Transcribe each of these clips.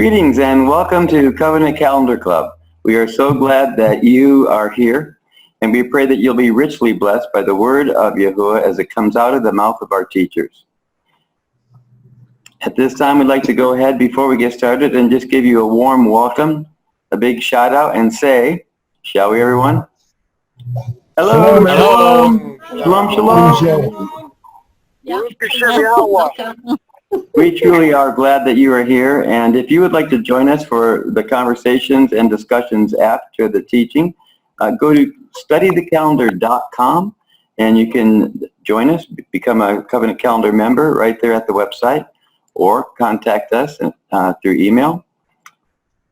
Greetings and welcome to Covenant Calendar Club. We are so glad that you are here, and we pray that you'll be richly blessed by the word of Yahuwah as it comes out of the mouth of our teachers. At this time, we'd like to go ahead before we get started and just give you a warm welcome, a big shout out, and say, shall we, everyone? Hello. Hello. Shalom. We truly are glad that you are here, and if you would like to join us for the conversations and discussions after the teaching, go to studythecalendar.com and you can join us, become a Covenant Calendar member right there at the website, or contact us through email.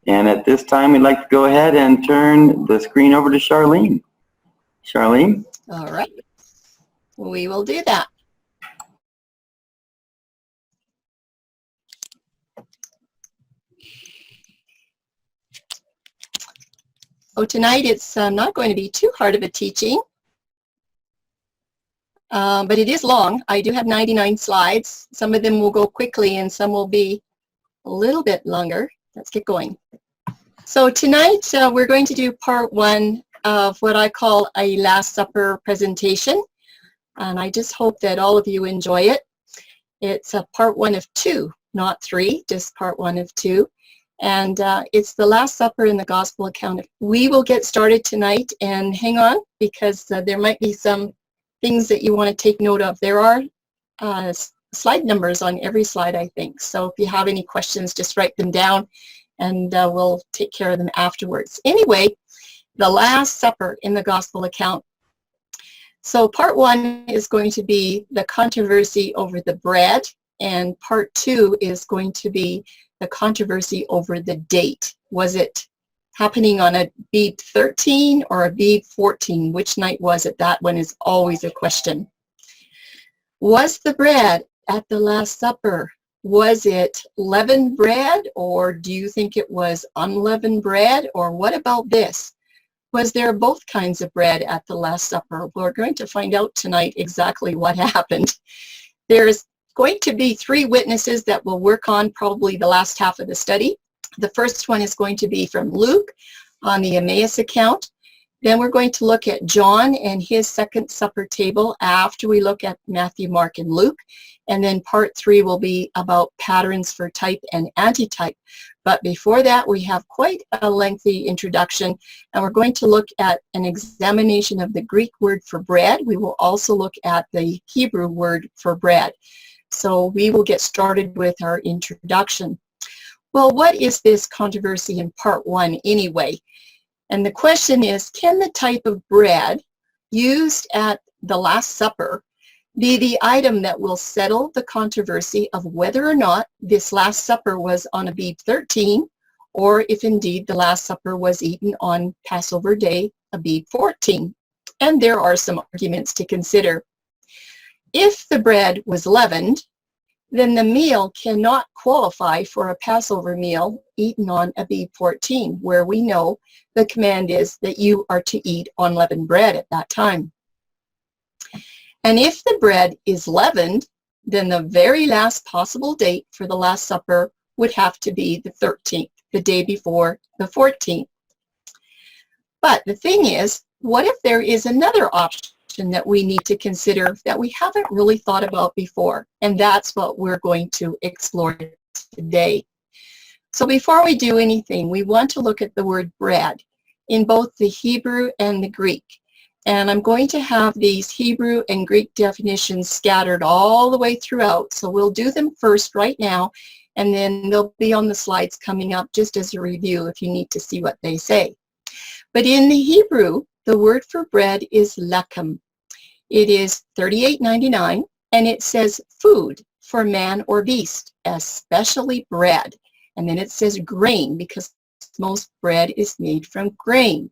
And at this time, we'd like to go ahead and turn the screen over to Charlene. Charlene? All right. We will do that. So tonight it's not going to be too hard of a teaching, but it is long. I do have 99 slides. Some of them will go quickly and some will be a little bit longer. Let's get going. So tonight we're going to do part one of what I call a Last Supper presentation, and I just hope that all of you enjoy it. It's a part one of two, not three, just part one of two. And it's the Last Supper in the Gospel account. We will get started tonight, and hang on, because there might be some things that you want to take note of. There are slide numbers on every slide, I think. So if you have any questions, just write them down, and we'll take care of them afterwards. Anyway, the Last Supper in the Gospel account. So part one is going to be the controversy over the bread, and part two is going to be the controversy over the date. Was it happening on a Abib 13 or a Abib 14? Which night was it? That one is always a question. Was the bread at the Last Supper, was it leavened bread, or do you think it was unleavened bread? Or what about this? Was there both kinds of bread at the Last Supper? We're going to find out tonight exactly what happened. There's going to be three witnesses that we'll work on probably the last half of the study. The first one is going to be from Luke on the Emmaus account. Then we're going to look at John and his Second Supper table after we look at Matthew, Mark, and Luke. And then part three will be about patterns for type and antitype. But before that, we have quite a lengthy introduction, and we're going to look at an examination of the Greek word for bread. We will also look at the Hebrew word for bread. So we will get started with our introduction. Well, what is this controversy in part one anyway? And the question is, can the type of bread used at the Last Supper be the item that will settle the controversy of whether or not this Last Supper was on Abib 13, or if indeed the Last Supper was eaten on Passover Day, Abib 14? And there are some arguments to consider. If the bread was leavened, then the meal cannot qualify for a Passover meal eaten on Abib 14, where we know the command is that you are to eat unleavened bread at that time. And if the bread is leavened, then the very last possible date for the Last Supper would have to be the 13th, the day before the 14th. But the thing is, what if there is another option that we need to consider that we haven't really thought about before? And that's what we're going to explore today. So before we do anything, we want to look at the word bread in both the Hebrew and the Greek. And I'm going to have these Hebrew and Greek definitions scattered all the way throughout. So we'll do them first right now, and then they'll be on the slides coming up just as a review if you need to see what they say. But in the Hebrew, the word for bread is lechem. It is $38.99, and it says food for man or beast, especially bread. And then it says grain, because most bread is made from grain.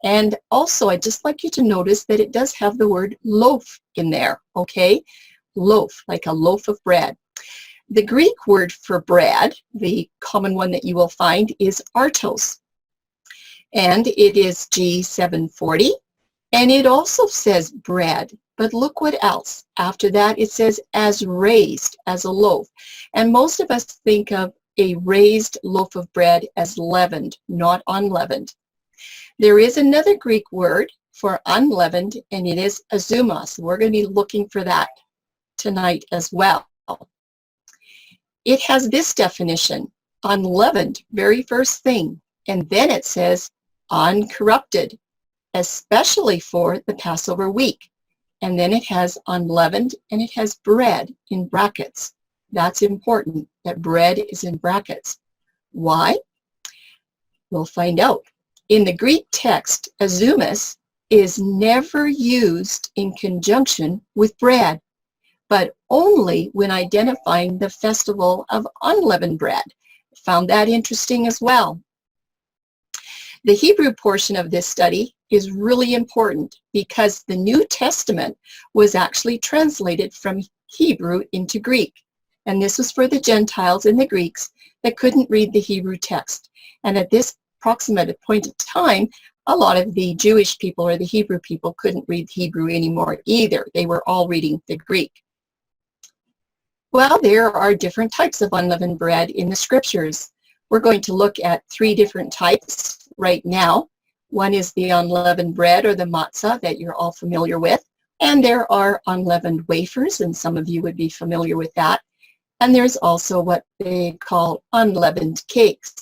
And also, I'd just like you to notice that it does have the word loaf in there, okay? Loaf, like a loaf of bread. The Greek word for bread, the common one that you will find, is artos. And it is G740. And it also says bread, but look what else. After that, it says as raised, as a loaf. And most of us think of a raised loaf of bread as leavened, not unleavened. There is another Greek word for unleavened, and it is azumos. We're going to be looking for that tonight as well. It has this definition, unleavened, very first thing, and then it says uncorrupted, especially for the Passover week. And then it has unleavened, and it has bread in brackets. That's important, that bread is in brackets. Why? We'll find out. In the Greek text, azumos is never used in conjunction with bread, but only when identifying the festival of unleavened bread. Found that interesting as well. The Hebrew portion of this study is really important because the New Testament was actually translated from Hebrew into Greek. And this was for the Gentiles and the Greeks that couldn't read the Hebrew text. And at this approximate point in time, a lot of the Jewish people or the Hebrew people couldn't read Hebrew anymore either. They were all reading the Greek. Well, there are different types of unleavened bread in the scriptures. We're going to look at 3 different types right now. One is the unleavened bread or the matzah that you're all familiar with. And there are unleavened wafers, and some of you would be familiar with that. And there's also what they call unleavened cakes.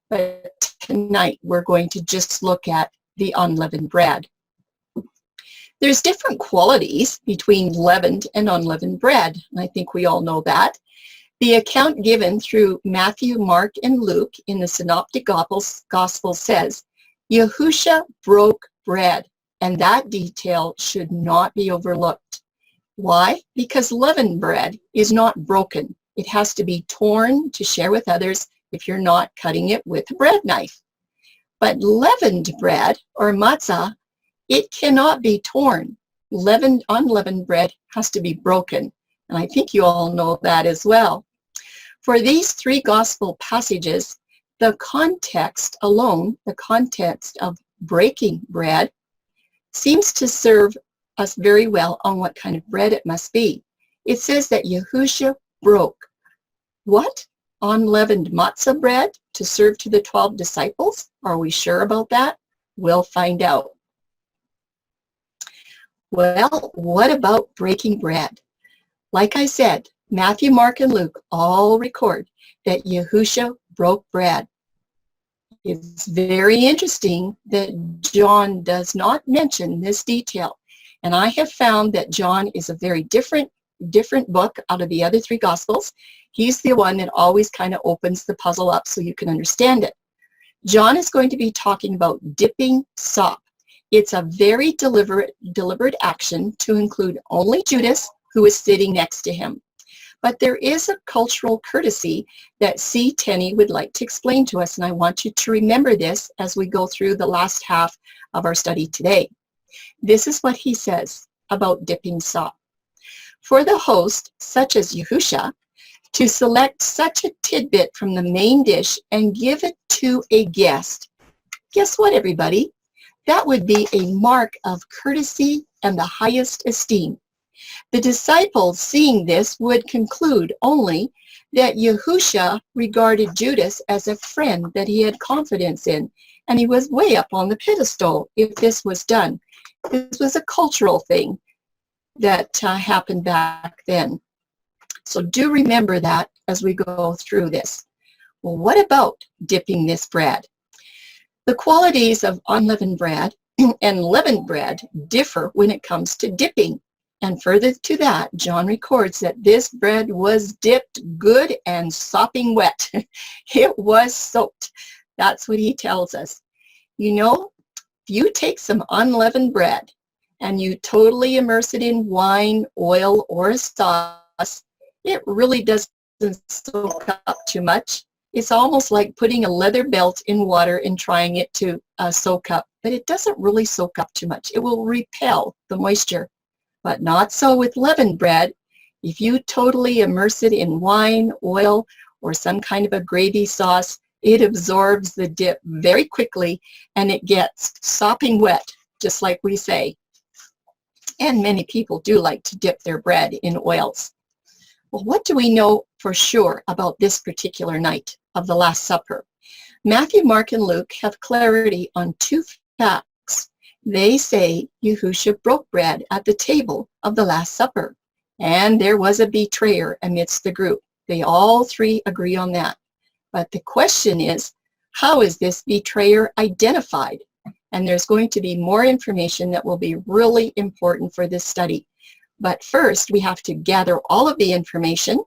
But tonight we're going to just look at the unleavened bread. There's different qualities between leavened and unleavened bread. And I think we all know that. The account given through Matthew, Mark, and Luke in the Synoptic Gospel says, Yahusha broke bread, and that detail should not be overlooked. Why? Because leavened bread is not broken. It has to be torn to share with others if you're not cutting it with a bread knife. But leavened bread, or matzah, it cannot be torn. Unleavened bread has to be broken. And I think you all know that as well. For these 3 gospel passages, the context alone, the context of breaking bread, seems to serve us very well on what kind of bread it must be. It says that Yahusha broke. What? Unleavened matzah bread to serve to the 12 disciples? Are we sure about that? We'll find out. Well, what about breaking bread? Like I said, Matthew, Mark, and Luke all record that Yahusha broke bread. It's very interesting that John does not mention this detail. And I have found that John is a very different book out of the other 3 Gospels. He's the one that always kind of opens the puzzle up so you can understand it. John is going to be talking about dipping sop. It's a very deliberate action to include only Judas, who is sitting next to him. But there is a cultural courtesy that C. Tenney would like to explain to us, and I want you to remember this as we go through the last half of our study today. This is what he says about dipping sop. For the host, such as Yahusha, to select such a tidbit from the main dish and give it to a guest. Guess what, everybody? That would be a mark of courtesy and the highest esteem. The disciples, seeing this, would conclude only that Yahusha regarded Judas as a friend that he had confidence in, and he was way up on the pedestal if this was done. This was a cultural thing that happened back then. So do remember that as we go through this. Well, what about dipping this bread? The qualities of unleavened bread and leavened bread differ when it comes to dipping. And further to that, John records that this bread was dipped good and sopping wet. It was soaked. That's what he tells us. You know, if you take some unleavened bread and you totally immerse it in wine, oil, or a sauce, it really doesn't soak up too much. It's almost like putting a leather belt in water and trying it to soak up, but it doesn't really soak up too much. It will repel the moisture, but not so with leavened bread. If you totally immerse it in wine, oil, or some kind of a gravy sauce, it absorbs the dip very quickly and it gets sopping wet, just like we say. And many people do like to dip their bread in oils. Well, what do we know for sure about this particular night of the Last Supper? Matthew, Mark, and Luke have clarity on two facts. They say Yahushua broke bread at the table of the Last Supper, and there was a betrayer amidst the group. They all three agree on that. But the question is, how is this betrayer identified? And there's going to be more information that will be really important for this study. But first, we have to gather all of the information,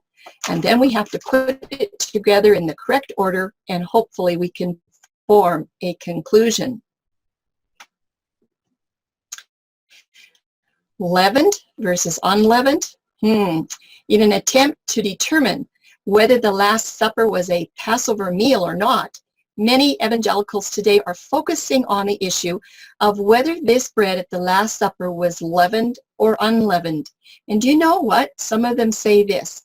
and then we have to put it together in the correct order, and hopefully we can form a conclusion. Leavened versus unleavened. In an attempt to determine whether the Last Supper was a Passover meal or not, many evangelicals today are focusing on the issue of whether this bread at the Last Supper was leavened or unleavened. And do you know what? Some of them say this: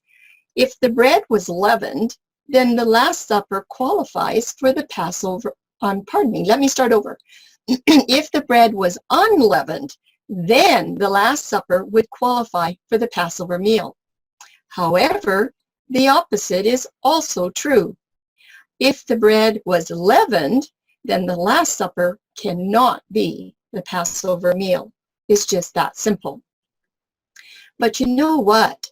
if the bread was leavened, then the Last Supper qualifies for the Passover. Let me start over. If the bread was unleavened, then the Last Supper would qualify for the Passover meal. However, the opposite is also true. If the bread was leavened, then the Last Supper cannot be the Passover meal. It's just that simple. But you know what?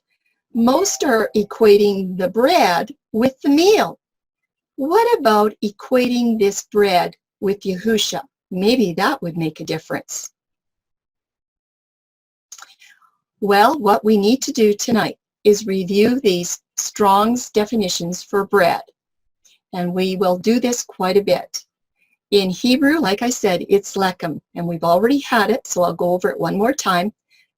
Most are equating the bread with the meal. What about equating this bread with Yahushua? Maybe that would make a difference. Well, what we need to do tonight is review these Strong's definitions for bread. And we will do this quite a bit. In Hebrew, like I said, it's lechem, and we've already had it, so I'll go over it one more time.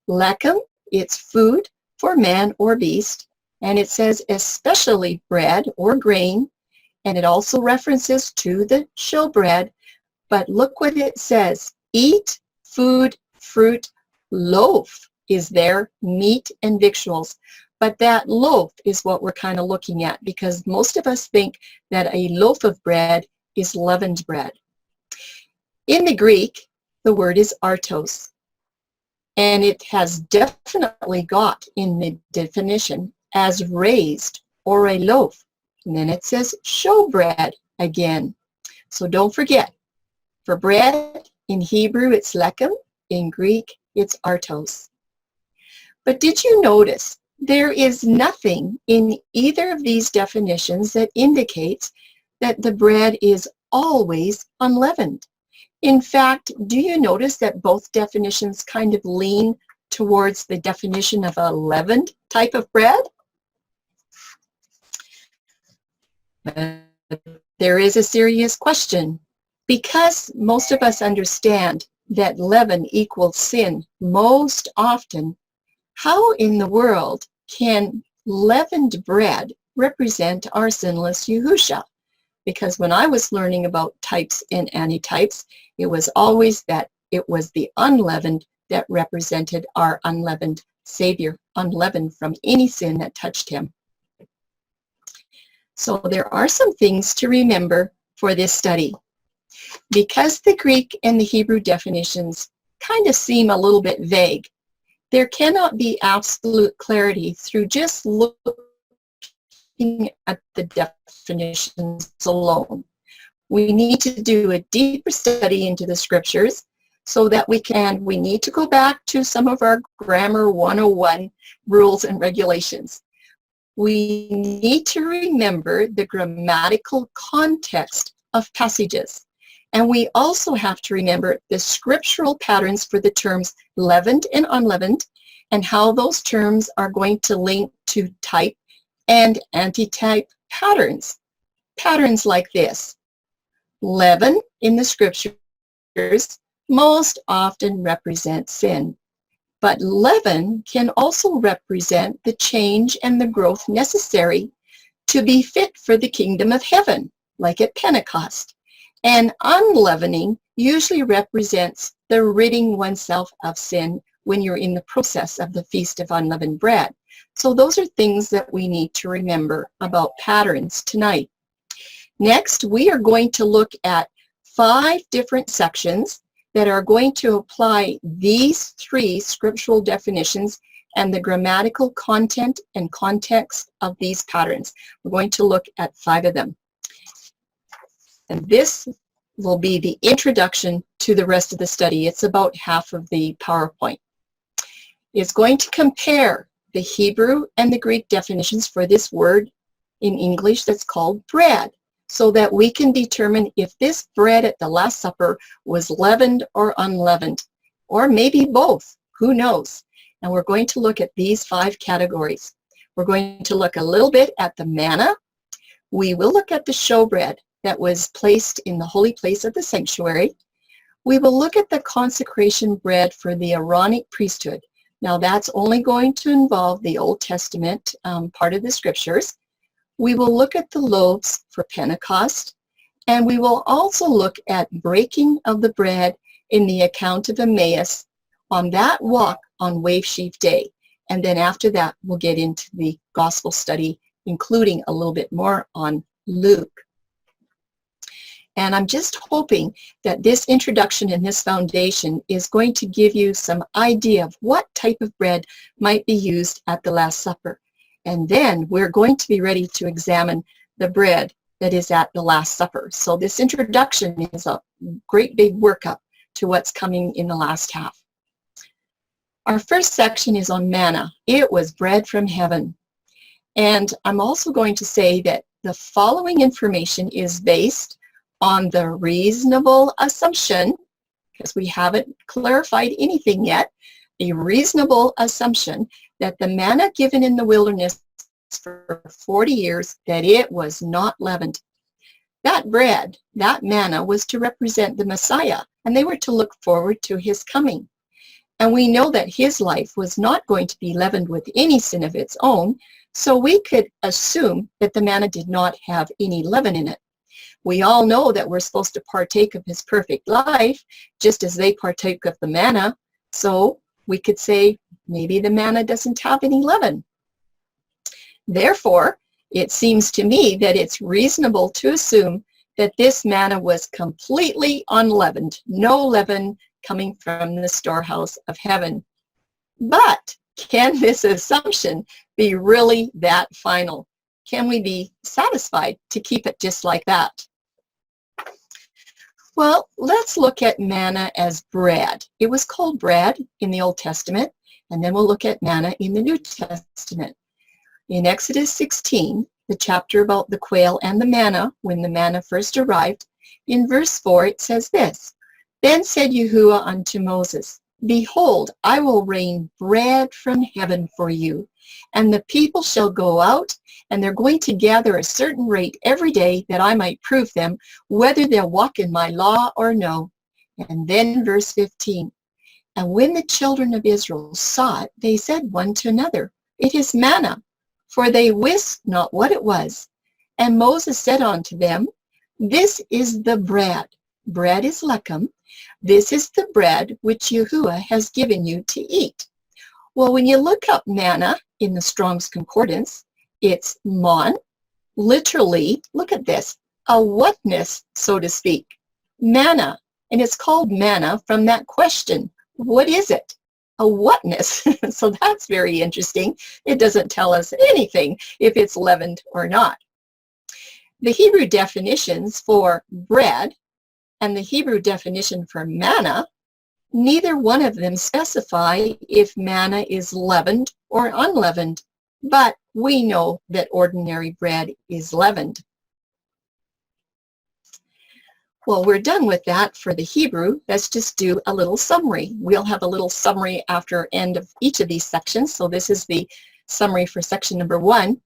Lechem, it's food for man or beast, and it says especially bread or grain, and it also references to the showbread, but look what it says: eat, food, fruit, loaf is there, meat and victuals. But that loaf is what we're kind of looking at, because most of us think that a loaf of bread is leavened bread. In the Greek, the word is artos, and it has definitely got in the definition as raised or a loaf. And then it says showbread again. So don't forget, for bread, in Hebrew it's lechem, in Greek it's artos. But did you notice there is nothing in either of these definitions that indicates that the bread is always unleavened? In fact, do you notice that both definitions kind of lean towards the definition of a leavened type of bread? There is a serious question. Because most of us understand that leaven equals sin most often, how in the world can leavened bread represent our sinless Yahushua? Because when I was learning about types and antitypes, it was always that it was the unleavened that represented our unleavened Savior, unleavened from any sin that touched him. So there are some things to remember for this study. Because the Greek and the Hebrew definitions kind of seem a little bit vague, there cannot be absolute clarity through just looking at the definitions alone. We need to do a deeper study into the scriptures so that we need to go back to some of our Grammar 101 rules and regulations. We need to remember the grammatical context of passages. And we also have to remember the scriptural patterns for the terms leavened and unleavened, and how those terms are going to link to type and antitype patterns. Patterns like this. Leaven in the scriptures most often represents sin, but leaven can also represent the change and the growth necessary to be fit for the kingdom of heaven, like at Pentecost. And unleavening usually represents the ridding oneself of sin when you're in the process of the Feast of Unleavened Bread. So those are things that we need to remember about patterns tonight. Next, we are going to look at 5 different sections that are going to apply these 3 scriptural definitions and the grammatical content and context of these patterns. We're going to look at 5 of them. And this will be the introduction to the rest of the study. It's about half of the PowerPoint. It's going to compare the Hebrew and the Greek definitions for this word in English that's called bread, so that we can determine if this bread at the Last Supper was leavened or unleavened, or maybe both, who knows. And we're going to look at these 5 categories. We're going to look a little bit at the manna. We will look at the showbread that was placed in the holy place of the sanctuary. We will look at the consecration bread for the Aaronic priesthood. Now that's only going to involve the Old Testament part of the scriptures. We will look at the loaves for Pentecost, and we will also look at breaking of the bread in the account of Emmaus on that walk on Wave Sheaf Day. And then after that, we'll get into the gospel study, including a little bit more on Luke. And I'm just hoping that this introduction and this foundation is going to give you some idea of what type of bread might be used at the Last Supper. And then we're going to be ready to examine the bread that is at the Last Supper. So this introduction is a great big workup to what's coming in the last half. Our first section is on manna. It was bread from heaven. And I'm also going to say that the following information is based on the reasonable assumption, because we haven't clarified anything yet, a reasonable assumption that the manna given in the wilderness for 40 years, that it was not leavened. That bread, that manna, was to represent the Messiah, and they were to look forward to his coming. And we know that his life was not going to be leavened with any sin of its own, so we could assume that the manna did not have any leaven in it. We all know that we're supposed to partake of his perfect life, just as they partake of the manna, so we could say maybe the manna doesn't have any leaven. Therefore, it seems to me that it's reasonable to assume that this manna was completely unleavened, no leaven coming from the storehouse of heaven. But can this assumption be really that final? Can we be satisfied to keep it just like that? Well, let's look at manna as bread. It was called bread in the Old Testament, and then we'll look at manna in the New Testament. In Exodus 16, the chapter about the quail and the manna, when the manna first arrived, in verse 4 it says this, "Then said Yahuwah unto Moses, Behold, I will rain bread from heaven for you, and the people shall go out, and they're going to gather a certain rate every day, that I might prove them whether they'll walk in my law or no." And then verse 15, "And when the children of Israel saw it, they said one to another, It is manna, for they wist not what it was. And Moses said unto them, This is the bread." Bread is lechem. "This is the bread which Yahuwah has given you to eat." Well, when you look up manna in the Strong's Concordance, it's mon, literally, look at this, a whatness, so to speak, manna. And it's called manna from that question, what is it? A whatness. So that's very interesting. It doesn't tell us anything if it's leavened or not. The Hebrew definitions for bread and the Hebrew definition for manna, neither one of them specify if manna is leavened or unleavened, but we know that ordinary bread is leavened. Well, we're done with that for the Hebrew. Let's just do a little summary. We'll have a little summary after end of each of these sections. So this is the summary for section number 1.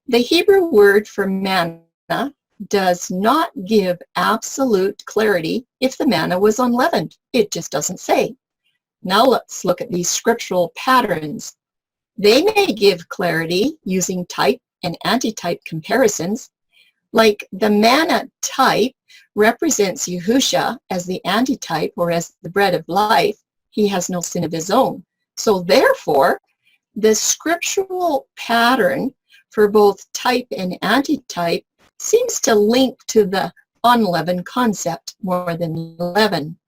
The Hebrew word for manna does not give absolute clarity if the manna was unleavened. It just doesn't say. Now let's look at these scriptural patterns. They may give clarity using type and antitype comparisons. Like the manna type represents Yahusha as the antitype or as the bread of life. He has no sin of his own. So therefore, the scriptural pattern for both type and antitype seems to link to the unleavened concept more than leaven.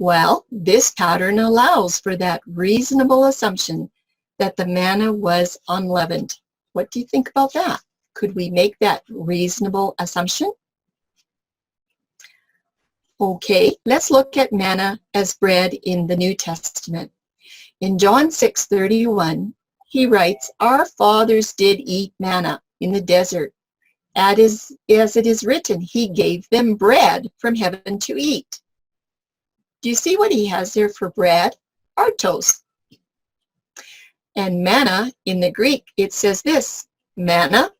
Well, this pattern allows for that reasonable assumption that the manna was unleavened. What do you think about that? Could we make that reasonable assumption? Okay, let's look at manna as bread in the New Testament. In John 6:31, he writes, "Our fathers did eat manna in the desert. As it is written, he gave them bread from heaven to eat." Do you see what he has there for bread? Artos. And manna, in the Greek, it says this. Manna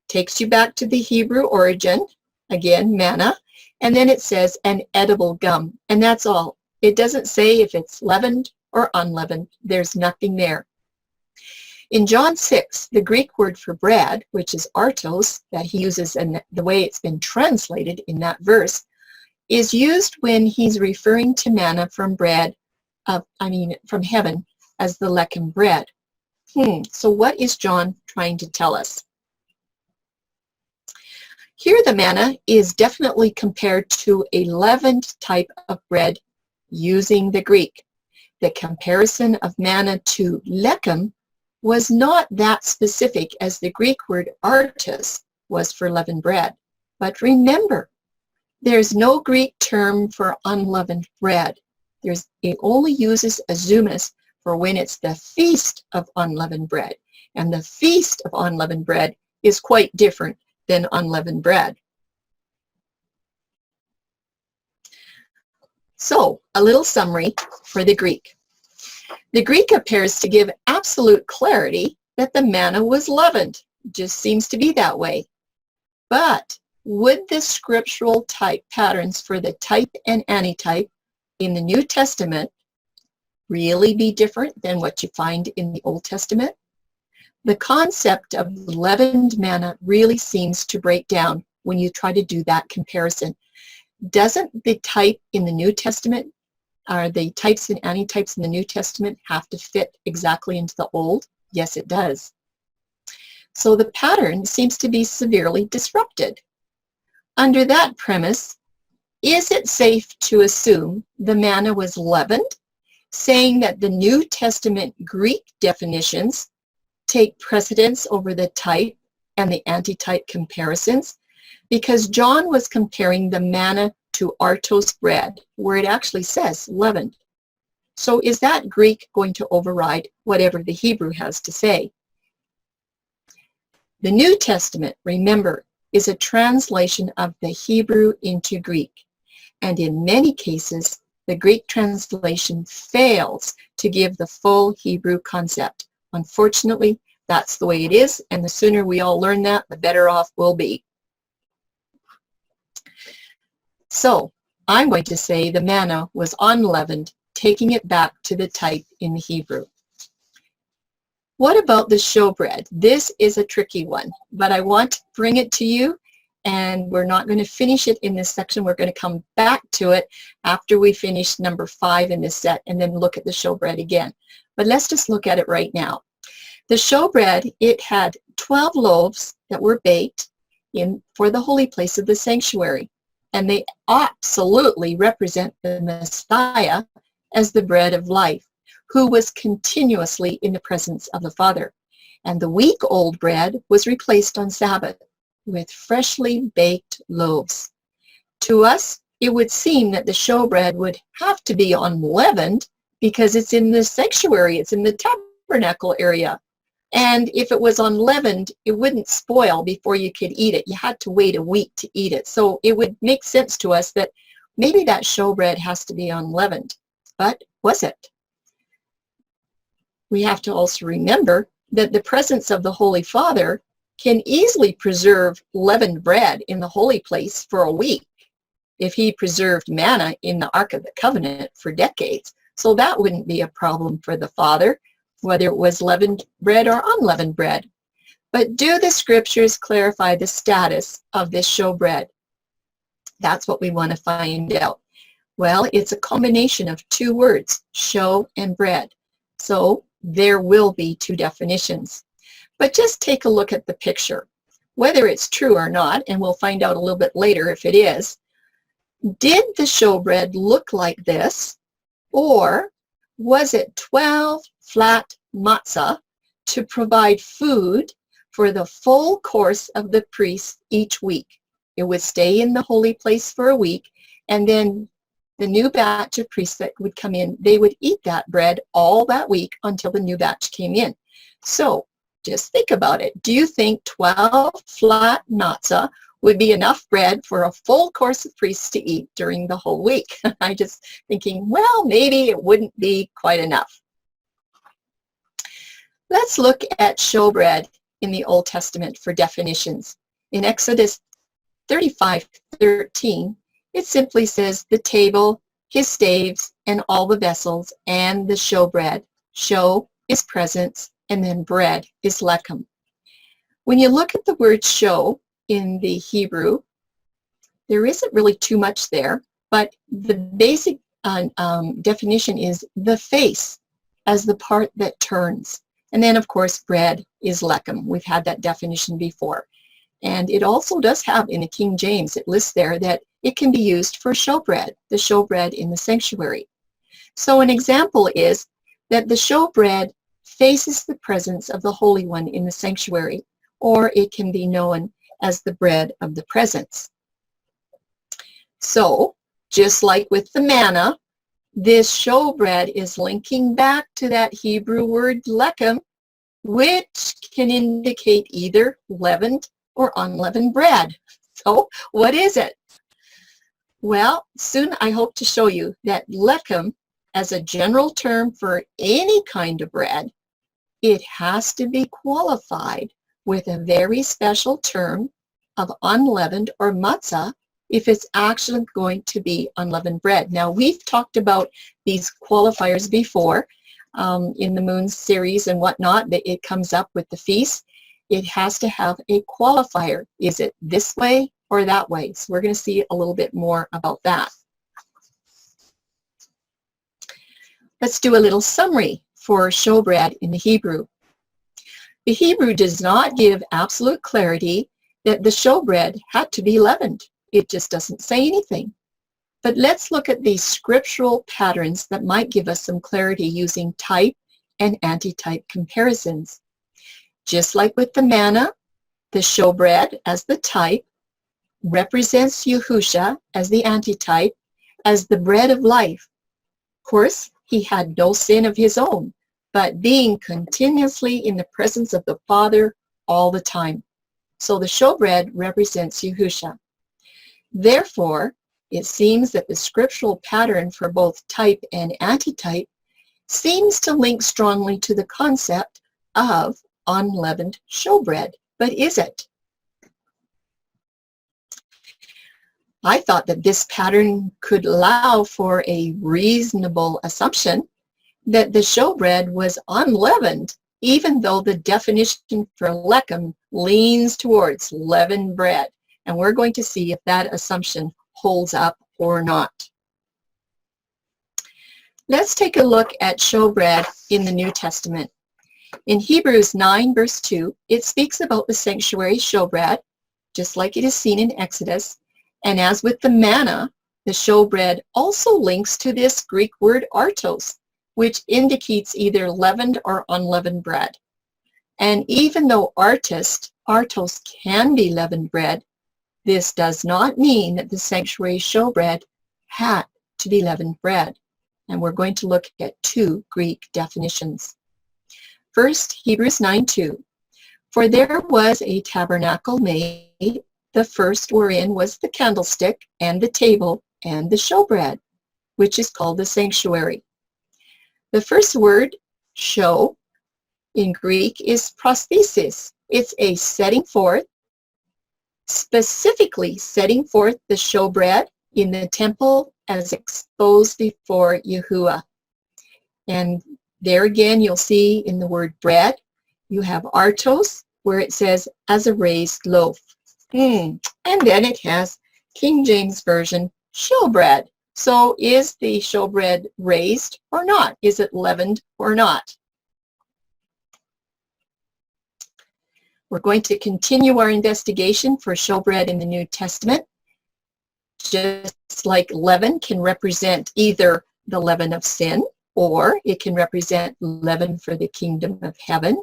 takes you back to the Hebrew origin. Again, manna. And then it says an edible gum. And that's all. It doesn't say if it's leavened or unleavened. There's nothing there. In John 6, the Greek word for bread, which is artos, that he uses and the way it's been translated in that verse, is used when he's referring to manna from from heaven as the lechem bread. So what is John trying to tell us? Here the manna is definitely compared to a leavened type of bread using the Greek. The comparison of manna to lechem was not that specific as the Greek word artos was for leavened bread. But remember, there's no Greek term for unleavened bread. It only uses azumis for when it's the feast of unleavened bread. And the feast of unleavened bread is quite different than unleavened bread. So, a little summary for the Greek. The Greek appears to give absolute clarity that the manna was leavened. Just seems to be that way. But would the scriptural type patterns for the type and antitype in the New Testament really be different than what you find in the Old Testament? The concept of leavened manna really seems to break down when you try to do that comparison. Doesn't the type in the New Testament, or the types and antitypes in the New Testament, have to fit exactly into the Old? Yes, it does. So the pattern seems to be severely disrupted. Under that premise, is it safe to assume the manna was leavened, saying that the New Testament Greek definitions take precedence over the type and the antitype comparisons? Because John was comparing the manna to artos bread, where it actually says leavened. So is that Greek going to override whatever the Hebrew has to say? The New Testament, remember, is a translation of the Hebrew into Greek. And in many cases, the Greek translation fails to give the full Hebrew concept. Unfortunately, that's the way it is, and the sooner we all learn that, the better off we'll be. So, I'm going to say the manna was unleavened, taking it back to the type in the Hebrew. What about the showbread? This is a tricky one, but I want to bring it to you, and we're not going to finish it in this section. We're going to come back to it after we finish number 5 in this set, and then look at the showbread again. But let's just look at it right now. The showbread, it had 12 loaves that were baked for the holy place of the sanctuary, and they absolutely represent the Messiah as the bread of life, who was continuously in the presence of the Father. And the week-old bread was replaced on Sabbath with freshly baked loaves. To us, it would seem that the showbread would have to be unleavened because it's in the sanctuary, it's in the tabernacle area. And if it was unleavened, it wouldn't spoil before you could eat it. You had to wait a week to eat it. So it would make sense to us that maybe that showbread has to be unleavened. But was it? We have to also remember that the presence of the Holy Father can easily preserve leavened bread in the holy place for a week if he preserved manna in the Ark of the Covenant for decades. So that wouldn't be a problem for the Father, whether it was leavened bread or unleavened bread. But do the scriptures clarify the status of this showbread? That's what we want to find out. Well, it's a combination of 2 words, show and bread. So there will be 2 definitions. But just take a look at the picture. Whether it's true or not, and we'll find out a little bit later if it is, did the showbread look like this, Or was it 12 flat matzah to provide food for the full course of the priest each week? It would stay in the holy place for a week, and then the new batch of priests that would come in, they would eat that bread all that week until the new batch came in. So just think about it. Do you think 12 flat matzah would be enough bread for a full course of priests to eat during the whole week? I'm just thinking, well, maybe it wouldn't be quite enough. Let's look at showbread in the Old Testament for definitions. In Exodus 35:13, it simply says the table, his staves, and all the vessels, and the showbread. Show is presence, and then bread is lechem. When you look at the word show in the Hebrew, there isn't really too much there, but the basic definition is the face as the part that turns. And then, of course, bread is lechem. We've had that definition before. And it also does have, in the King James, it lists there that it can be used for showbread, the showbread in the sanctuary. So an example is that the showbread faces the presence of the Holy One in the sanctuary, or it can be known as the bread of the presence. So, just like with the manna, this showbread is linking back to that Hebrew word lechem, which can indicate either leavened or unleavened bread. So, what is it? Well, soon I hope to show you that lechem, as a general term for any kind of bread, it has to be qualified with a very special term of unleavened or matzah if it's actually going to be unleavened bread. Now, we've talked about these qualifiers before in the Moon series and whatnot. It comes up with the feast. It has to have a qualifier. Is it this way or that way? So we're going to see a little bit more about that. Let's do a little summary for showbread in the Hebrew. The Hebrew does not give absolute clarity that the showbread had to be leavened. It just doesn't say anything. But let's look at these scriptural patterns that might give us some clarity using type and antitype comparisons. Just like with the manna, the showbread as the type represents Yahusha as the antitype, as the bread of life. Of course, he had no sin of his own, but being continuously in the presence of the Father all the time. So the showbread represents Yahusha. Therefore, it seems that the scriptural pattern for both type and antitype seems to link strongly to the concept of unleavened showbread. But is it? I thought that this pattern could allow for a reasonable assumption that the showbread was unleavened, even though the definition for lechem leans towards leavened bread. And we're going to see if that assumption holds up or not. Let's take a look at showbread in the New Testament. In Hebrews 9, verse 2, it speaks about the sanctuary showbread, just like it is seen in Exodus. And as with the manna, the showbread also links to this Greek word artos, which indicates either leavened or unleavened bread. And even though artos can be leavened bread, this does not mean that the sanctuary showbread had to be leavened bread. And we're going to look at two Greek definitions. First, Hebrews 9:2. For there was a tabernacle made, the first wherein was the candlestick and the table and the showbread, which is called the sanctuary. The first word, show, in Greek is prosthesis. It's a setting forth, specifically setting forth the showbread in the temple as exposed before Yahuwah. And there again, you'll see in the word bread, you have artos, where it says as a raised loaf. And then it has King James Version, showbread. So is the showbread raised or not? Is it leavened or not? We're going to continue our investigation for showbread in the New Testament. Just like leaven can represent either the leaven of sin, or it can represent leaven for the kingdom of heaven.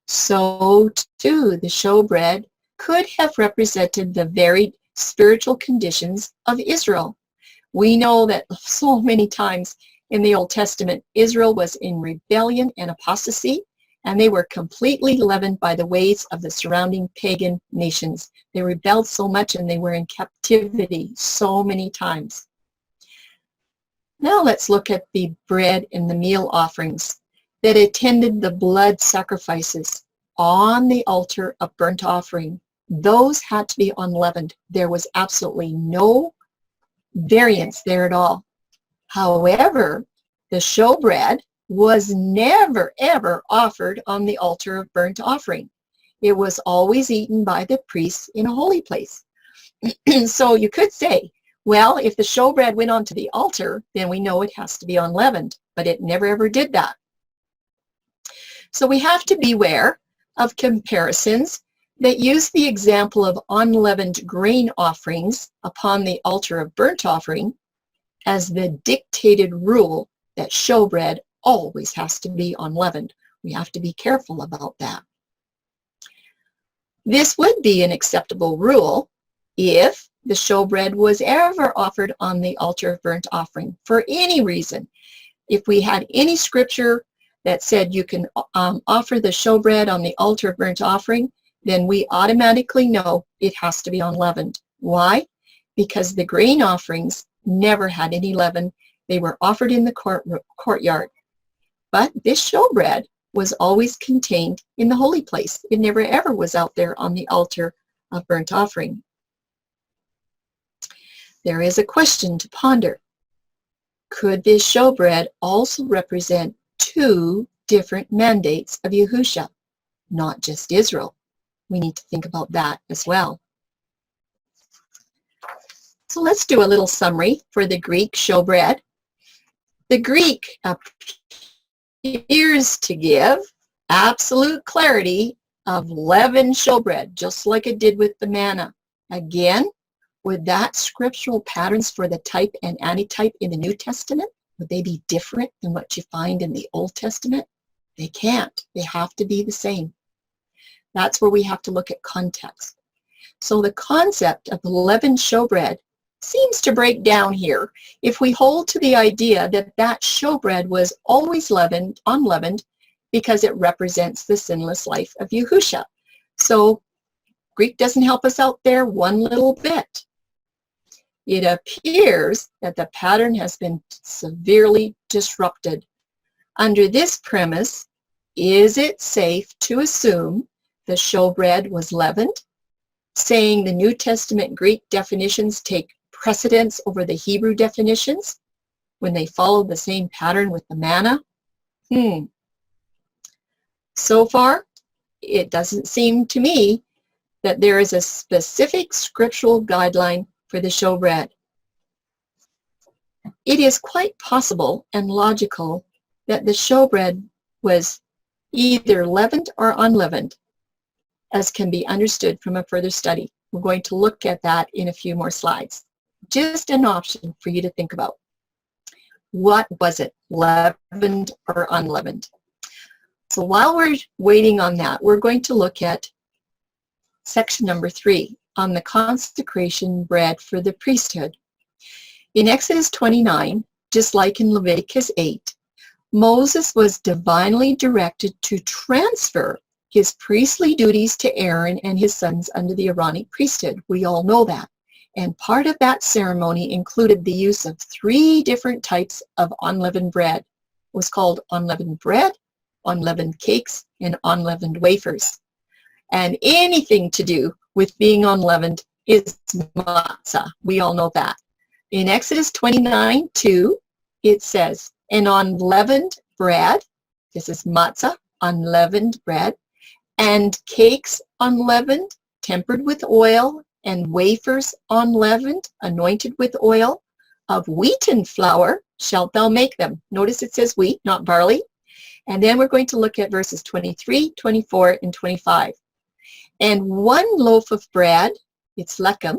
So too, the showbread could have represented the varied spiritual conditions of Israel. We know that so many times in the Old Testament, Israel was in rebellion and apostasy, and they were completely leavened by the ways of the surrounding pagan nations. They rebelled so much and they were in captivity so many times. Now let's look at the bread and the meal offerings that attended the blood sacrifices on the altar of burnt offering. Those had to be unleavened. There was absolutely no variance there at all. However, the showbread was never, ever offered on the altar of burnt offering. It was always eaten by the priests in a holy place. So you could say, well, if the showbread went onto the altar, then we know it has to be unleavened, but it never, ever did that. So we have to beware of comparisons that use the example of unleavened grain offerings upon the altar of burnt offering as the dictated rule that showbread always has to be unleavened. We have to be careful about that. This would be an acceptable rule if the showbread was ever offered on the altar of burnt offering for any reason. If we had any scripture that said you can offer the showbread on the altar of burnt offering, then we automatically know it has to be unleavened. Why? Because the grain offerings never had any leaven. They were offered in the courtyard. But this showbread was always contained in the holy place. It never ever was out there on the altar of burnt offering. There is a question to ponder. Could this showbread also represent two different mandates of Yahusha, not just Israel? We need to think about that as well. So let's do a little summary for the Greek showbread. The Greek appears to give absolute clarity of leavened showbread, just like it did with the manna. Again, would that scriptural patterns for the type and antitype in the New Testament, would they be different than what you find in the Old Testament? They can't. They have to be the same. That's where we have to look at context. So the concept of the leavened showbread seems to break down here if we hold to the idea that that showbread was always leavened, unleavened, because it represents the sinless life of Yahusha. So Greek doesn't help us out there one little bit. It appears that the pattern has been severely disrupted. Under this premise, is it safe to assume the showbread was leavened, saying the New Testament Greek definitions take precedence over the Hebrew definitions when they follow the same pattern with the manna? So far, it doesn't seem to me that there is a specific scriptural guideline for the showbread. It is quite possible and logical that the showbread was either leavened or unleavened, as can be understood from a further study. We're going to look at that in a few more slides. Just an option for you to think about. What was it, leavened or unleavened? So while we're waiting on that, we're going to look at section number 3 on the consecration bread for the priesthood. In Exodus 29, just like in Leviticus 8, Moses was divinely directed to transfer his priestly duties to Aaron and his sons under the Aaronic priesthood. We all know that. And part of that ceremony included the use of 3 different types of unleavened bread. It was called unleavened bread, unleavened cakes, and unleavened wafers. And anything to do with being unleavened is matzah. We all know that. In Exodus 29:2, it says, an unleavened bread, this is matzah, unleavened bread, and cakes unleavened, tempered with oil, and wafers unleavened, anointed with oil, of wheaten flour shalt thou make them. Notice it says wheat, not barley. And then we're going to look at verses 23, 24, and 25. And 1 loaf of bread, it's lechem,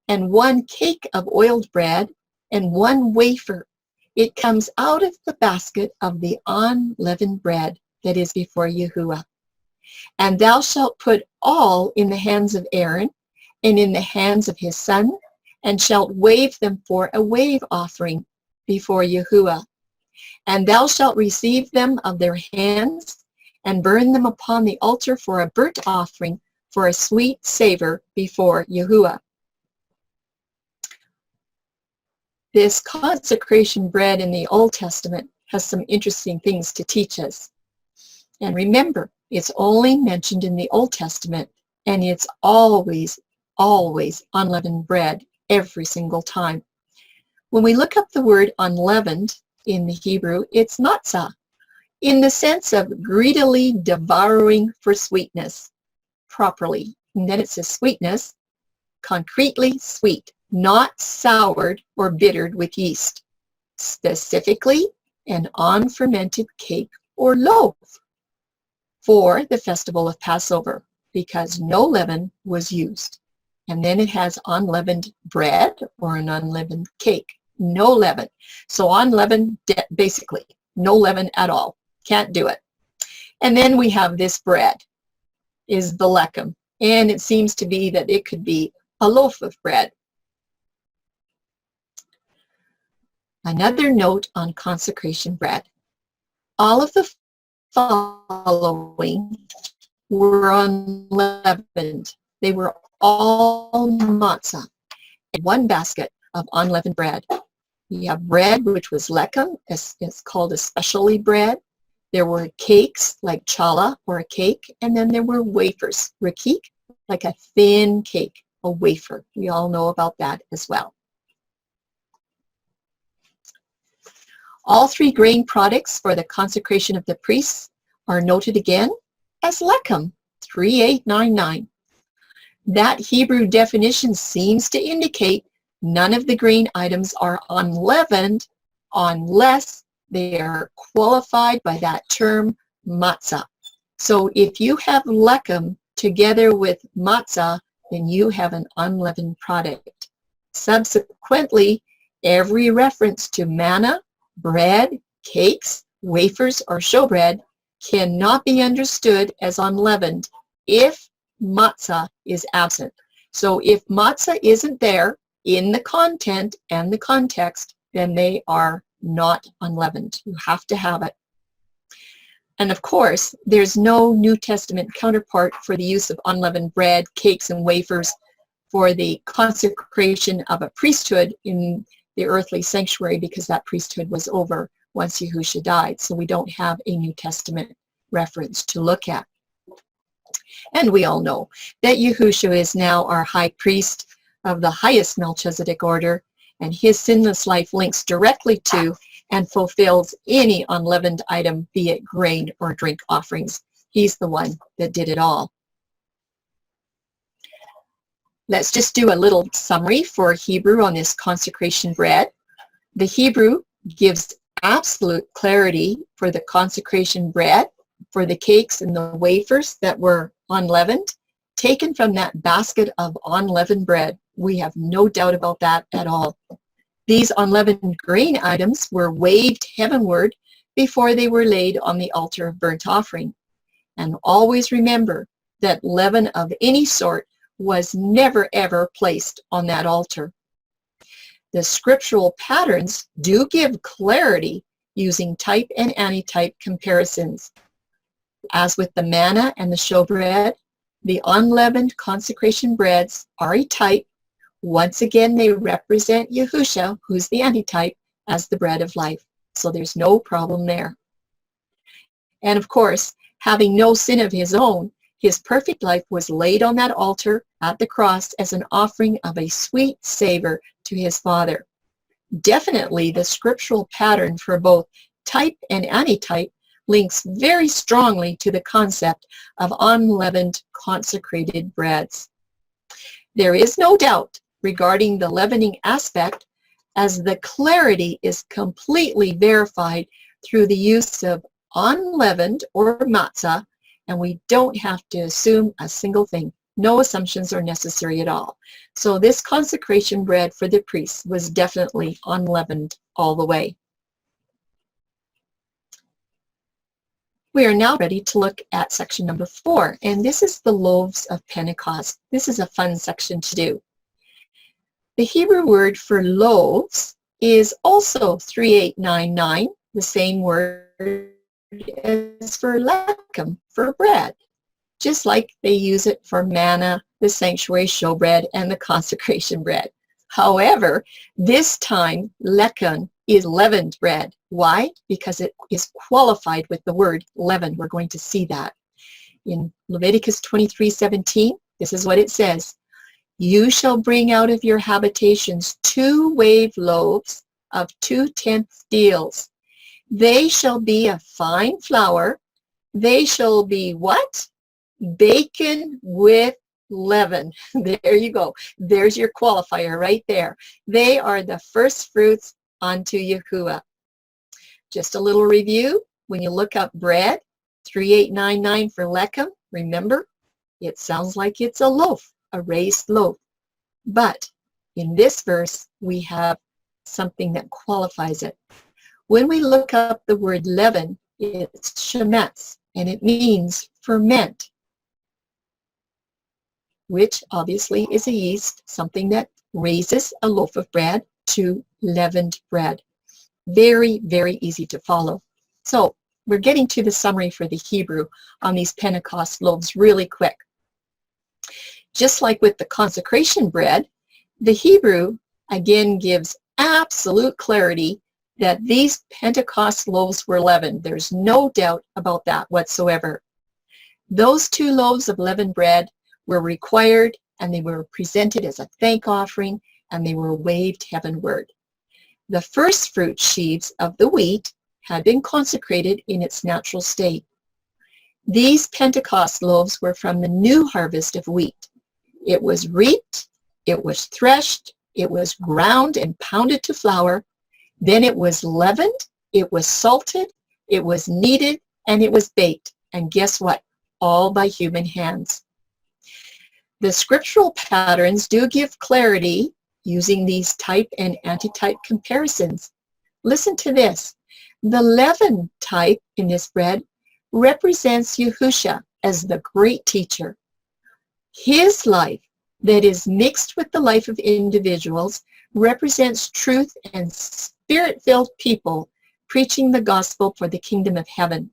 and 1 cake of oiled bread, and 1 wafer. It comes out of the basket of the unleavened bread that is before Yahuwah. And thou shalt put all in the hands of Aaron and in the hands of his son, and shalt wave them for a wave offering before Yahuwah. And thou shalt receive them of their hands, and burn them upon the altar for a burnt offering, for a sweet savor before Yahuwah. This consecration bread in the Old Testament has some interesting things to teach us. And remember, it's only mentioned in the Old Testament, and it's always, always unleavened bread every single time. When we look up the word unleavened in the Hebrew, it's matzah, in the sense of greedily devouring for sweetness, properly. And then it says sweetness, concretely sweet, not soured or bittered with yeast, specifically an unfermented cake or loaf for the festival of Passover, because no leaven was used. And then it has unleavened bread or an unleavened cake, no leaven. So unleavened, basically, no leaven at all. Can't do it. And then we have this bread, is the lechem. And it seems to be that it could be a loaf of bread. Another note on consecration bread. All of the following were unleavened. They were all matzah in one basket of unleavened bread. We have bread, which was lechem, it's called especially bread. There were cakes like challah or a cake, and then there were wafers, rakik, like a thin cake, a wafer. We all know about that as well. All three grain products for the consecration of the priests are noted again as lechem, 3899. That Hebrew definition seems to indicate none of the grain items are unleavened unless they are qualified by that term matzah. So if you have lechem together with matzah, then you have an unleavened product. Subsequently, every reference to manna, bread, cakes, wafers, or showbread cannot be understood as unleavened if matzah is absent. So if matzah isn't there in the content and the context, then they are not unleavened. You have to have it. And of course, there's no New Testament counterpart for the use of unleavened bread, cakes, and wafers for the consecration of a priesthood in the earthly sanctuary, because that priesthood was over once Yahusha died. So we don't have a New Testament reference to look at. And we all know that Yahusha is now our high priest of the highest Melchizedek order, and his sinless life links directly to and fulfills any unleavened item, be it grain or drink offerings. He's the one that did it all. Let's just do a little summary for Hebrew on this consecration bread. The Hebrew gives absolute clarity for the consecration bread, for the cakes and the wafers that were unleavened, taken from that basket of unleavened bread. We have no doubt about that at all. These unleavened grain items were waved heavenward before they were laid on the altar of burnt offering. And always remember that leaven of any sort was never ever placed on that altar. The scriptural patterns do give clarity using type and antitype comparisons. As with the manna and the showbread, the unleavened consecration breads are a type. Once again, they represent Yahusha, who's the antitype, as the bread of life. So there's no problem there. And of course, having no sin of his own, his perfect life was laid on that altar at the cross as an offering of a sweet savor to his Father. Definitely the scriptural pattern for both type and antitype links very strongly to the concept of unleavened consecrated breads. There is no doubt regarding the leavening aspect, as the clarity is completely verified through the use of unleavened or matzah, and we don't have to assume a single thing. No assumptions are necessary at all. So this consecration bread for the priests was definitely unleavened all the way. We are now ready to look at section number 4, and this is the loaves of Pentecost. This is a fun section to do. The Hebrew word for loaves is also 3899, the same word as for lechem, for bread, just like they use it for manna, the sanctuary showbread, and the consecration bread. However, this time lechem is leavened bread. Why? Because it is qualified with the word leaven. We're going to see that. In Leviticus 23:17, this is what it says. You shall bring out of your habitations 2 wave loaves of 2/10 deals. They shall be of fine flour. They shall be what? Baken with leaven. There you go. There's your qualifier right there. They are the first fruits unto Yahuwah. Just a little review. When you look up bread, 3899 for lechem, remember, it sounds like it's a loaf, a raised loaf. But in this verse, we have something that qualifies it. When we look up the word leaven, it's shemetz, and it means ferment, which obviously is a yeast, something that raises a loaf of bread to leavened bread. Very, very easy to follow. So we're getting to the summary for the Hebrew on these Pentecost loaves really quick. Just like with the consecration bread, the Hebrew again gives absolute clarity that these Pentecost loaves were leavened. There's no doubt about that whatsoever. Those 2 loaves of leavened bread were required, and they were presented as a thank offering, and they were waved heavenward. The first fruit sheaves of the wheat had been consecrated in its natural state. These Pentecost loaves were from the new harvest of wheat. It was reaped, it was threshed, it was ground and pounded to flour, then it was leavened, it was salted, it was kneaded, and it was baked. And guess what? All by human hands. The scriptural patterns do give clarity using these type and antitype comparisons. Listen to this. The leaven type in this bread represents Yahusha as the great teacher. His life that is mixed with the life of individuals represents truth and spirit-filled people preaching the gospel for the kingdom of heaven.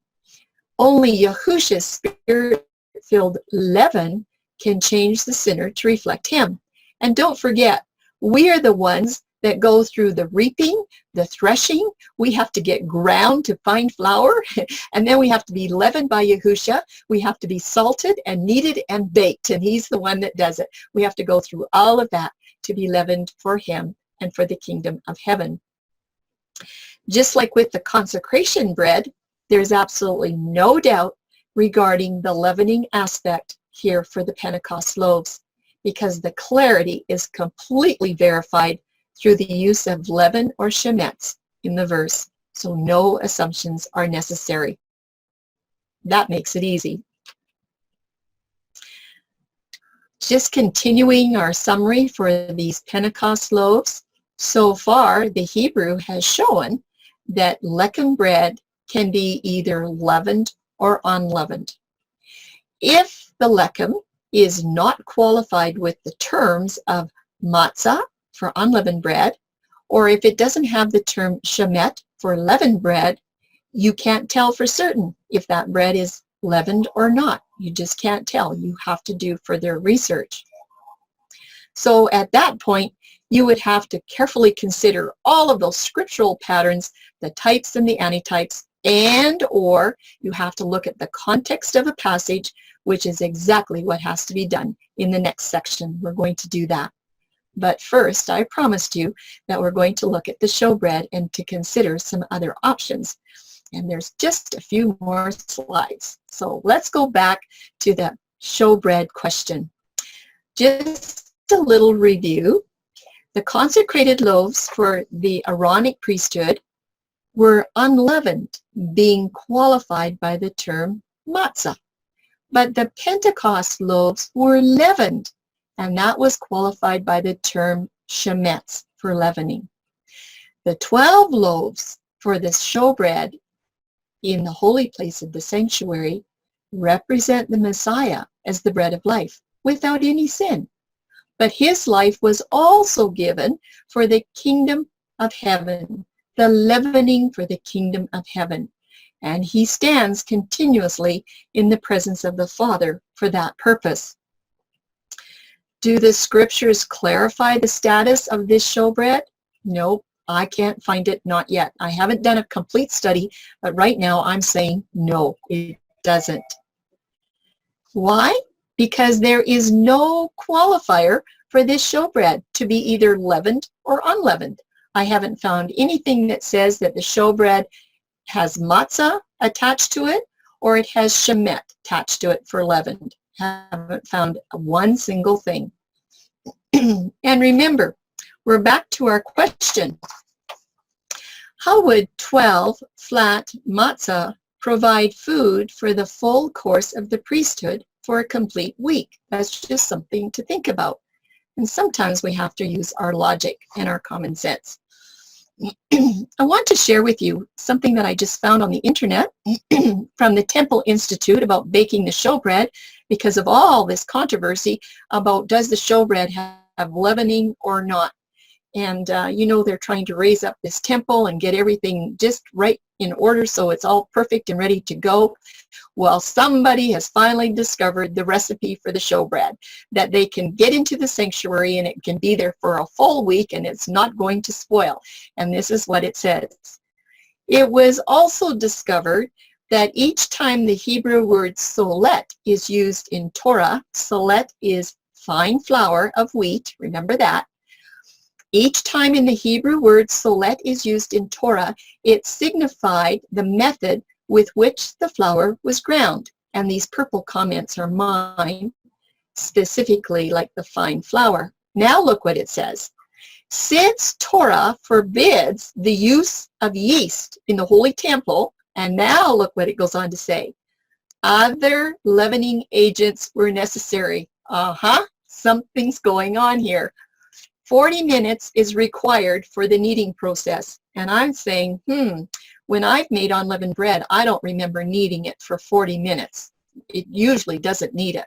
Only Yahusha's spirit-filled leaven can change the sinner to reflect him. And don't forget, we are the ones that go through the reaping, the threshing. We have to get ground to find flour, and then we have to be leavened by Yahusha. We have to be salted and kneaded and baked, and he's the one that does it. We have to go through all of that to be leavened for him and for the kingdom of heaven. Just like with the consecration bread, there's absolutely no doubt regarding the leavening aspect here for the Pentecost loaves, because the clarity is completely verified through the use of leaven or shemetz in the verse, so no assumptions are necessary. That makes it easy. Just continuing our summary for these Pentecost loaves, so far the Hebrew has shown that lechem bread can be either leavened or unleavened. If the lechem is not qualified with the terms of matzah for unleavened bread, or if it doesn't have the term shemet for leavened bread, you can't tell for certain if that bread is leavened or not. You just can't tell. You have to do further research. So at that point, you would have to carefully consider all of those scriptural patterns, the types and the antitypes, and or you have to look at the context of a passage, which is exactly what has to be done in the next section. We're going to do that. But first, I promised you that we're going to look at the showbread and to consider some other options. And there's just a few more slides. So let's go back to the showbread question. Just a little review. The consecrated loaves for the Aaronic priesthood were unleavened, being qualified by the term matzah. But the Pentecost loaves were leavened, and that was qualified by the term shemetz for leavening. The 12 loaves for the showbread in the holy place of the sanctuary represent the Messiah as the bread of life without any sin. But his life was also given for the kingdom of heaven, the leavening for the kingdom of heaven. And he stands continuously in the presence of the Father for that purpose. Do the scriptures clarify the status of this showbread? Nope, I can't find it, not yet. I haven't done a complete study, but right now I'm saying no, it doesn't. Why? Because there is no qualifier for this showbread to be either leavened or unleavened. I haven't found anything that says that the showbread has matzah attached to it or it has shemet attached to it for leavened. Haven't found one single thing. And remember, we're back to our question. How would 12 flat matzah provide food for the full course of the priesthood for a complete week? That's just something to think about. And sometimes we have to use our logic and our common sense. I want to share with you something that I just found on the internet from the Temple Institute about baking the showbread because of all this controversy about does the showbread have leavening or not. And you know, they're trying to raise up this temple and get everything just right in order so it's all perfect and ready to go. Well, somebody has finally discovered the recipe for the showbread, that they can get into the sanctuary and it can be there for a full week and it's not going to spoil. And this is what it says. It was also discovered that each time the Hebrew word solet is used in Torah, solet is fine flour of wheat, remember that. Each time in the Hebrew word solet is used in Torah, it signified the method with which the flour was ground. And these purple comments are mine, specifically like the fine flour. Now look what it says. Since Torah forbids the use of yeast in the Holy Temple, and now look what it goes on to say, other leavening agents were necessary. Something's going on here. 40 minutes is required for the kneading process. And I'm saying, when I've made unleavened bread, I don't remember kneading it for 40 minutes. It usually doesn't need it.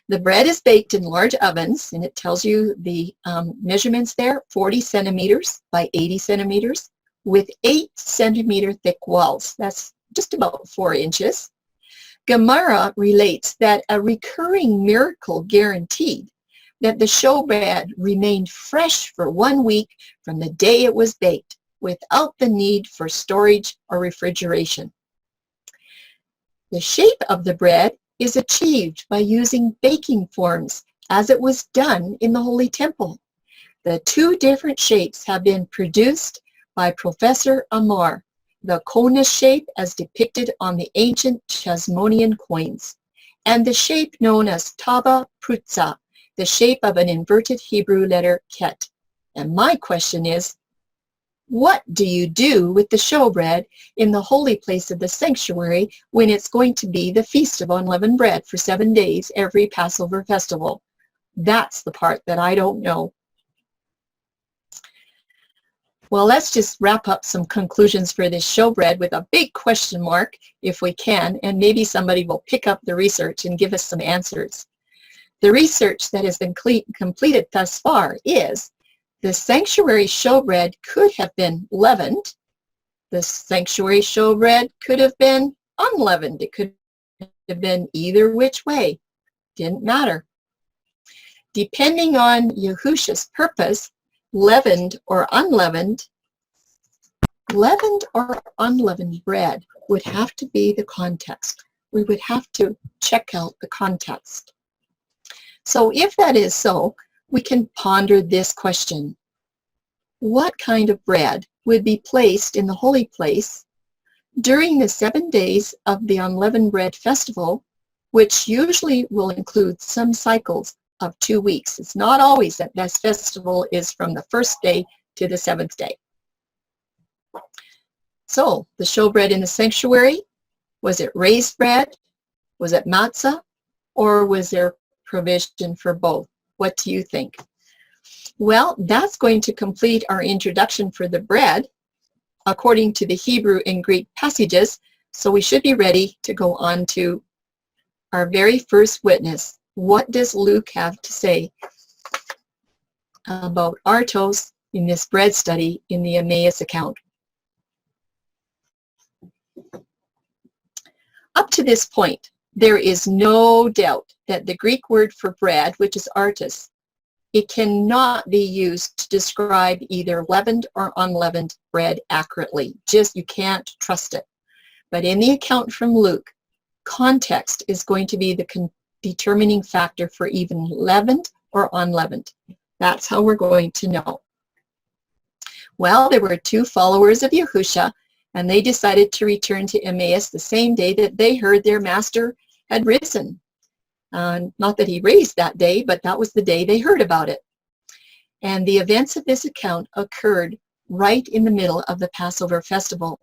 The bread is baked in large ovens, and it tells you the measurements there, 40 centimeters by 80 centimeters, with 8 centimeter thick walls. That's just about 4 inches. Gemara relates that a recurring miracle guaranteed that the showbread remained fresh for 1 week from the day it was baked, without the need for storage or refrigeration. The shape of the bread is achieved by using baking forms, as it was done in the Holy Temple. The 2 different shapes have been produced by Professor Amar, the conus shape as depicted on the ancient Chasmonian coins, and the shape known as taba prutza, the shape of an inverted Hebrew letter ket. And my question is, what do you do with the showbread in the holy place of the sanctuary when it's going to be the Feast of Unleavened Bread for 7 days every Passover festival? That's the part that I don't know. Well, let's just wrap up some conclusions for this showbread with a big question mark, if we can, and maybe somebody will pick up the research and give us some answers. The research that has been completed thus far is the sanctuary showbread could have been leavened. The sanctuary showbread could have been unleavened. It could have been either which way. Didn't matter. Depending on Yahusha's purpose, leavened or unleavened bread would have to be the context. We would have to check out the context. So if that is so, we can ponder this question. What kind of bread would be placed in the holy place during the 7 days of the Unleavened Bread Festival, which usually will include some cycles of 2 weeks? It's not always that this festival is from the 1st day to the 7th day. So, the showbread in the sanctuary, was it raised bread? Was it matzah? Or was there provision for both? What do you think? Well, that's going to complete our introduction for the bread. according to the Hebrew and Greek passages, so we should be ready to go on to our very first witness. What does Luke have to say about artos in this bread study in the Emmaus account? Up to this point, there is no doubt that the Greek word for bread, which is artos, it cannot be used to describe either leavened or unleavened bread accurately. Just, you can't trust it. But in the account from Luke, context is going to be the determining factor for even leavened or unleavened. That's how we're going to know. Well, there were two followers of Yahusha, and they decided to return to Emmaus the same day that they heard their master had risen. Not that he raised that day, but that was the day they heard about it. And the events of this account occurred right in the middle of the Passover festival.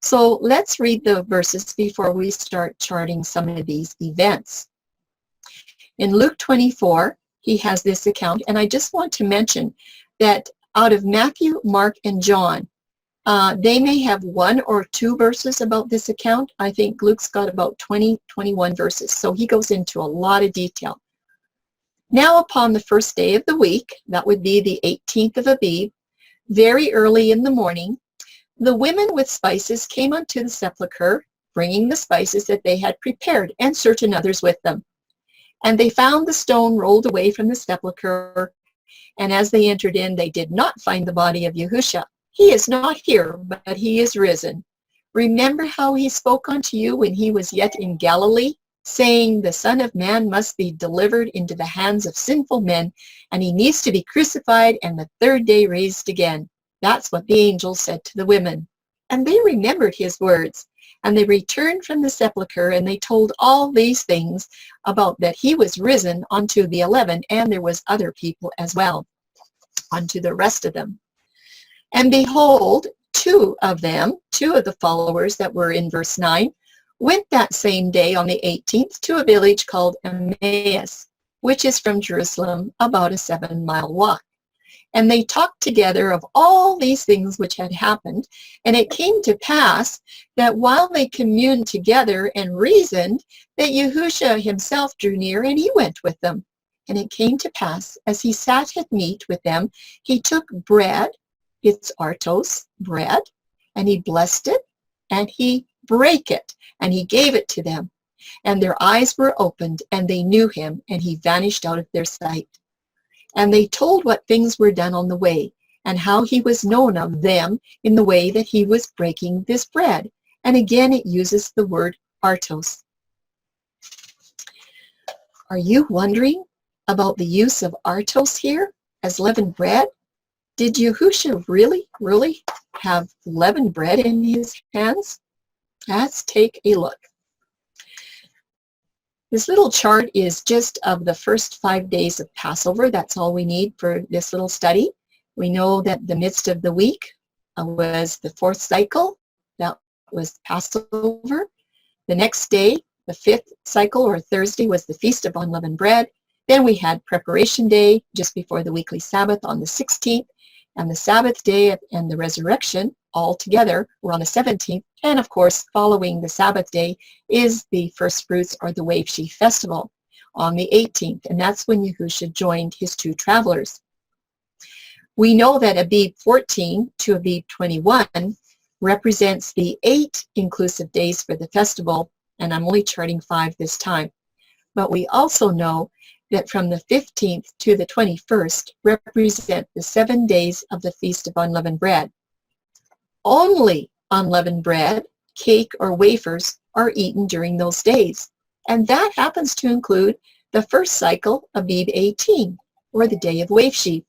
So let's read the verses before we start charting some of these events. In Luke 24, he has this account, and I just want to mention that out of Matthew, Mark, and John, they may have 1 or 2 verses about this account. I think Luke's got about 20, 21 verses, so he goes into a lot of detail. Now upon the first day of the week, that would be the 18th of Abib, very early in the morning, the women with spices came unto the sepulchre, bringing the spices that they had prepared, and certain others with them. And they found the stone rolled away from the sepulchre, and as they entered in, they did not find the body of Yahusha. He is not here, but he is risen. Remember how he spoke unto you when he was yet in Galilee, saying, the Son of Man must be delivered into the hands of sinful men, and he needs to be crucified and the third day raised again. That's what the angel said to the women. And they remembered his words, and they returned from the sepulchre, and they told all these things about that he was risen unto the 11, and there was other people as well, unto the rest of them. And behold, two of the followers that were in verse 9, went that same day on the 18th to a village called Emmaus, which is from Jerusalem about a 7-mile walk. And they talked together of all these things which had happened. And it came to pass that while they communed together and reasoned, that Yahusha himself drew near, and he went with them. And it came to pass, as he sat at meat with them, he took bread, it's artos, bread, and he blessed it, and he brake it, and he gave it to them. And their eyes were opened, and they knew him, and he vanished out of their sight. And they told what things were done on the way, and how he was known of them in the way that he was breaking this bread. And again, it uses the word artos. Are you wondering about the use of artos here as leavened bread? Did Yahusha really have leavened bread in his hands? Let's take a look. This little chart is just of the first 5 days of Passover. That's all we need for this little study. We know that the midst of the week was the 4th cycle. That was Passover. The next day, the 5th cycle, or Thursday, was the Feast of Unleavened Bread. Then we had Preparation Day just before the weekly Sabbath on the 16th. And the Sabbath day and the resurrection all together were on the 17th. And of course, following the Sabbath day is the first fruits, or the wave sheaf festival, on the 18th. And that's when Yahusha joined his 2 travelers. We know that Abib 14 to Abib 21 represents the 8 inclusive days for the festival, and I'm only charting 5 this time. But we also know that from the 15th to the 21st represent the 7 days of the Feast of Unleavened Bread. Only unleavened bread, cake, or wafers are eaten during those days, and that happens to include the first cycle, Abib 18, or the day of wave sheaf.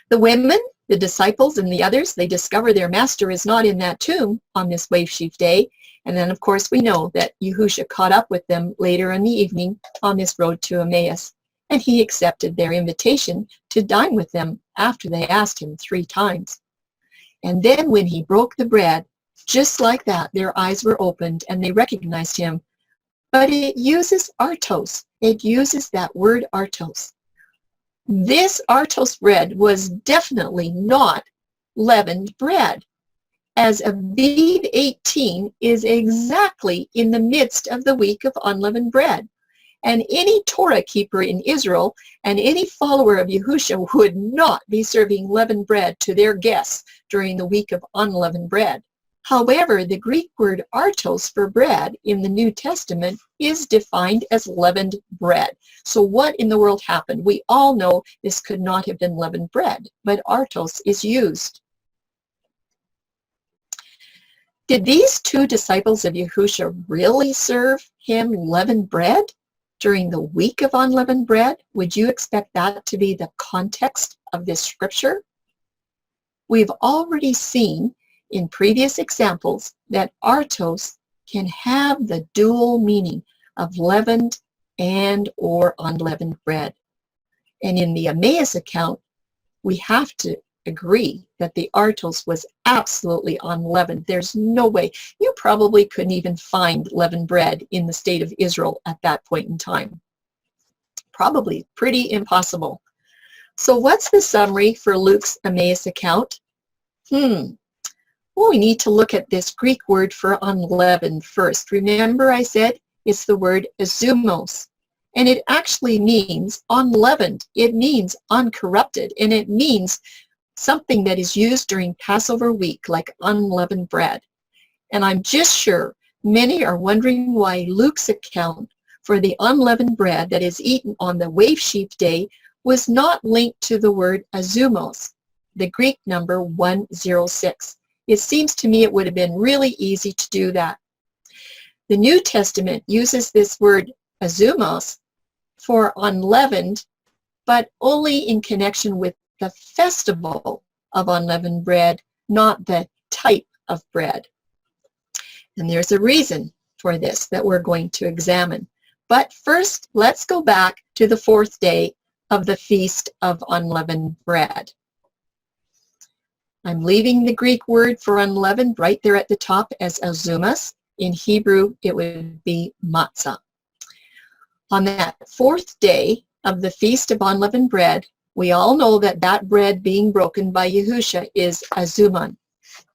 The women, the disciples, and the others, they discover their master is not in that tomb on this wave sheaf day. And then, of course, we know that Yahusha caught up with them later in the evening on this road to Emmaus, and he accepted their invitation to dine with them after they asked him 3 times. And then when he broke the bread, just like that, their eyes were opened and they recognized him. But it uses artos. It uses that word artos. This artos bread was definitely not leavened bread, as Aviv 18 is exactly in the midst of the week of unleavened bread. And any Torah keeper in Israel and any follower of Yahushua would not be serving leavened bread to their guests during the week of unleavened bread. However, the Greek word artos for bread in the New Testament is defined as leavened bread. So what in the world happened? We all know this could not have been leavened bread, but artos is used. Did these two disciples of Yahushua really serve him leavened bread during the week of unleavened bread? Would you expect that to be the context of this scripture? We've already seen in previous examples that artos can have the dual meaning of leavened and or unleavened bread. And in the Emmaus account, we have to agree that the artos was absolutely unleavened. There's no way. You probably couldn't even find leavened bread in the state of Israel at that point in time. Probably pretty impossible. So what's the summary for Luke's Emmaus account? Well, we need to look at this Greek word for unleavened first. Remember I said it's the word azumos, and it actually means unleavened. It means uncorrupted, and it means something that is used during Passover week, like unleavened bread. And I'm just sure many are wondering why Luke's account for the unleavened bread that is eaten on the wave sheaf day was not linked to the word azumos, the Greek number 106. It seems to me it would have been really easy to do that. The New Testament uses this word azumos for unleavened, but only in connection with the festival of unleavened bread, not the type of bread. And there's a reason for this that we're going to examine. But first, let's go back to the fourth day of the Feast of Unleavened Bread. I'm leaving the Greek word for unleavened right there at the top as azumos. In Hebrew, it would be matzah. On that fourth day of the Feast of Unleavened Bread, we all know that that bread being broken by Yahushua is azumon.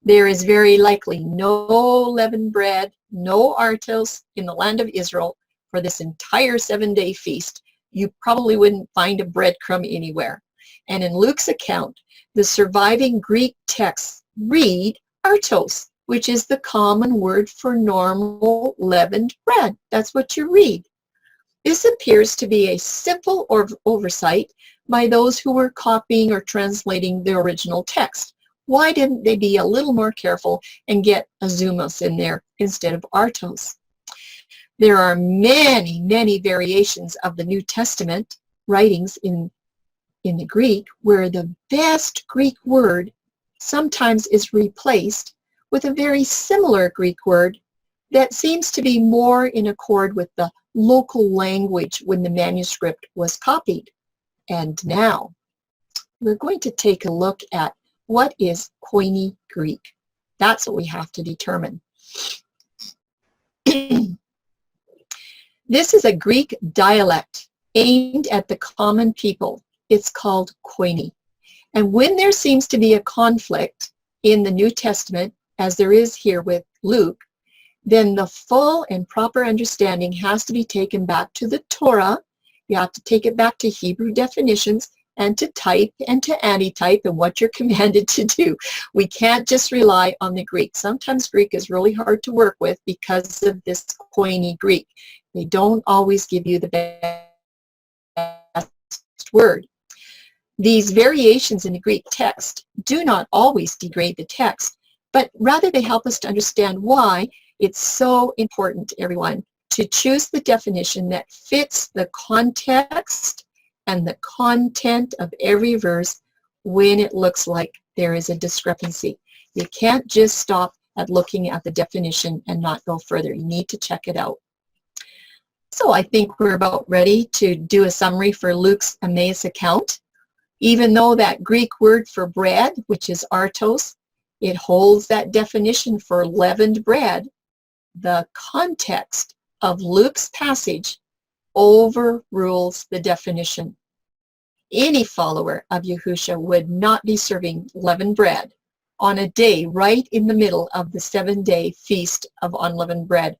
There is very likely no leavened bread, no artos in the land of Israel for this entire 7-day feast. You probably wouldn't find a breadcrumb anywhere. And in Luke's account, the surviving Greek texts read artos, which is the common word for normal leavened bread. That's what you read. This appears to be a simple oversight by those who were copying or translating the original text. Why didn't they be a little more careful and get azumos in there instead of artos? There are many, many variations of the New Testament writings in the Greek where the best Greek word sometimes is replaced with a very similar Greek word that seems to be more in accord with the local language when the manuscript was copied. And now we're going to take a look at what is Koine Greek. That's what we have to determine. This is a Greek dialect aimed at the common people. It's called Koine. And when there seems to be a conflict in the New Testament, as there is here with Luke, then the full and proper understanding has to be taken back to the Torah. You have to take it back to Hebrew definitions and to type and to antitype and what you're commanded to do. We can't just rely on the Greek. Sometimes Greek is really hard to work with because of this Koine Greek. They don't always give you the best word. These variations in the Greek text do not always degrade the text, but rather they help us to understand why it's so important, everyone, to choose the definition that fits the context and the content of every verse when it looks like there is a discrepancy. You can't just stop at looking at the definition and not go further. You need to check it out. So I think we're about ready to do a summary for Luke's Emmaus account. Even though that Greek word for bread, which is artos, it holds that definition for leavened bread, the context of Luke's passage overrules the definition. Any follower of Yahushua would not be serving leavened bread on a day right in the middle of the 7-day feast of unleavened bread.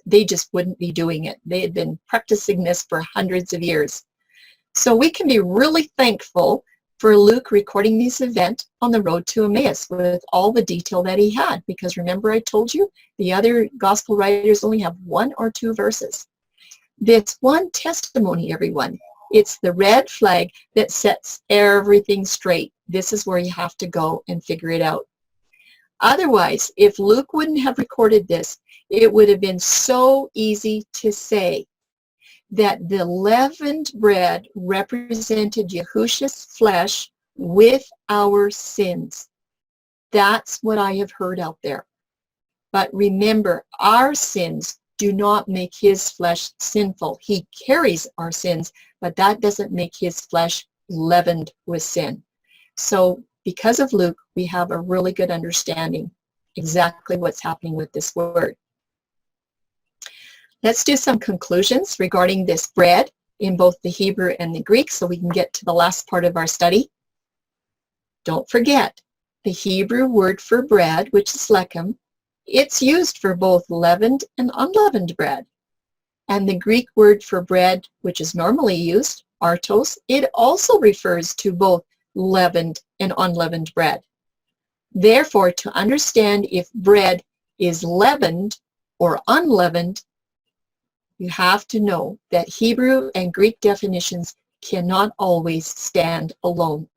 They just wouldn't be doing it. They had been practicing this for hundreds of years. So we can be really thankful for Luke recording this event on the road to Emmaus with all the detail that he had, because remember I told you the other gospel writers only have 1 or 2 verses. This one testimony, everyone, it's the red flag that sets everything straight. This is where you have to go and figure it out. Otherwise, if Luke wouldn't have recorded this, it would have been so easy to say that the leavened bread represented Yahushua's flesh with our sins. That's what I have heard out there. But remember, our sins do not make his flesh sinful. He carries our sins, but that doesn't make his flesh leavened with sin. So because of Luke, we have a really good understanding exactly what's happening with this word. Let's do some conclusions regarding this bread in both the Hebrew and the Greek so we can get to the last part of our study. Don't forget, the Hebrew word for bread, which is lechem, it's used for both leavened and unleavened bread. And the Greek word for bread, which is normally used, artos, it also refers to both leavened and unleavened bread. Therefore, to understand if bread is leavened or unleavened, you have to know that Hebrew and Greek definitions cannot always stand alone.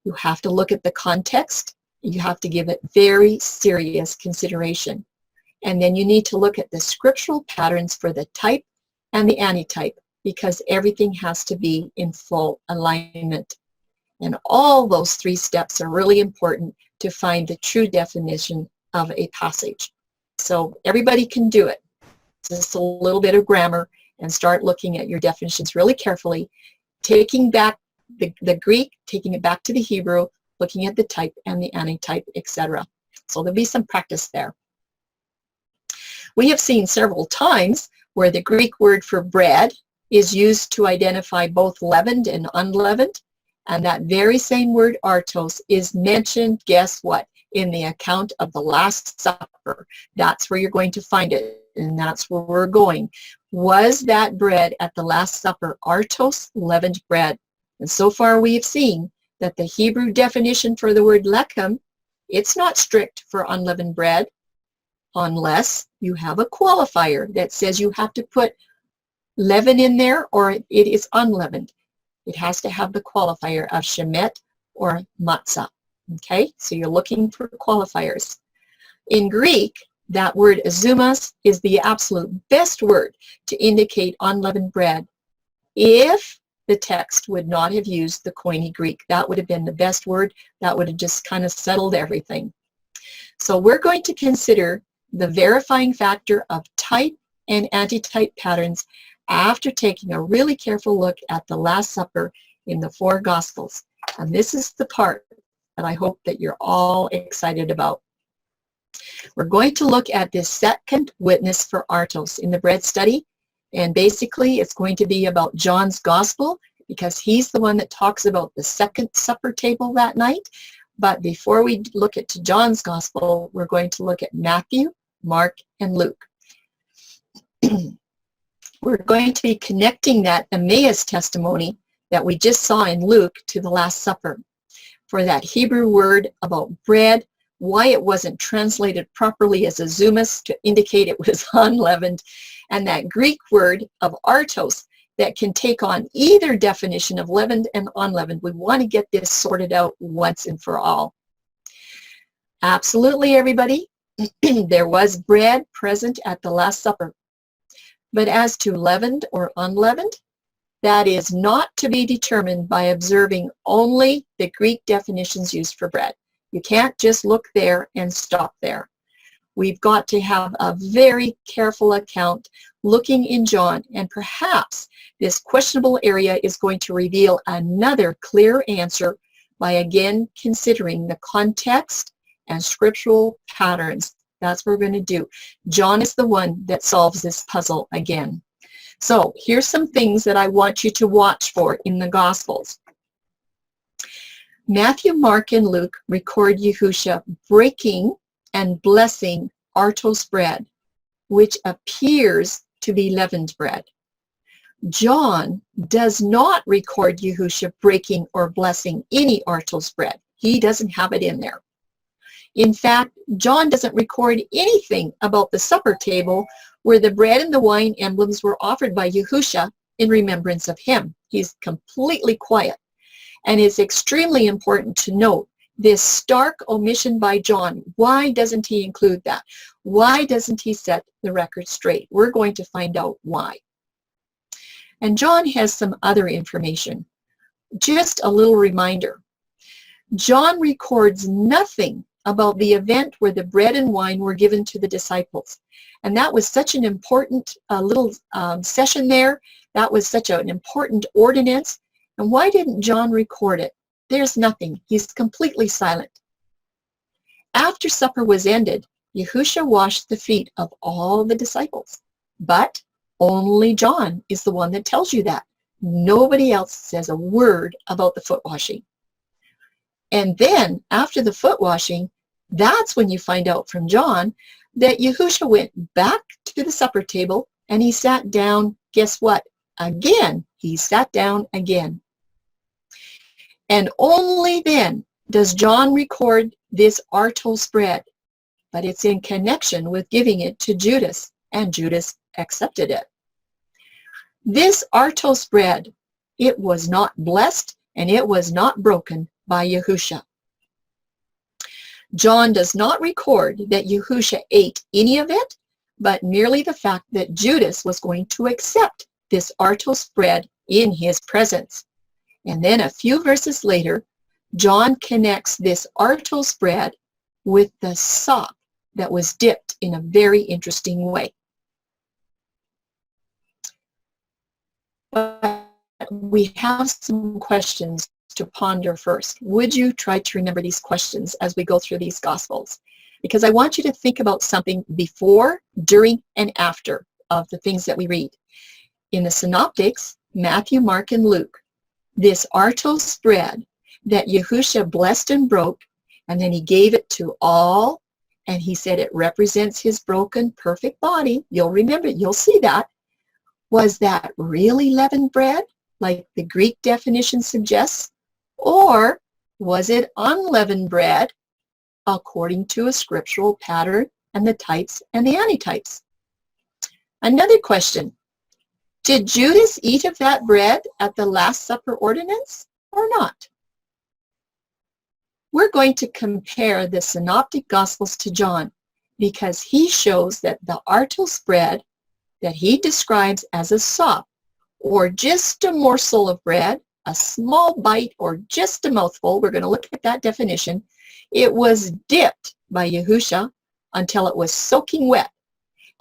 You have to look at the context. You have to give it very serious consideration. And then you need to look at the scriptural patterns for the type and the antitype, because everything has to be in full alignment. And all those 3 steps are really important to find the true definition of a passage. So everybody can do it. Just a little bit of grammar and start looking at your definitions really carefully, taking back the Greek, taking it back to the Hebrew, looking at the type and the antitype, etc. So there'll be some practice there. We have seen several times where the Greek word for bread is used to identify both leavened and unleavened, and that very same word artos is mentioned, guess what, in the account of the Last Supper. That's where you're going to find it, and that's where we're going. Was that bread at the Last Supper artos, leavened bread? And so far we have seen that the Hebrew definition for the word lechem, it's not strict for unleavened bread unless you have a qualifier that says you have to put leaven in there or it is unleavened. It has to have the qualifier of shemet or matzah. Okay, so you're looking for qualifiers. In Greek, that word azumas is the absolute best word to indicate unleavened bread. If the text would not have used the Koine Greek, that would have been the best word. That would have just kind of settled everything. So we're going to consider the verifying factor of type and antitype patterns after taking a really careful look at the Last Supper in the 4 Gospels. And this is the part that I hope that you're all excited about. We're going to look at this second witness for artos in the bread study. And basically, it's going to be about John's Gospel because he's the one that talks about the second supper table that night. But before we look at John's Gospel, we're going to look at Matthew, Mark, and Luke. We're going to be connecting that Emmaus testimony that we just saw in Luke to the Last Supper. For that Hebrew word about bread, why it wasn't translated properly as azumas to indicate it was unleavened, and that Greek word of artos that can take on either definition of leavened and unleavened. We want to get this sorted out once and for all. Absolutely, everybody. There was bread present at the Last Supper. But as to leavened or unleavened, that is not to be determined by observing only the Greek definitions used for bread. You can't just look there and stop there. We've got to have a very careful account looking in John, and perhaps this questionable area is going to reveal another clear answer by again considering the context and scriptural patterns. That's what we're going to do. John is the one that solves this puzzle again. So here's some things that I want you to watch for in the Gospels. Matthew, Mark, and Luke record Yahusha breaking and blessing artos bread, which appears to be leavened bread. John does not record Yahusha breaking or blessing any artos bread. He doesn't have it in there. In fact, John doesn't record anything about the supper table where the bread and the wine emblems were offered by Yahusha in remembrance of him. He's completely quiet. And it's extremely important to note this stark omission by John. Why doesn't he include that? Why doesn't he set the record straight? We're going to find out why. And John has some other information. Just a little reminder. John records nothing about the event where the bread and wine were given to the disciples. And that was such an important little session there. That was such an important ordinance. And why didn't John record it? There's nothing. He's completely silent. After supper was ended, Yahusha washed the feet of all the disciples. But only John is the one that tells you that. Nobody else says a word about the foot washing. And then, after the foot washing, that's when you find out from John that Yahusha went back to the supper table and he sat down. Guess what? Again, he sat down again. And only then does John record this artos bread, but it's in connection with giving it to Judas, and Judas accepted it. This artos bread, it was not blessed and it was not broken by Yahusha. John does not record that Yahusha ate any of it, but merely the fact that Judas was going to accept this artos bread in his presence. And then a few verses later, John connects this artos bread with the sop that was dipped in a very interesting way. But we have some questions to ponder first. Would you try to remember these questions as we go through these Gospels? Because I want you to think about something before, during, and after of the things that we read. In the Synoptics, Matthew, Mark, and Luke, this artos bread that Yahusha blessed and broke, and then he gave it to all, and he said it represents his broken, perfect body. You'll remember, you'll see that. Was that really leavened bread, like the Greek definition suggests? Or was it unleavened bread, according to a scriptural pattern and the types and the antitypes? Another question. Did Judas eat of that bread at the Last Supper ordinance or not? We're going to compare the Synoptic Gospels to John because he shows that the artos bread that he describes as a sop, or just a morsel of bread, a small bite, or just a mouthful, we're going to look at that definition, it was dipped by Yahusha until it was soaking wet.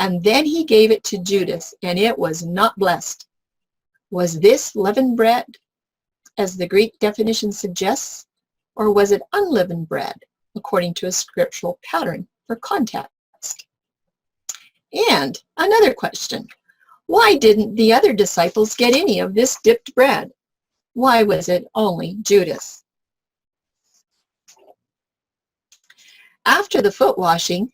And then he gave it to Judas, and it was not blessed. Was this leavened bread, as the Greek definition suggests, or was it unleavened bread, according to a scriptural pattern for context? And another question. Why didn't the other disciples get any of this dipped bread? Why was it only Judas? After the foot washing,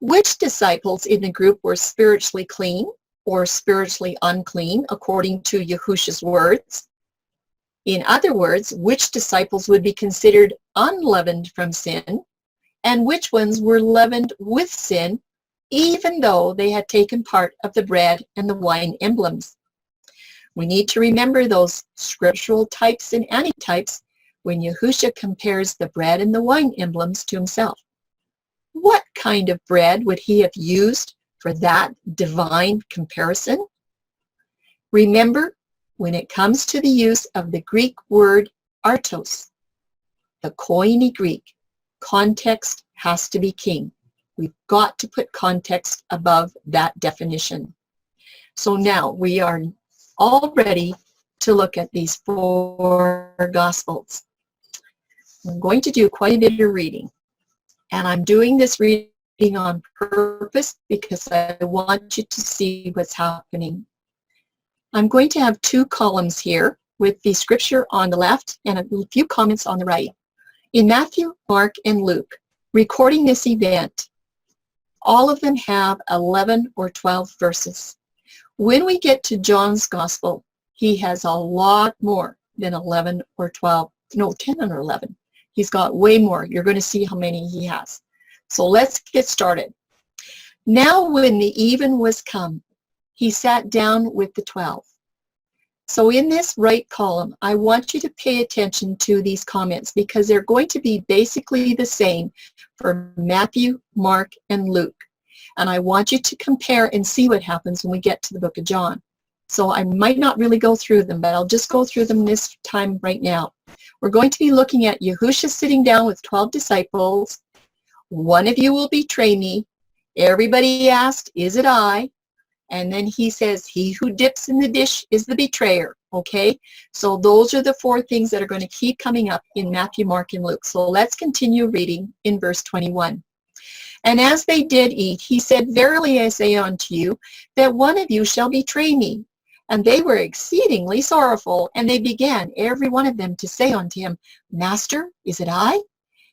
which disciples in the group were spiritually clean or spiritually unclean according to Yahusha's words? In other words, which disciples would be considered unleavened from sin, and which ones were leavened with sin, even though they had taken part of the bread and the wine emblems? We need to remember those scriptural types and antitypes when Yahusha compares the bread and the wine emblems to himself. What kind of bread would he have used for that divine comparison? Remember, when it comes to the use of the Greek word artos, the Koine Greek, context has to be king. We've got to put context above that definition. So now we are all ready to look at these 4 Gospels. I'm going to do quite a bit of reading. And I'm doing this reading on purpose because I want you to see what's happening. I'm going to have 2 columns here with the scripture on the left and a few comments on the right. In Matthew, Mark, and Luke, recording this event, all of them have 11 or 12 verses. When we get to John's Gospel, he has a lot more than 11 or 12. No, 10 or 11. He's got way more. You're going to see how many he has. So let's get started. Now when the even was come, he sat down with the 12. So in this right column, I want you to pay attention to these comments because they're going to be basically the same for Matthew, Mark, and Luke. And I want you to compare and see what happens when we get to the book of John. So I might not really go through them, but I'll just go through them this time right now. We're going to be looking at Yahushua sitting down with 12 disciples. One of you will betray me. Everybody asked, is it I? And then he says, he who dips in the dish is the betrayer. Okay? So those are the four things that are going to keep coming up in Matthew, Mark, and Luke. So let's continue reading in verse 21. And as they did eat, he said, verily I say unto you, that one of you shall betray me. And they were exceedingly sorrowful, and they began, every one of them, to say unto him, Master, is it I?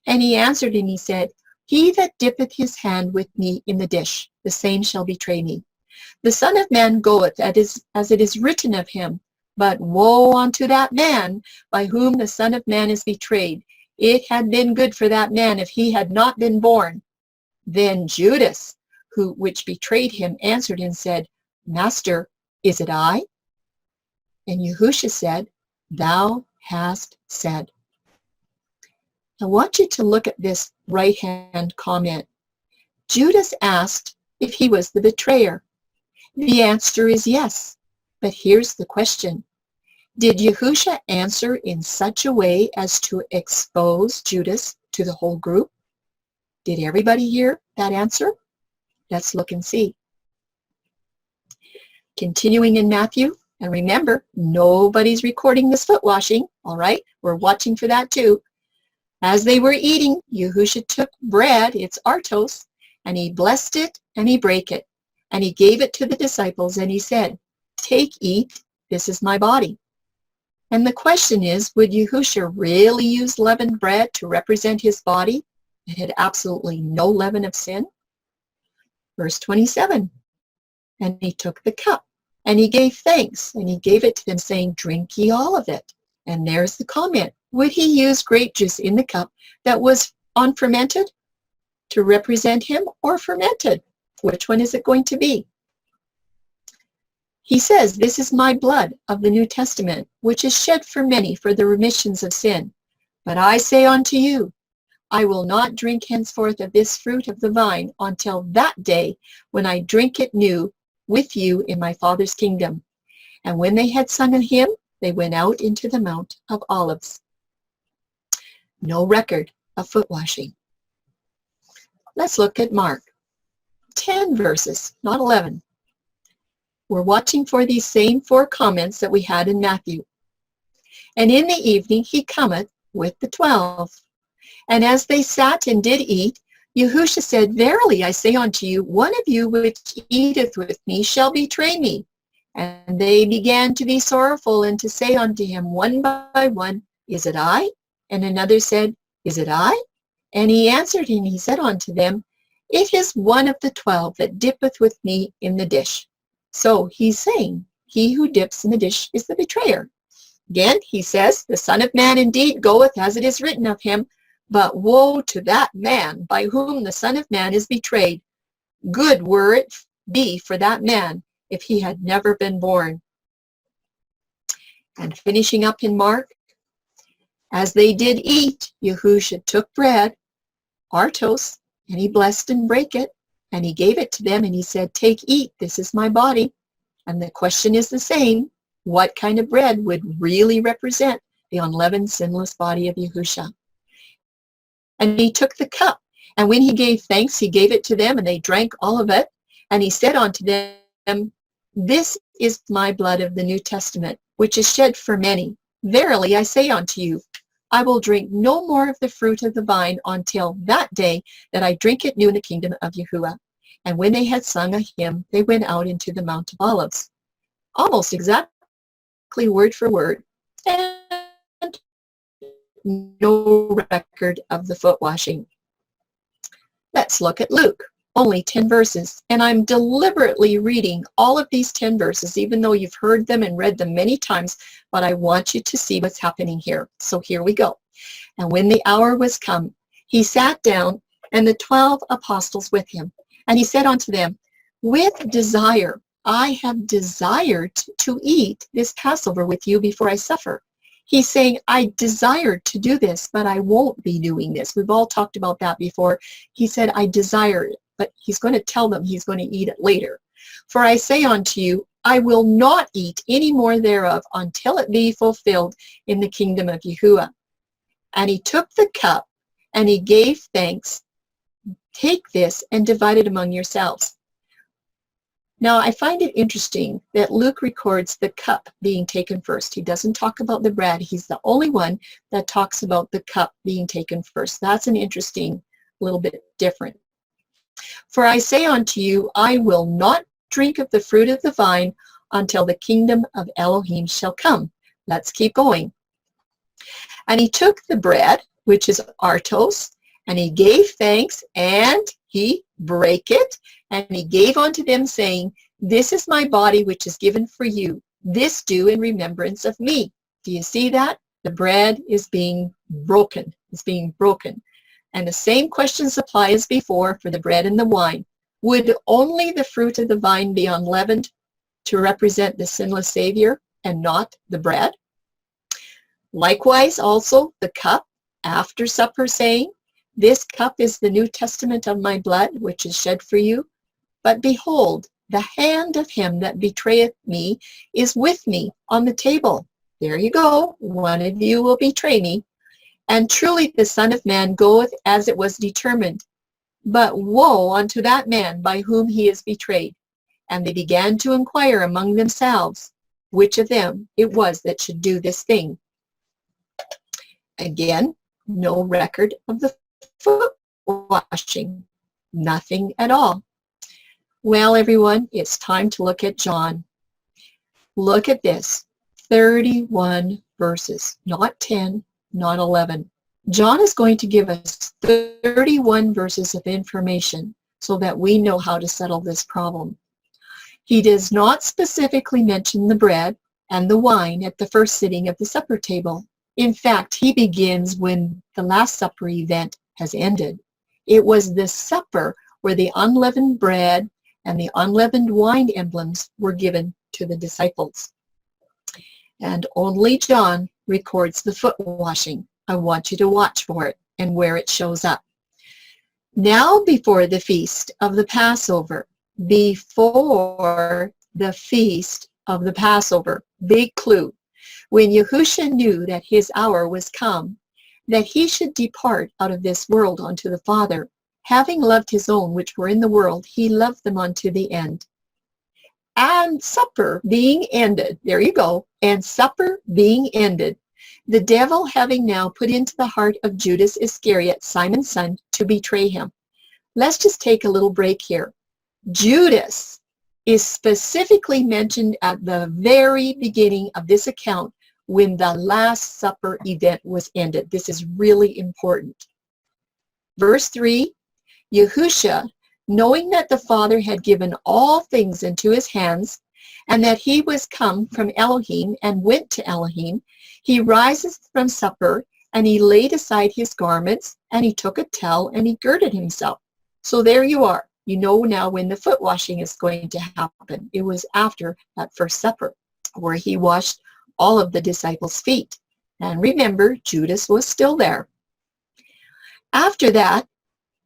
And he answered and he said, he that dippeth his hand with me in the dish, the same shall betray me. The Son of Man goeth as it is written of him, but woe unto that man by whom the Son of Man is betrayed. It had been good for that man if he had not been born. Then Judas, which betrayed him, answered and said, Master, is it I? And Yahushua said, thou hast said. I want you to look at this right-hand comment. Judas asked if he was the betrayer. The answer is yes. But here's the question. Did Yahushua answer in such a way as to expose Judas to the whole group? Did everybody hear that answer? Let's look and see. Continuing in Matthew, and remember, nobody's recording this foot washing, all right? We're watching for that too. As they were eating, Yahushua took bread, it's artos, and he blessed it, and he brake it, and he gave it to the disciples, and he said, take, eat, this is my body. And the question is, would Yahushua really use leavened bread to represent his body? It had absolutely no leaven of sin. Verse 27, and he took the cup, and he gave thanks, and he gave it to them, saying, drink ye all of it. And there's the comment. Would he use grape juice in the cup that was unfermented to represent him, or fermented? Which one is it going to be? He says, this is my blood of the New Testament, which is shed for many for the remissions of sin. But I say unto you, I will not drink henceforth of this fruit of the vine until that day when I drink it new with you in my Father's kingdom. And when they had sung a hymn, they went out into the Mount of Olives. No record of foot washing. Let's look at Mark. 10 verses, not 11. We're watching for these same four comments that we had in Matthew. And in the evening he cometh with the 12. And as they sat and did eat, Yahushua said, verily I say unto you, one of you which eateth with me shall betray me. And they began to be sorrowful and to say unto him one by one, is it I? And another said, is it I? And he answered and he said unto them, it is one of the 12 that dippeth with me in the dish. So he's saying, he who dips in the dish is the betrayer. Again, he says, the Son of Man indeed goeth as it is written of him, but woe to that man by whom the Son of Man is betrayed. Good were it be for that man if he had never been born. And finishing up in Mark, as they did eat, Yahushua took bread, artos, and he blessed and brake it, and he gave it to them, and he said, take, eat, this is my body. And the question is the same. What kind of bread would really represent the unleavened, sinless body of Yahushua? And he took the cup, and when he gave thanks, he gave it to them, and they drank all of it. And he said unto them, this is my blood of the New Testament, which is shed for many. Verily I say unto you, I will drink no more of the fruit of the vine until that day that I drink it new in the kingdom of Yahuwah. And when they had sung a hymn, they went out into the Mount of Olives. Almost exactly word for word. And no record of the foot washing. Let's look at Luke. Only 10 verses, and I'm deliberately reading all of these 10 verses, even though you've heard them and read them many times, but I want you to see what's happening here. So here we go. And when the hour was come, he sat down, and the 12 apostles with him. And he said unto them, with desire, I have desired to eat this Passover with you before I suffer. He's saying, I desired to do this, but I won't be doing this. We've all talked about that before. He said, I desire it, but he's going to tell them he's going to eat it later. For I say unto you, I will not eat any more thereof until it be fulfilled in the kingdom of Yahuwah. And he took the cup, and he gave thanks. Take this and divide it among yourselves. Now, I find it interesting that Luke records the cup being taken first. He doesn't talk about the bread. He's the only one that talks about the cup being taken first. That's an interesting little bit different. For I say unto you, I will not drink of the fruit of the vine until the kingdom of Elohim shall come. Let's keep going. And he took the bread, which is artos, and he gave thanks, and he brake it, and he gave unto them, saying, this is my body which is given for you. This do in remembrance of me. Do you see that? The bread is being broken. It's being broken. And the same questions apply as before for the bread and the wine. Would only the fruit of the vine be unleavened to represent the sinless Savior and not the bread? Likewise also the cup after supper, saying, this cup is the New Testament of my blood, which is shed for you. But behold, the hand of him that betrayeth me is with me on the table. There you go. One of you will betray me. And truly the Son of Man goeth as it was determined. But woe unto that man by whom he is betrayed. And they began to inquire among themselves, which of them it was that should do this thing. Again, no record of the foot washing. Nothing at all. Well, everyone, it's time to look at John. Look at this. 31 verses, not 10, not 11. John is going to give us 31 verses of information so that we know how to settle this problem. He does not specifically mention the bread and the wine at the first sitting of the supper table. In fact, he begins when the Last Supper event has ended. It was this supper where the unleavened bread and the unleavened wine emblems were given to the disciples. And only John records the foot washing. I want you to watch for it and where it shows up. Now before the feast of the Passover, before the feast of the Passover, big clue, when Yahushua knew that his hour was come, that he should depart out of this world unto the Father, having loved his own which were in the world, he loved them unto the end. And supper being ended, there you go, and supper being ended, the devil having now put into the heart of Judas Iscariot, Simon's son, to betray him. Let's just take a little break here. Judas is specifically mentioned at the very beginning of this account when the Last Supper event was ended. This is really important. Verse 3, Yahushua, knowing that the Father had given all things into his hands, and that he was come from Elohim and went to Elohim, he rises from supper, and he laid aside his garments, and he took a towel, and he girded himself. So there you are. You know now when the foot washing is going to happen. It was after that first supper, where he washed all of the disciples' feet. And remember, Judas was still there. After that,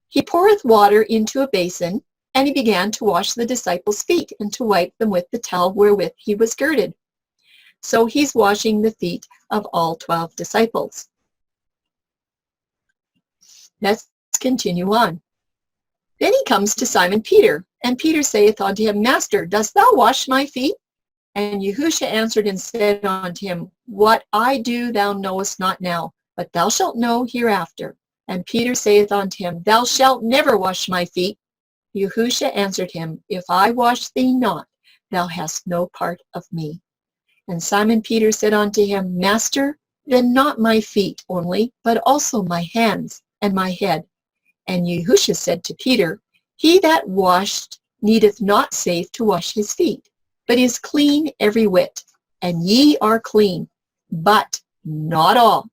he poureth water into a basin, and he began to wash the disciples' feet and to wipe them with the towel wherewith he was girded. So he's washing the feet of all 12 disciples. Let's continue on. Then he comes to Simon Peter, and Peter saith unto him, Master, dost thou wash my feet? And Yahushua answered and said unto him, What I do thou knowest not now, but thou shalt know hereafter. And Peter saith unto him, Thou shalt never wash my feet. Yahushua answered him, If I wash thee not, thou hast no part of me. And Simon Peter said unto him, Master, Then not my feet only, but also my hands and my head. And Yahusha said to Peter, He that washed needeth not save to wash his feet, but is clean every whit. And ye are clean, but not all.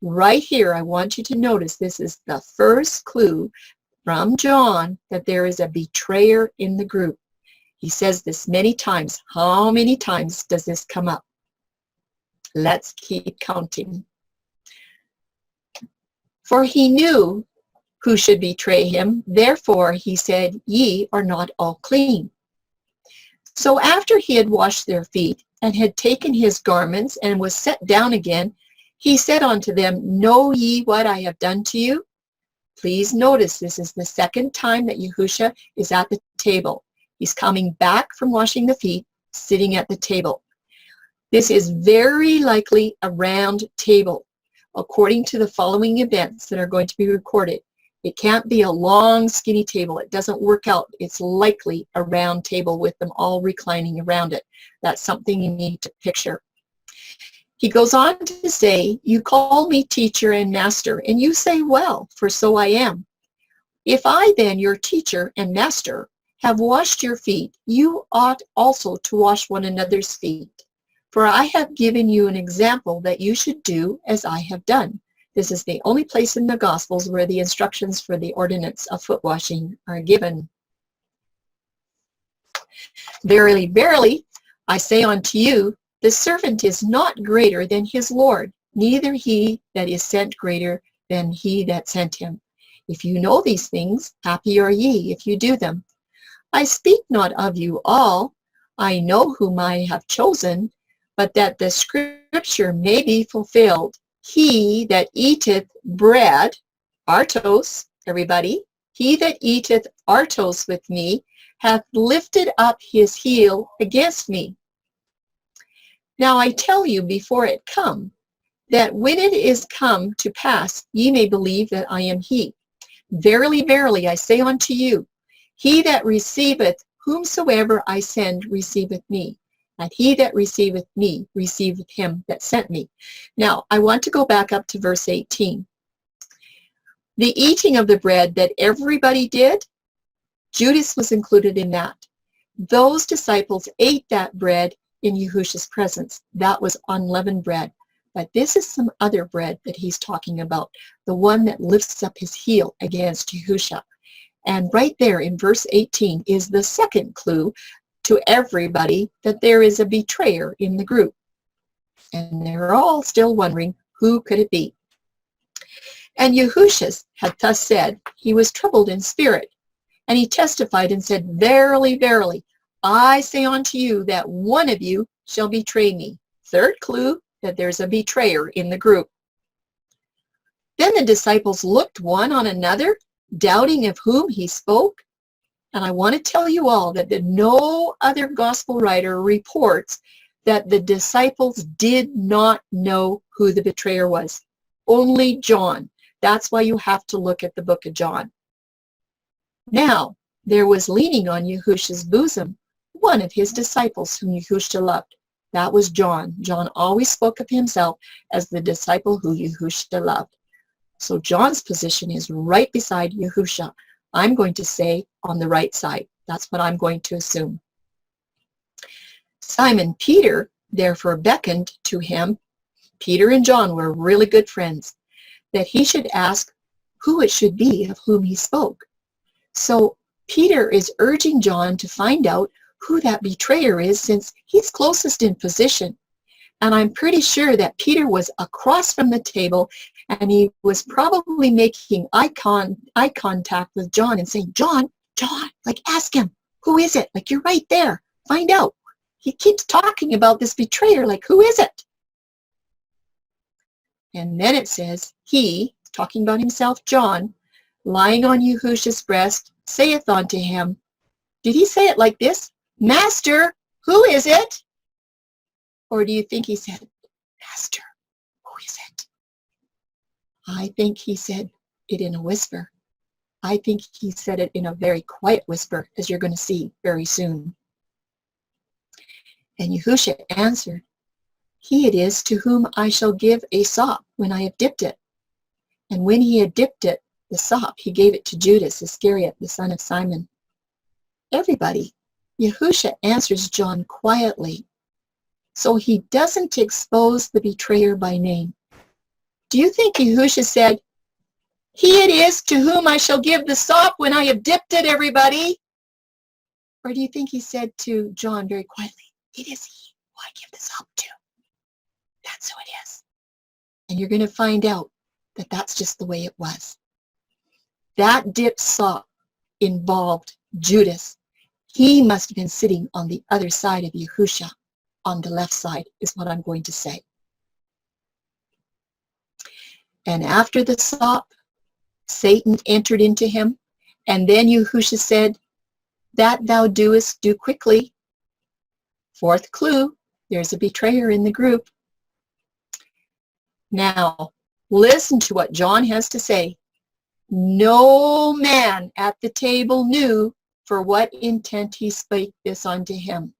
Right here, I want you to notice this is the first clue from John that there is a betrayer in the group. He says this many times. How many times does this come up? Let's keep counting. For he knew who should betray him. Therefore, he said, Ye are not all clean. So after he had washed their feet and had taken his garments and was set down again, he said unto them, Know ye what I have done to you? Please notice this is the second time that Yahusha is at the table. He's coming back from washing the feet, sitting at the table. This is very likely a round table, according to the following events that are going to be recorded. It can't be a long, skinny table. It doesn't work out. It's likely a round table with them all reclining around it. That's something you need to picture. He goes on to say, You call me teacher and master, and you say, Well, for so I am. If I then, your teacher and master, have washed your feet, you ought also to wash one another's feet. For I have given you an example that you should do as I have done. This is the only place in the Gospels where the instructions for the ordinance of foot washing are given. Verily, verily, I say unto you, the servant is not greater than his Lord, neither he that is sent greater than he that sent him. If you know these things, happy are ye if you do them. I speak not of you all. I know whom I have chosen, but that the scripture may be fulfilled. He that eateth bread, artos, everybody, he that eateth artos with me, hath lifted up his heel against me. Now I tell you before it come, that when it is come to pass, ye may believe that I am he. Verily, verily, I say unto you, he that receiveth whomsoever I send receiveth me, and he that receiveth me receiveth him that sent me. Now, I want to go back up to verse 18. The eating of the bread that everybody did, Judas was included in that. Those disciples ate that bread in Yahusha's presence. That was unleavened bread. But this is some other bread that he's talking about, the one that lifts up his heel against Yahusha. And right there in verse 18 is the second clue to everybody that there is a betrayer in the group. And they're all still wondering, who could it be? And Yahusha had thus said, he was troubled in spirit. And he testified and said, Verily, verily, I say unto you that one of you shall betray me. Third clue, that there's a betrayer in the group. Then the disciples looked one on another, doubting of whom he spoke. And I want to tell you all that no other gospel writer reports that the disciples did not know who the betrayer was. Only John. That's why you have to look at the book of John. Now, there was leaning on Yahusha's bosom one of his disciples whom Yahusha loved. That was John. John always spoke of himself as the disciple who Yahusha loved. So John's position is right beside Yahusha. I'm going to say on the right side. That's what I'm going to assume. Simon Peter therefore beckoned to him. Peter and John were really good friends, that he should ask who it should be of whom he spoke. So Peter is urging John to find out who that betrayer is, since he's closest in position. And I'm pretty sure that Peter was across from the table, and he was probably making eye contact with John and saying, John, like ask him, who is it? Like, you're right there. Find out. He keeps talking about this betrayer, like, who is it? And then it says, he, talking about himself, John, lying on Yahusha's breast, saith unto him, did he say it like this? Master, who is it? Or do you think he said, Master, who is it? I think he said it in a whisper. I think he said it in a very quiet whisper, as you're going to see very soon. And Yahusha answered, He it is to whom I shall give a sop when I have dipped it. And when he had dipped it, the sop, he gave it to Judas Iscariot, the son of Simon. Everybody, Yahusha answers John quietly, so he doesn't expose the betrayer by name. Do you think Yahusha said, he it is to whom I shall give the sop when I have dipped it, everybody? Or do you think he said to John very quietly, it is he who I give the sop to? That's who it is. And you're going to find out that that's just the way it was. That dipped sop involved Judas. He must have been sitting on the other side of Yahusha, on the left side, is what I'm going to say. And after the sop, Satan entered into him, and then Yahusha said, that thou doest, do quickly. Fourth clue, there's a betrayer in the group. Now, listen to what John has to say. No man at the table knew for what intent he spake this unto him.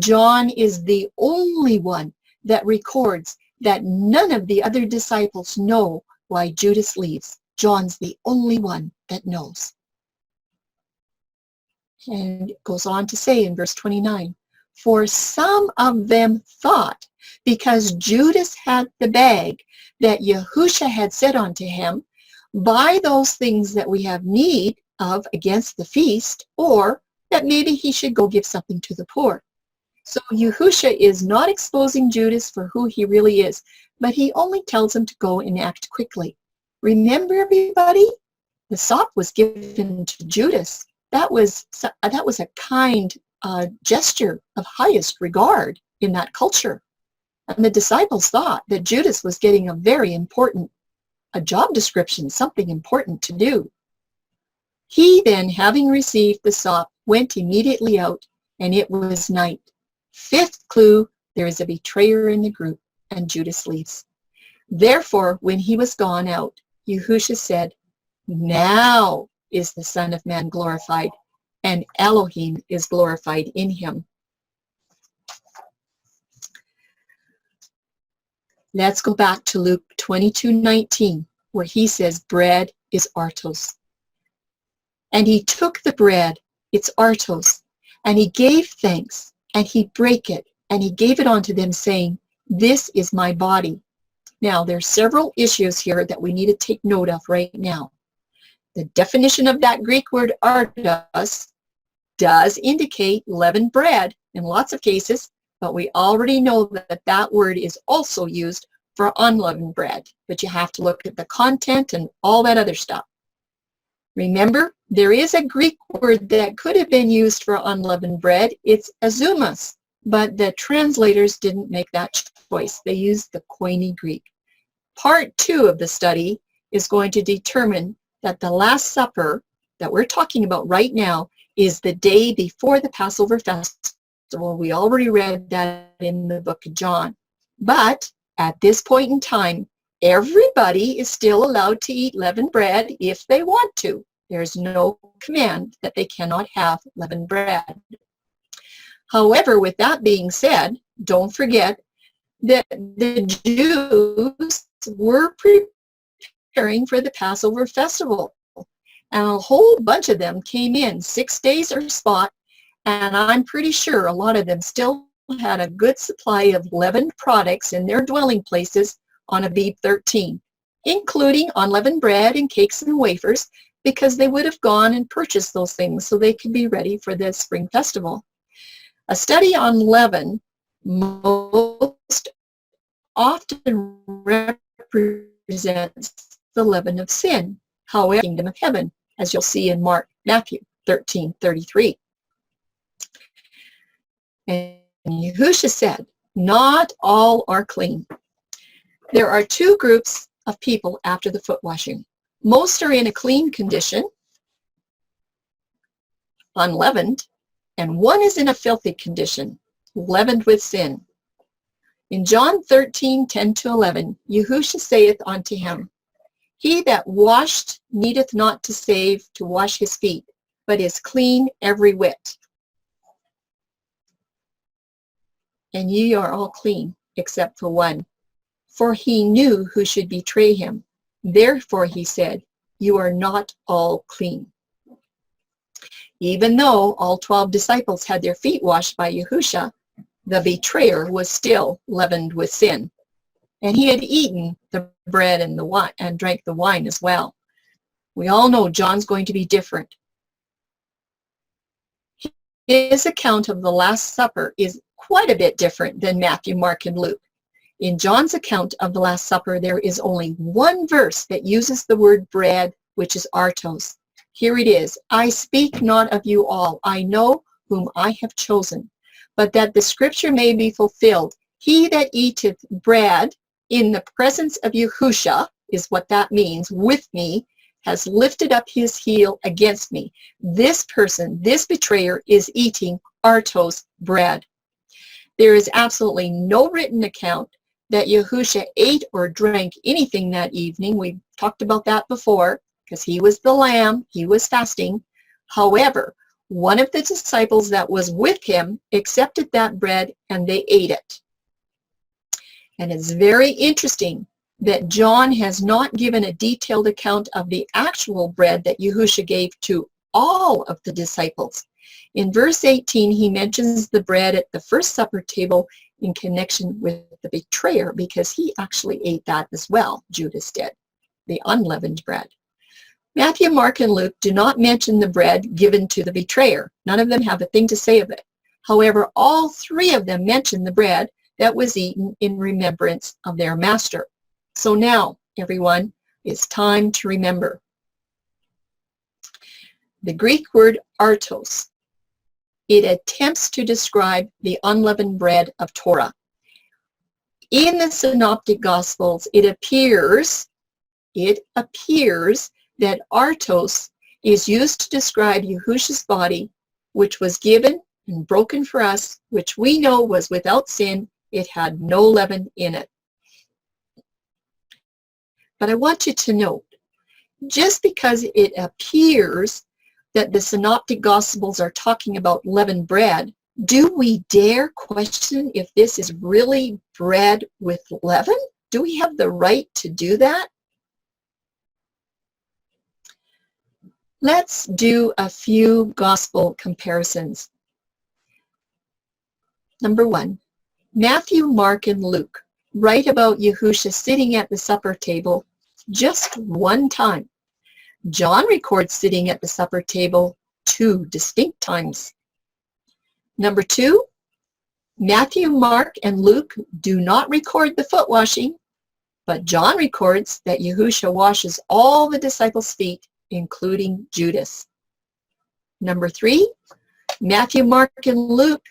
John is the only one that records that none of the other disciples know why Judas leaves. John's the only one that knows. And it goes on to say in verse 29, for some of them thought, because Judas had the bag, that Yahusha had said unto him, buy those things that we have need of against the feast, or that maybe he should go give something to the poor. So Yahusha is not exposing Judas for who he really is, but he only tells him to go and act quickly. Remember, everybody, the sop was given to Judas. That was a kind gesture of highest regard in that culture. And the disciples thought that Judas was getting a very important job description, something important to do. He then, having received the sop, went immediately out, and it was night. Fifth clue, there is a betrayer in the group, and Judas leaves. Therefore, when he was gone out, Yahusha said, now is the Son of Man glorified, and Elohim is glorified in him. Let's go back to Luke 22:19, where he says, bread is artos. And he took the bread, it's artos, and he gave thanks, and he brake it, and he gave it unto them, saying, this is my body. Now, there are several issues here that we need to take note of right now. The definition of that Greek word artos does indicate leavened bread in lots of cases, but we already know that that word is also used for unleavened bread. But you have to look at the content and all that other stuff. Remember, there is a Greek word that could have been used for unleavened bread. It's azumos, but the translators didn't make that choice. They used the Koine Greek. Part 2 of the study is going to determine that the Last Supper that we're talking about right now is the day before the Passover festival. We already read that in the book of John. But at this point in time, everybody is still allowed to eat leavened bread if they want to. There's no command that they cannot have leavened bread. However, with that being said, don't forget that the Jews were preparing for the Passover festival. And a whole bunch of them came in 6 days or spot, and I'm pretty sure a lot of them still had a good supply of leavened products in their dwelling places on Aviv 13, including unleavened bread and cakes and wafers, because they would have gone and purchased those things so they could be ready for the spring festival. A study on leaven most often represents the leaven of sin, however, the kingdom of heaven, as you'll see in Matthew 13:33. And Yahusha said, not all are clean. There are 2 groups of people after the foot washing. Most are in a clean condition, unleavened, and one is in a filthy condition, leavened with sin. In John 13:10-11, Yahusha saith unto him, he that washed needeth not to save to wash his feet, but is clean every whit. And ye are all clean. except for one. For he knew who should betray him. Therefore he said, you are not all clean. Even though all 12 disciples had their feet washed by Yahusha, the betrayer was still leavened with sin. And he had eaten the bread and the wine and drank the wine as well. We all know John's going to be different. His account of the Last Supper is quite a bit different than Matthew, Mark, and Luke. In John's account of the Last Supper, there is only one verse that uses the word bread, which is artos. Here it is, I speak not of you all. I know whom I have chosen, but that the scripture may be fulfilled. He that eateth bread in the presence of Yahusha, is what that means, with me, has lifted up his heel against me. This person, this betrayer, is eating artos bread. There is absolutely no written account that Yahusha ate or drank anything that evening. We've talked about that before, because he was the lamb, he was fasting. However, one of the disciples that was with him accepted that bread and they ate it. And it's very interesting that John has not given a detailed account of the actual bread that Yahusha gave to all of the disciples. In verse 18, he mentions the bread at the first supper table in connection with the betrayer, because he actually ate that as well, Judas did, the unleavened bread. Matthew, Mark, and Luke do not mention the bread given to the betrayer. None of them have a thing to say of it. However, all three of them mention the bread that was eaten in remembrance of their master. So now, everyone, it's time to remember. The Greek word artos, it attempts to describe the unleavened bread of Torah. In the Synoptic Gospels, it appears that artos is used to describe Yahusha's body, which was given and broken for us, which we know was without sin. It had no leaven in it. But I want you to note, just because it appears that the Synoptic Gospels are talking about leavened bread, do we dare question if this is really bread with leaven? Do we have the right to do that? Let's do a few gospel comparisons. Number one, Matthew, Mark, and Luke write about Yahusha sitting at the supper table just one time. John records sitting at the supper table 2 distinct times. Number 2, Matthew, Mark, and Luke do not record the foot washing, but John records that Yahusha washes all the disciples' feet, including Judas. Number 3, Matthew, Mark, and Luke,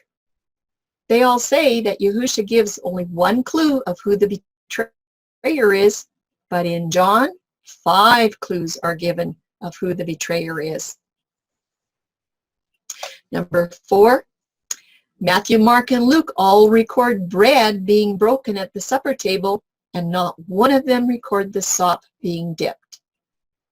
they all say that Yahusha gives only one clue of who the betrayer is, but in John, 5 clues are given of who the betrayer is. Number 4, Matthew, Mark, and Luke all record bread being broken at the supper table, and not one of them record the sop being dipped.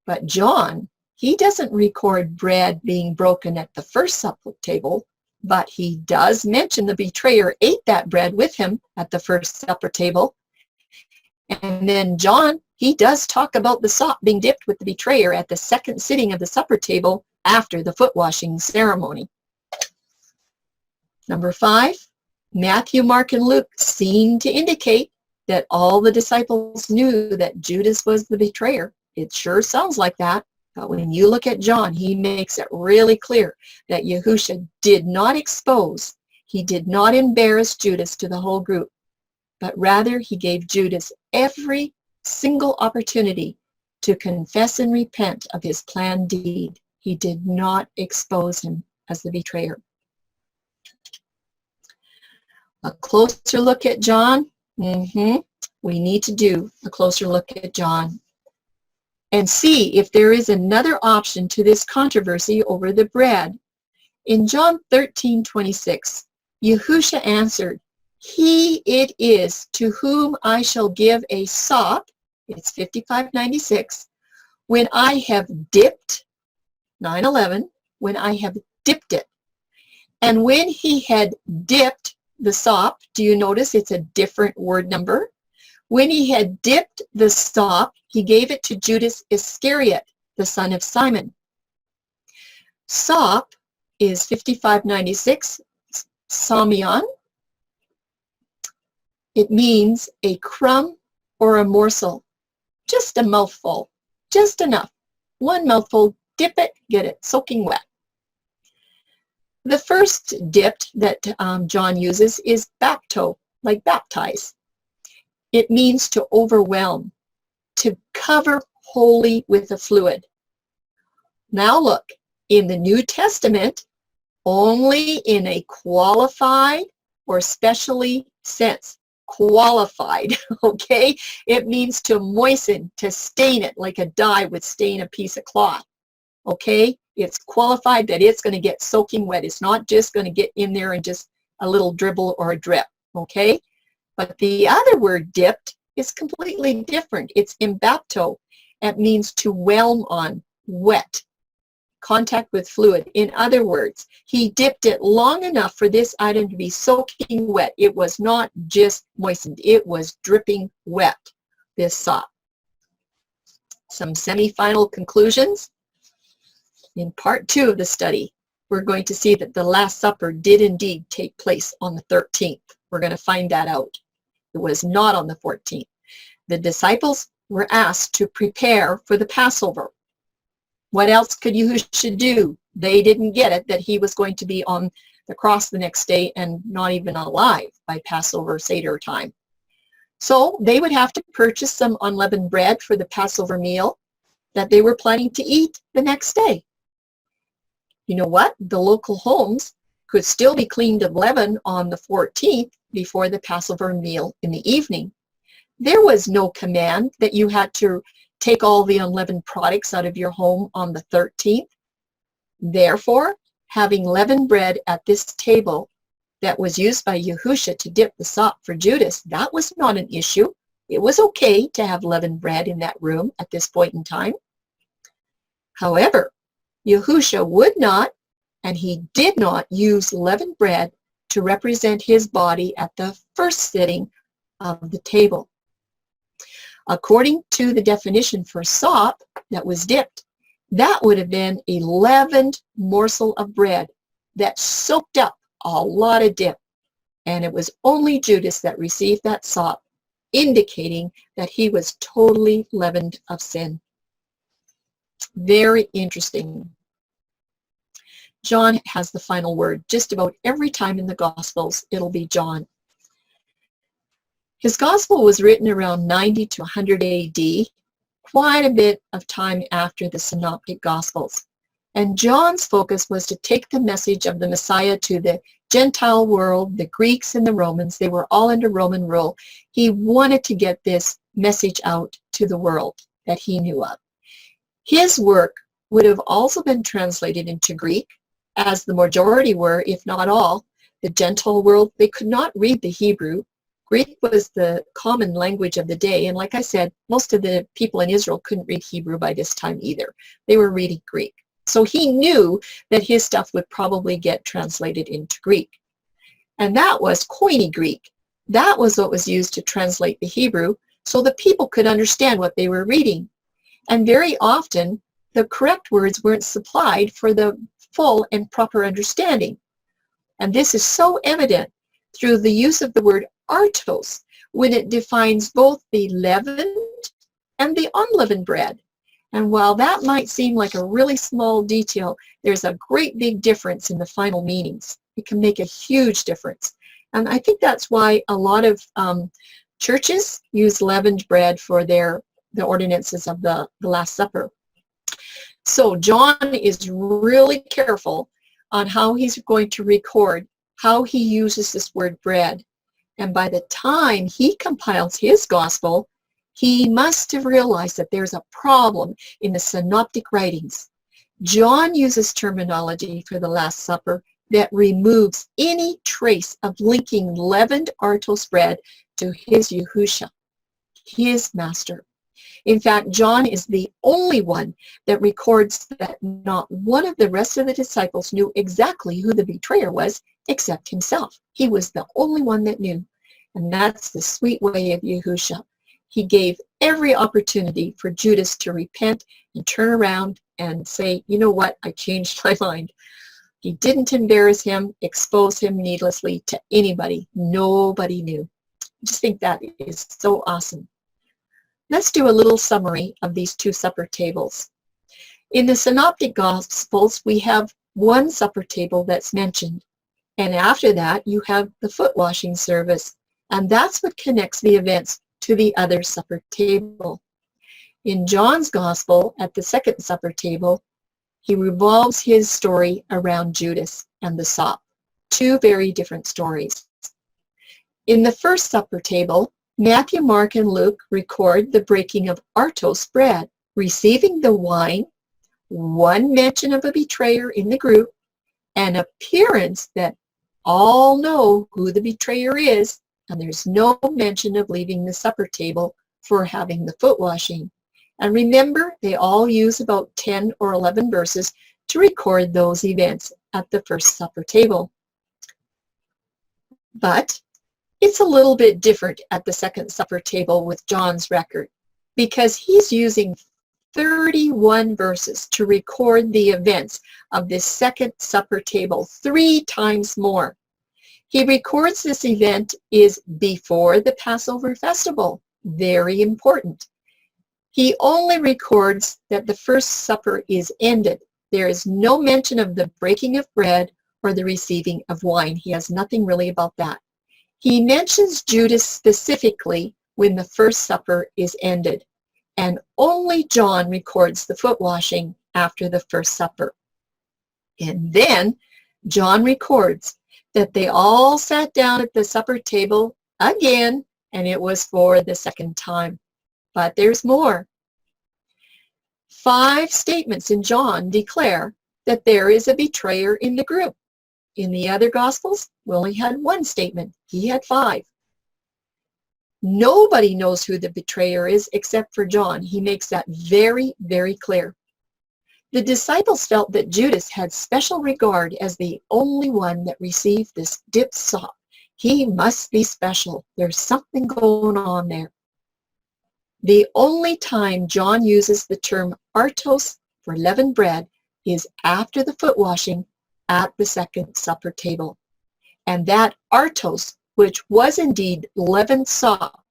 But John, he doesn't record bread being broken at the first supper table, but he does mention the betrayer ate that bread with him at the first supper table. And then John, he does talk about the sop being dipped with the betrayer at the second sitting of the supper table after the foot washing ceremony. Number 5, Matthew, Mark, and Luke seem to indicate that all the disciples knew that Judas was the betrayer. It sure sounds like that, but when you look at John, he makes it really clear that Yahusha did not expose, he did not embarrass Judas to the whole group, but rather he gave Judas every single opportunity to confess and repent of his planned deed. He did not expose him as the betrayer. A closer look at John. We need to do a closer look at John and see if there is another option to this controversy over the bread. In John 13:26, Yahusha answered, "He it is to whom I shall give a sop," it's 55:96, "when I have dipped," 9:11, "when I have dipped it." And when he had dipped, the sop, do you notice it's a different word number? When he had dipped the sop, he gave it to Judas Iscariot, the son of Simon. Sop is 5596, Samion. It means a crumb or a morsel, just a mouthful, just enough. One mouthful, dip it, get it soaking wet. The first dipped that John uses is bapto, like baptize. It means to overwhelm, to cover wholly with a fluid. Now look, in the New Testament, only in a qualified or specially sense. Qualified, okay? It means to moisten, to stain it like a dye would stain a piece of cloth, okay? It's qualified that it's going to get soaking wet. It's not just going to get in there and just a little dribble or a drip, okay? But the other word dipped is completely different. It's imbapto. It means to whelm on, wet, contact with fluid. In other words, he dipped it long enough for this item to be soaking wet. It was not just moistened. It was dripping wet, this sop. Some semi-final conclusions. In part 2 of the study, we're going to see that the Last Supper did indeed take place on the 13th. We're going to find that out. It was not on the 14th. The disciples were asked to prepare for the Passover. What else could Yahushua do? They didn't get it that he was going to be on the cross the next day and not even alive by Passover Seder time. So they would have to purchase some unleavened bread for the Passover meal that they were planning to eat the next day. You know what? The local homes could still be cleaned of leaven on the 14th before the Passover meal in the evening. There was no command that you had to take all the unleavened products out of your home on the 13th. Therefore, having leavened bread at this table that was used by Yahushua to dip the sop for Judas, that was not an issue. It was okay to have leavened bread in that room at this point in time. However, Yahushua would not, and he did not use leavened bread to represent his body at the first sitting of the table. According to the definition for sop that was dipped, that would have been a leavened morsel of bread that soaked up a lot of dip. And it was only Judas that received that sop, indicating that he was totally leavened of sin. Very interesting. John has the final word. Just about every time in the Gospels, it'll be John. His Gospel was written around 90 to 100 AD, quite a bit of time after the Synoptic Gospels. And John's focus was to take the message of the Messiah to the Gentile world, the Greeks and the Romans. They were all under Roman rule. He wanted to get this message out to the world that he knew of. His work would have also been translated into Greek, as the majority were, if not all. The Gentile world, they could not read the Hebrew. Greek was the common language of the day, and like I said, most of the people in Israel couldn't read Hebrew by this time either. They were reading Greek. So he knew that his stuff would probably get translated into Greek. And that was Koine Greek. That was what was used to translate the Hebrew so the people could understand what they were reading. And very often, the correct words weren't supplied for the full and proper understanding. And this is so evident through the use of the word artos, when it defines both the leavened and the unleavened bread. And while that might seem like a really small detail, there's a great big difference in the final meanings. It can make a huge difference. And I think that's why a lot of churches use leavened bread for the ordinances of the Last Supper. So John is really careful on how he's going to record how he uses this word bread. And by the time he compiles his gospel, he must have realized that there's a problem in the synoptic writings. John uses terminology for the Last Supper that removes any trace of linking leavened artos bread to his Yahushua, his master. In fact, John is the only one that records that not one of the rest of the disciples knew exactly who the betrayer was except himself. He was the only one that knew. And that's the sweet way of Yahusha. He gave every opportunity for Judas to repent and turn around and say, you know what, I changed my mind. He didn't embarrass him, expose him needlessly to anybody. Nobody knew. I just think that is so awesome. Let's do a little summary of these two supper tables. In the Synoptic Gospels, we have one supper table that's mentioned. And after that, you have the foot washing service. And that's what connects the events to the other supper table. In John's Gospel, at the second supper table, he revolves his story around Judas and the sop. Two very different stories. In the first supper table, Matthew, Mark, and Luke record the breaking of artos bread, receiving the wine, one mention of a betrayer in the group, an appearance that all know who the betrayer is, and there's no mention of leaving the supper table for having the foot washing. And remember, they all use about 10 or 11 verses to record those events at the first supper table. But it's a little bit different at the second supper table with John's record, because he's using 31 verses to record the events of this second supper table, 3 times more. He records this event is before the Passover festival. Very important. He only records that the first supper is ended. There is no mention of the breaking of bread or the receiving of wine. He has nothing really about that. He mentions Judas specifically when the first supper is ended, and only John records the foot washing after the first supper. And then John records that they all sat down at the supper table again, and it was for the second time. But there's more. 5 statements in John declare that there is a betrayer in the group. In the other Gospels, we only had 1 statement. He had 5. Nobody knows who the betrayer is except for John. He makes that very, very clear. The disciples felt that Judas had special regard as the only one that received this dipped sop. He must be special. There's something going on there. The only time John uses the term artos for leavened bread is after the foot washing at the second supper table. And that artos, which was indeed leavened sop,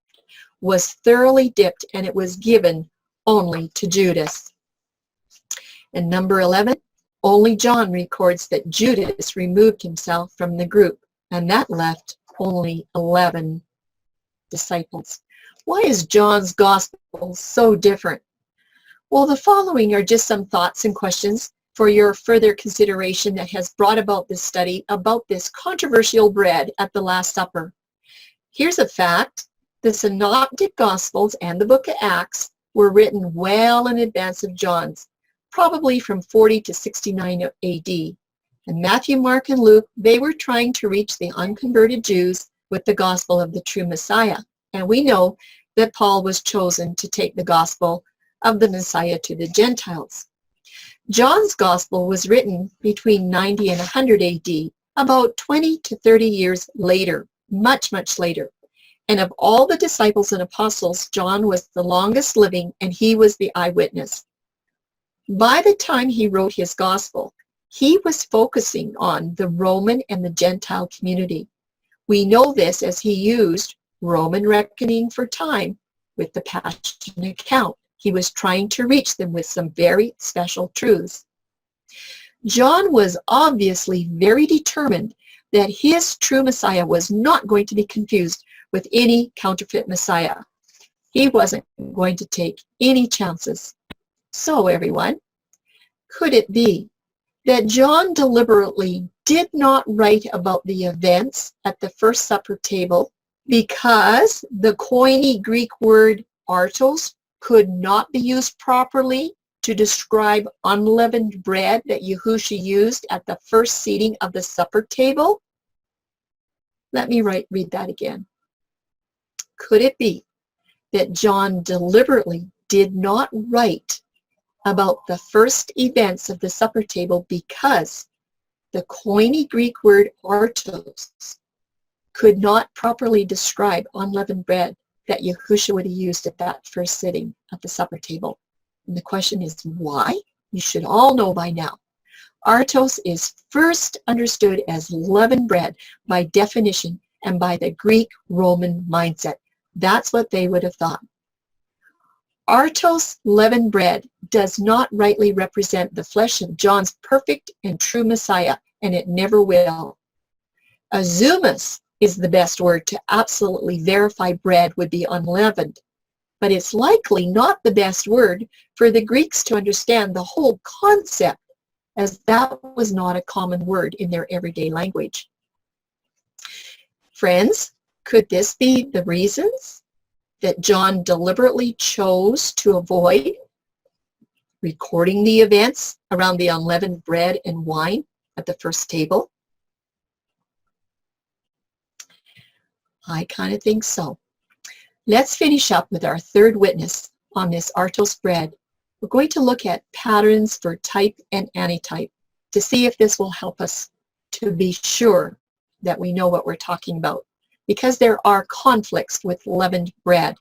was thoroughly dipped, and it was given only to Judas. And number 11, only John records that Judas removed himself from the group, and that left only 11 disciples. Why is John's gospel so different? Well, the following are just some thoughts and questions for your further consideration that has brought about this study about this controversial bread at the Last Supper. Here's a fact. The Synoptic Gospels and the book of Acts were written well in advance of John's, probably from 40 to 69 AD. And Matthew, Mark, and Luke, they were trying to reach the unconverted Jews with the gospel of the true Messiah. And we know that Paul was chosen to take the gospel of the Messiah to the Gentiles. John's gospel was written between 90 and 100 AD, about 20 to 30 years later, much, much later. And of all the disciples and apostles, John was the longest living, and he was the eyewitness. By the time he wrote his gospel, he was focusing on the Roman and the Gentile community. We know this as he used Roman reckoning for time with the Passion account. He was trying to reach them with some very special truths. John was obviously very determined that his true Messiah was not going to be confused with any counterfeit Messiah. He wasn't going to take any chances. So, everyone, could it be that John deliberately did not write about the events at the First Supper table because the coiny Greek word artos could not be used properly to describe unleavened bread that Yahusha used at the first seating of the supper table? Let me read that again. Could it be that John deliberately did not write about the first events of the supper table because The coiny Greek word artos could not properly describe unleavened bread that Yahushua would have used at that first sitting at the supper table. And the question is why? You should all know by now. Artos is first understood as leavened bread by definition and by the Greek-Roman mindset. That's what they would have thought. Artos leavened bread does not rightly represent the flesh of John's perfect and true Messiah, and it never will. Azumas is the best word to absolutely verify bread would be unleavened, but it's likely not the best word for the Greeks to understand the whole concept, as that was not a common word in their everyday language. Friends, could this be the reasons that John deliberately chose to avoid recording the events around the unleavened bread and wine at the first table? I kind of think so. Let's finish up with our third witness on this artos bread. We're going to look at patterns for type and antitype to see if this will help us to be sure that we know what we're talking about, because there are conflicts with leavened bread.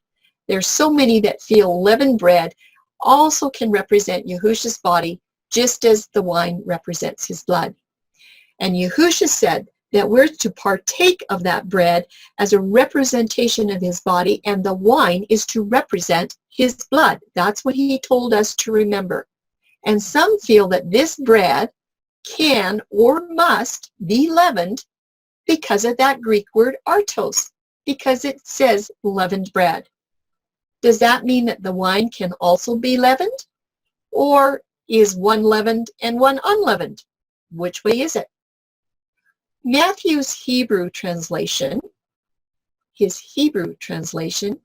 There's so many that feel leavened bread also can represent Yahushua's body, just as the wine represents his blood. And Yahushua said that we're to partake of that bread as a representation of his body, and the wine is to represent his blood. That's what he told us to remember. And some feel that this bread can or must be leavened because of that Greek word artos, because it says leavened bread. Does that mean that the wine can also be leavened? Or is one leavened and one unleavened? Which way is it? Matthew's Hebrew translation, his Hebrew translation,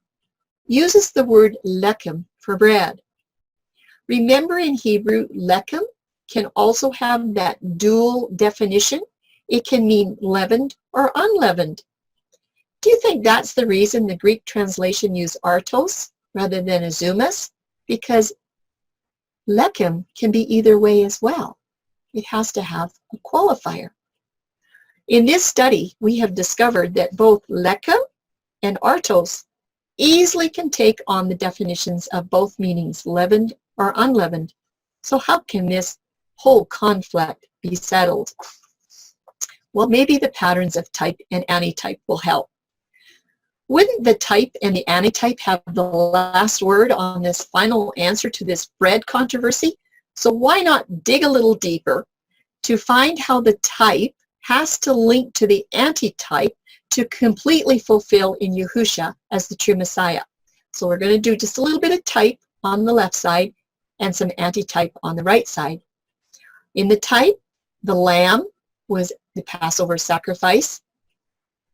uses the word lechem for bread. Remember, in Hebrew, lechem can also have that dual definition. It can mean leavened or unleavened. Do you think that's the reason the Greek translation used artos rather than azumas? Because lechem can be either way as well. It has to have a qualifier. In this study, we have discovered that both lechem and artos easily can take on the definitions of both meanings, leavened or unleavened. So how can this whole conflict be settled? Well, maybe the patterns of type and antitype will help. Wouldn't the type and the antitype have the last word on this final answer to this bread controversy? So why not dig a little deeper to find how the type has to link to the antitype to completely fulfill in Yahushua as the true Messiah. So we're going to do just a little bit of type on the left side and some antitype on the right side. In the type, the lamb was the Passover sacrifice,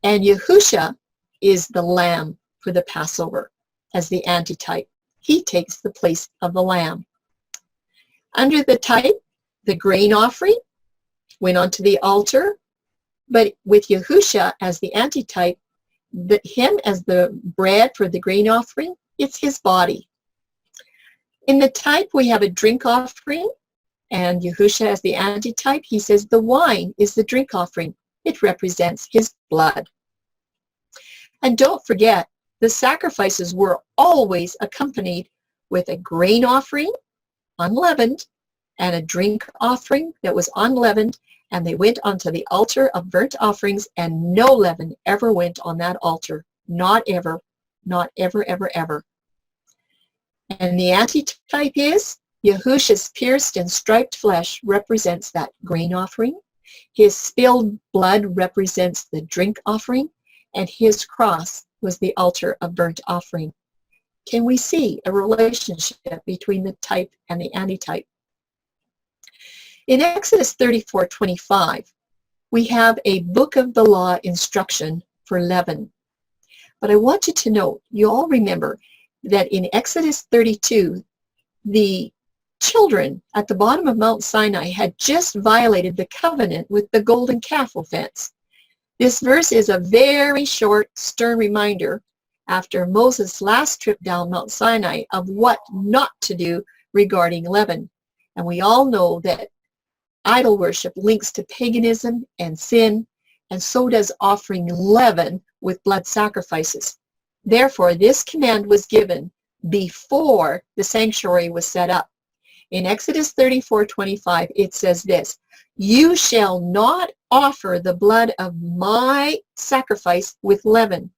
and Yahushua is the lamb for the Passover as the antitype. He takes the place of the lamb. Under the type, the grain offering went onto the altar, but with Yahushua as the antitype, him as the bread for the grain offering, it's his body. In the type, we have a drink offering, and Yahushua as the antitype, he says the wine is the drink offering. It represents his blood. And don't forget, the sacrifices were always accompanied with a grain offering, unleavened, and a drink offering that was unleavened, and they went onto the altar of burnt offerings, and no leaven ever went on that altar. Not ever. Not ever, ever, ever. And the antitype is Yahushua's pierced and striped flesh represents that grain offering. His spilled blood represents the drink offering, and his cross was the altar of burnt offering. Can we see a relationship between the type and the antitype? In Exodus 34:25, we have a book of the law instruction for leaven. But I want you to note, you all remember that in Exodus 32, the children at the bottom of Mount Sinai had just violated the covenant with the golden calf offense. This verse is a very short, stern reminder after Moses' last trip down Mount Sinai of what not to do regarding leaven. And we all know that idol worship links to paganism and sin, and so does offering leaven with blood sacrifices. Therefore, this command was given before the sanctuary was set up. In Exodus 34:25, it says this, "You shall not offer the blood of my sacrifice with leaven,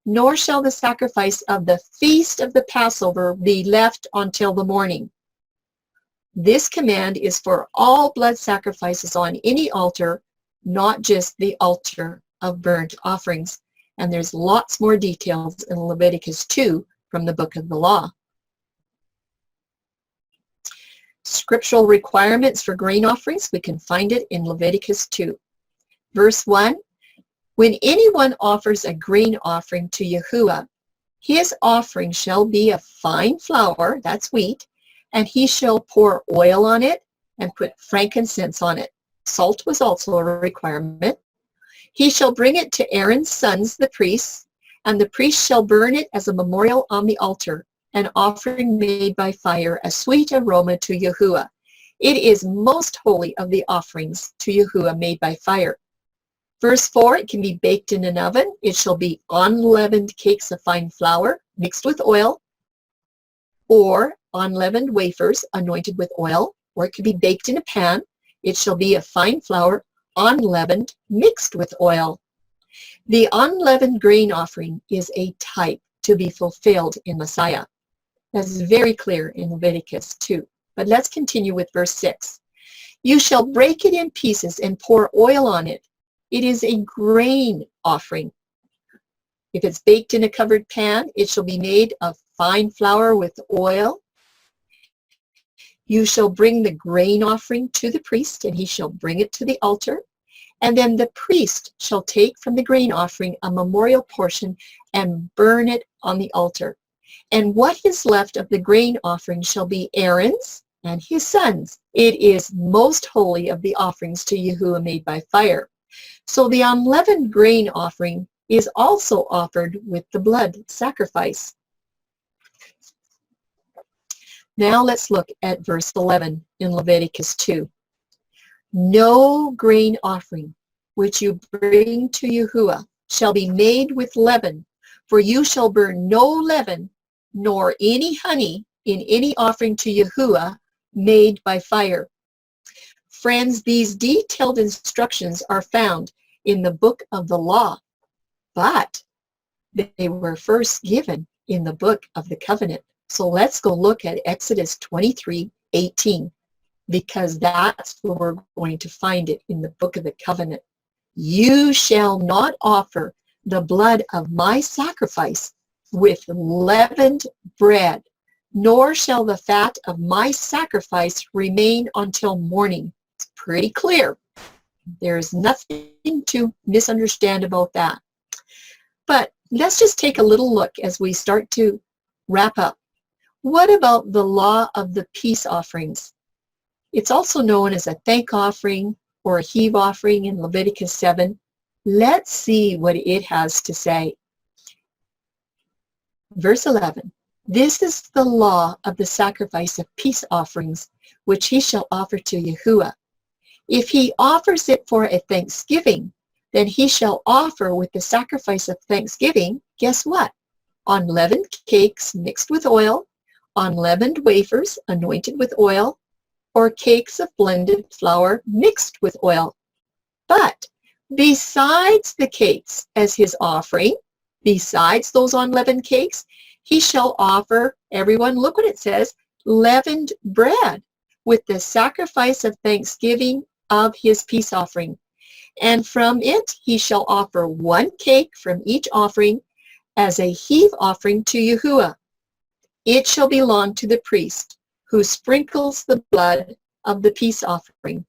nor shall the sacrifice of the feast of the Passover be left until the morning." This command is for all blood sacrifices on any altar, not just the altar of burnt offerings. And there's lots more details in Leviticus 2 from the book of the law. Scriptural requirements for grain offerings, we can find it in Leviticus 2. Verse 1, "When anyone offers a grain offering to Yahuwah, his offering shall be of fine flour," that's wheat, "and he shall pour oil on it and put frankincense on it." Salt was also a requirement. "He shall bring it to Aaron's sons, the priests, and the priest shall burn it as a memorial on the altar, an offering made by fire, a sweet aroma to Yahuwah. It is most holy of the offerings to Yahuwah made by fire." Verse 4, "It can be baked in an oven. It shall be unleavened cakes of fine flour mixed with oil, or unleavened wafers anointed with oil, or it could be baked in a pan. It shall be of fine flour, unleavened, mixed with oil." The unleavened grain offering is a type to be fulfilled in Messiah. That's very clear in Leviticus 2. But let's continue with verse 6. "You shall break it in pieces and pour oil on it. It is a grain offering. If it's baked in a covered pan, it shall be made of fine flour with oil. You shall bring the grain offering to the priest, and he shall bring it to the altar. And then the priest shall take from the grain offering a memorial portion and burn it on the altar. And what is left of the grain offering shall be Aaron's and his sons. It is most holy of the offerings to Yahuwah made by fire." So the unleavened grain offering is also offered with the blood sacrifice. Now let's look at verse 11 in Leviticus 2. "No grain offering which you bring to Yahuwah shall be made with leaven, for you shall burn no leaven nor any honey in any offering to Yahuwah made by fire." Friends, these detailed instructions are found in the book of the law, but they were first given in the book of the covenant. So let's go look at Exodus 23:18, because that's where we're going to find it in the book of the covenant. "You shall not offer the blood of my sacrifice with leavened bread, nor shall the fat of my sacrifice remain until morning." It's pretty clear. There's nothing to misunderstand about that. But let's just take a little look as we start to wrap up. What about the law of the peace offerings? It's also known as a thank offering or a heave offering in Leviticus 7. Let's see what it has to say. Verse 11, "This is the law of the sacrifice of peace offerings, which he shall offer to Yahuwah. If he offers it for a thanksgiving, then he shall offer with the sacrifice of thanksgiving," guess what? "Unleavened cakes mixed with oil, unleavened wafers anointed with oil, or cakes of blended flour mixed with oil. But besides the cakes as his offering, besides those unleavened cakes, he shall offer," everyone, look what it says, "leavened bread with the sacrifice of thanksgiving of his peace offering. And from it he shall offer one cake from each offering as a heave offering to Yahuwah. It shall belong to the priest who sprinkles the blood of the peace offering.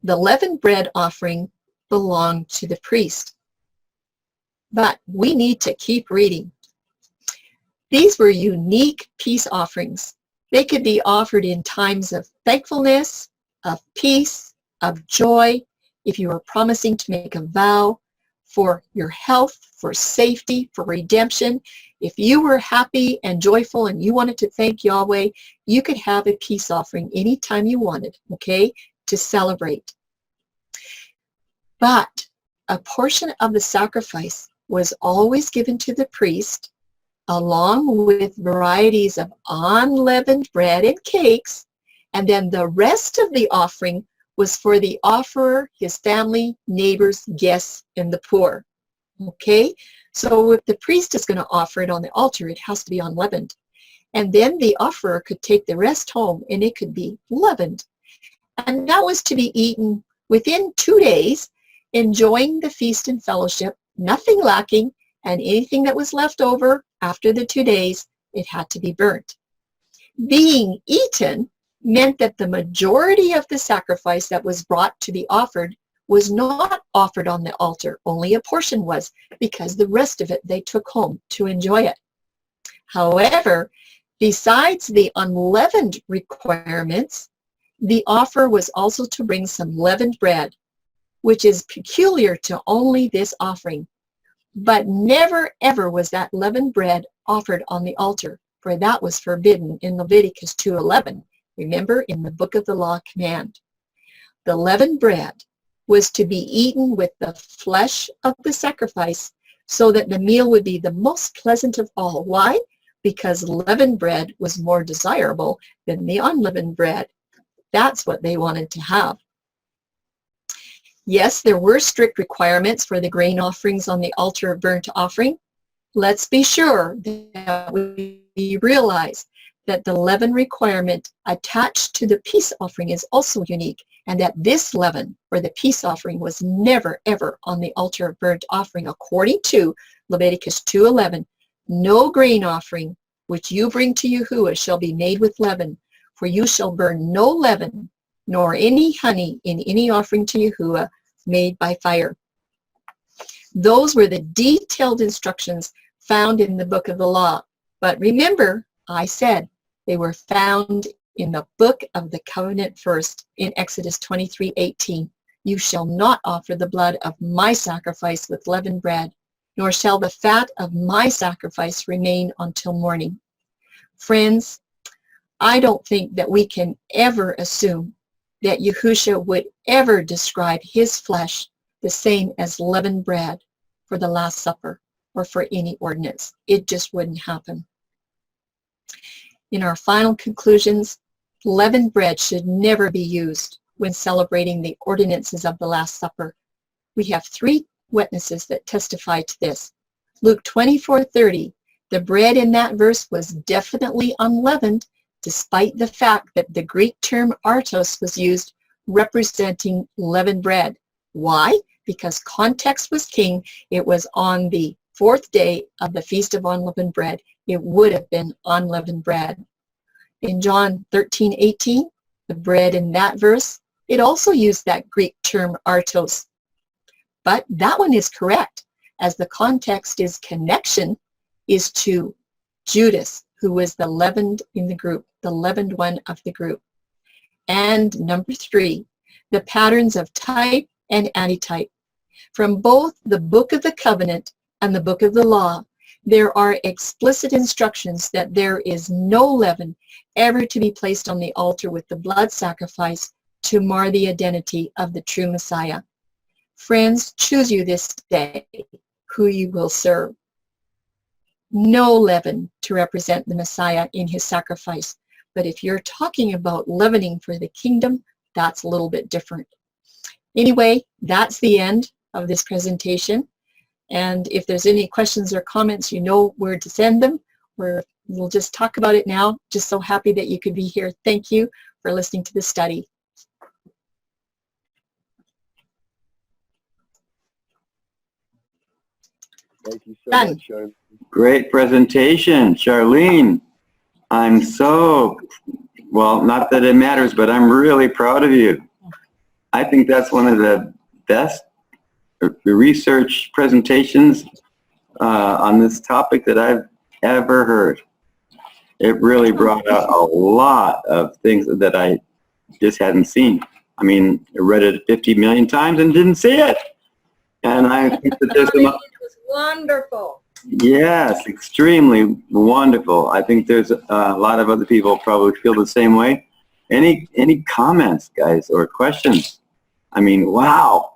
The leavened bread offering belonged to the priest." But we need to keep reading. These were unique peace offerings. They could be offered in times of thankfulness, of peace, of joy, if you were promising to make a vow for your health, for safety, for redemption. If you were happy and joyful and you wanted to thank Yahweh, you could have a peace offering anytime you wanted, okay? to celebrate. But a portion of the sacrifice was always given to the priest, along with varieties of unleavened bread and cakes, and then the rest of the offering was for the offerer, his family, neighbors, guests, and the poor. Okay? So if the priest is going to offer it on the altar, it has to be unleavened. And then the offerer could take the rest home, and it could be leavened. And that was to be eaten within 2 days, enjoying the feast and fellowship, nothing lacking, and anything that was left over after the 2 days, it had to be burnt. Being eaten meant that the majority of the sacrifice that was brought to be offered was not offered on the altar. Only a portion was, because the rest of it they took home to enjoy it. However, besides the unleavened requirements, the offer was also to bring some leavened bread, which is peculiar to only this offering. But never ever was that leavened bread offered on the altar, for that was forbidden in Leviticus 2:11. Remember, in the book of the law command. The leavened bread was to be eaten with the flesh of the sacrifice, so that the meal would be the most pleasant of all. Why? Because leavened bread was more desirable than the unleavened bread. That's what they wanted to have. Yes, there were strict requirements for the grain offerings on the altar of burnt offering. Let's be sure that we realize that the leaven requirement attached to the peace offering is also unique, and that this leaven for the peace offering was never ever on the altar of burnt offering, according to Leviticus 2:11. No grain offering which you bring to Yahuwah shall be made with leaven, for you shall burn no leaven, nor any honey in any offering to Yahuwah made by fire. Those were the detailed instructions found in the book of the law. But remember, I said they were found in the book of the covenant first, in Exodus 23:18. You shall not offer the blood of my sacrifice with leavened bread, nor shall the fat of my sacrifice remain until morning. Friends, I don't think that we can ever assume that Yahushua would ever describe his flesh the same as leavened bread for the Last Supper or for any ordinance. It just wouldn't happen. In our final conclusions, leavened bread should never be used when celebrating the ordinances of the Last Supper. We have 3 witnesses that testify to this. Luke 24:30, the bread in that verse was definitely unleavened, despite the fact that the Greek term artos was used, representing leavened bread. Why? Because context was king. It was on the 4th day of the Feast of Unleavened Bread. It would have been unleavened bread. In John 13:18, the bread in that verse, it also used that Greek term artos. But that one is correct, as the context is connection is to Judas, who was the leavened in the group, the leavened one of the group. And number 3, the patterns of type and antitype. From both the book of the covenant and the book of the law, there are explicit instructions that there is no leaven ever to be placed on the altar with the blood sacrifice to mar the identity of the true Messiah. Friends, choose you this day who you will serve. No leaven to represent the Messiah in his sacrifice. But if you're talking about leavening for the kingdom, that's a little bit different. Anyway, that's the end of this presentation. And if there's any questions or comments, you know where to send them. We'll just talk about it now. Just so happy that you could be here. Thank you for listening to the study. Thank you so Done. much, Charlene. Great presentation, Charlene. I'm so, well, not that it matters, but I'm really proud of you. I think that's one of the best research presentations on this topic that I've ever heard. It really brought out a lot of things that I just hadn't seen. I mean, I read it 50 million times and didn't see it. And I think that there's some... It was wonderful. Yes, extremely wonderful. I think there's a lot of other people probably feel the same way. Any comments, guys, or questions? I mean, wow.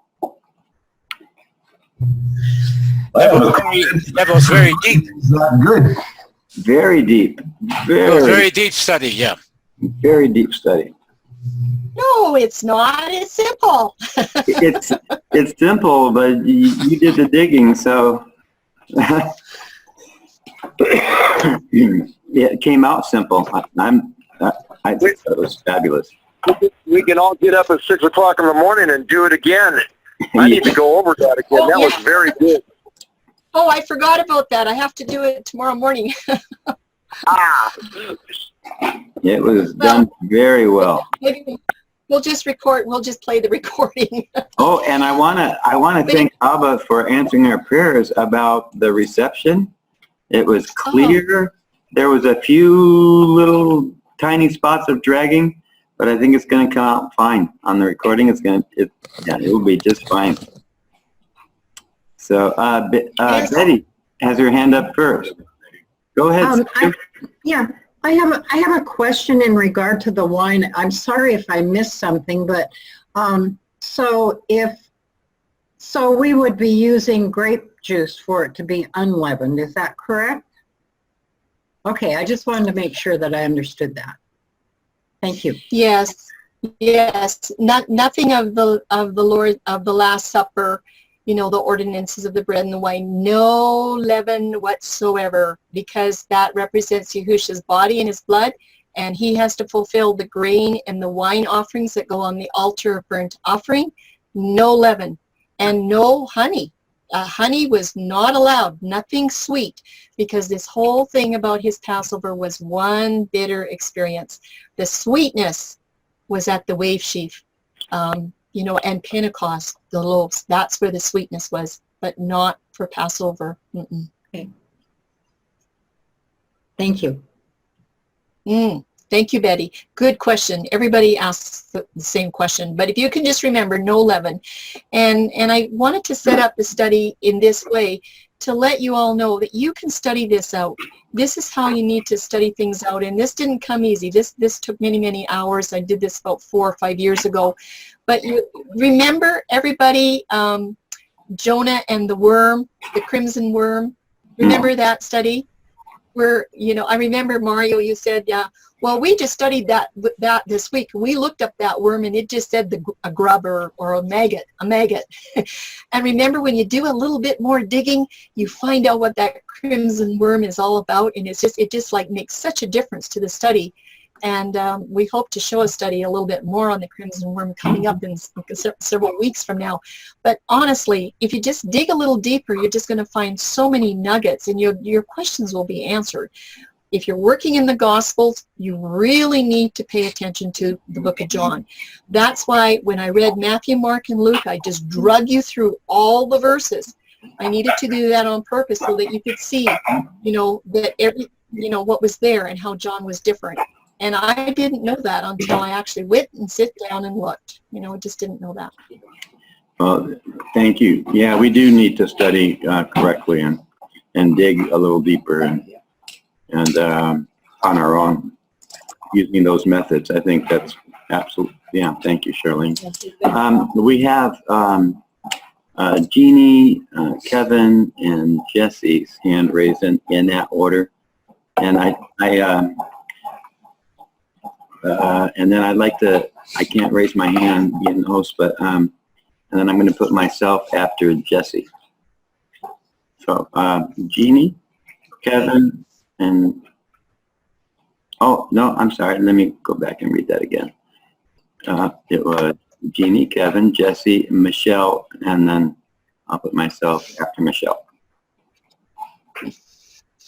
That was very deep. Not good. Very deep. It was very deep study, yeah. Very deep study. No, it's not. It's simple. It's simple, but you did the digging, so it came out simple. I think that was fabulous. We can all get up at 6 o'clock in the morning and do it again. I need to go over that again. Oh, That was very good. Oh, I forgot about that. I have to do it tomorrow morning. It was done very well. Maybe we'll just record. We'll just play the recording. Oh, and I wanna thank Abba for answering our prayers about the reception. It was clear. There was a few little tiny spots of dragging, but I think it's going to come out fine on the recording. It will be just fine. So, Betty has her hand up first. Go ahead. I have a question in regard to the wine. I'm sorry if I missed something, but so we would be using grape juice for it to be unleavened. Is that correct? Okay, I just wanted to make sure that I understood that. Thank you. Yes. Nothing of the Lord of the Last Supper. The ordinances of the bread and the wine, no leaven whatsoever, because that represents Yahushua's body and his blood, and he has to fulfill the grain and the wine offerings that go on the altar of burnt offering. No leaven and no honey. Honey was not allowed, nothing sweet, because this whole thing about his Passover was one bitter experience. The sweetness was at the wave sheaf. And Pentecost, the loaves, that's where the sweetness was, but not for Passover. Okay. Thank you. Thank you, Betty. Good question. Everybody asks the same question, but if you can just remember, no leaven. And I wanted to set up the study in this way to let you all know that you can study this out. This is how you need to study things out, and this didn't come easy. This took many, many hours. I did this about 4 or 5 years ago. But you remember, everybody, Jonah and the worm, the crimson worm. Remember that study? Where, I remember, Mario, you said, well, we just studied that this week. We looked up that worm, and it just said a grub or a maggot. And remember, when you do a little bit more digging, you find out what that crimson worm is all about, and it just like makes such a difference to the study. And we hope to show a study a little bit more on the crimson worm coming up in several weeks from now. But honestly, if you just dig a little deeper, you're just going to find so many nuggets, and your questions will be answered. If you're working in the Gospels, you really need to pay attention to the book of John. That's why when I read Matthew, Mark, and Luke, I just drug you through all the verses. I needed to do that on purpose so that you could see, that what was there and how John was different. And I didn't know that until I actually went and sit down and looked. I just didn't know that. Well, thank you. Yeah, we do need to study correctly and dig a little deeper and on our own using those methods. I think that's absolutely, yeah, thank you, Charlene. We have Jeannie, Kevin, and Jesse's hand raised in that order. And and then I'd like to, I can't raise my hand being the host, but, and then I'm going to put myself after Jesse. So, Jeannie, Kevin, and, oh, no, I'm sorry. Let me go back and read that again. It was Jeannie, Kevin, Jesse, Michelle, and then I'll put myself after Michelle.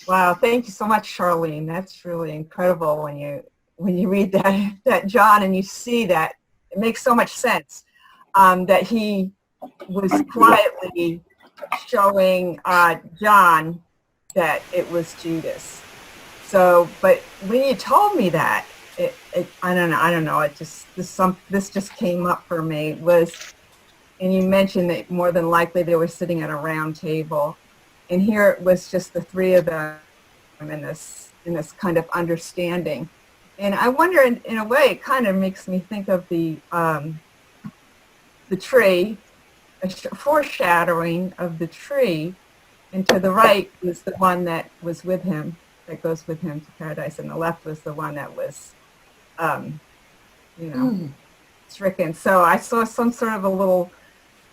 Wow, thank you so much, Charlene. That's really incredible when you read that John and you see that. It makes so much sense that he was quietly showing John that it was Judas. So, but when you told me that, I don't know. It just this just came up for me and you mentioned that more than likely they were sitting at a round table, and here it was just the three of them in this kind of understanding. And I wonder, in a way, it kind of makes me think of the tree, a foreshadowing of the tree, and to the right was the one that was with him, that goes with him to paradise, and the left was the one that was, stricken. So I saw some sort of a little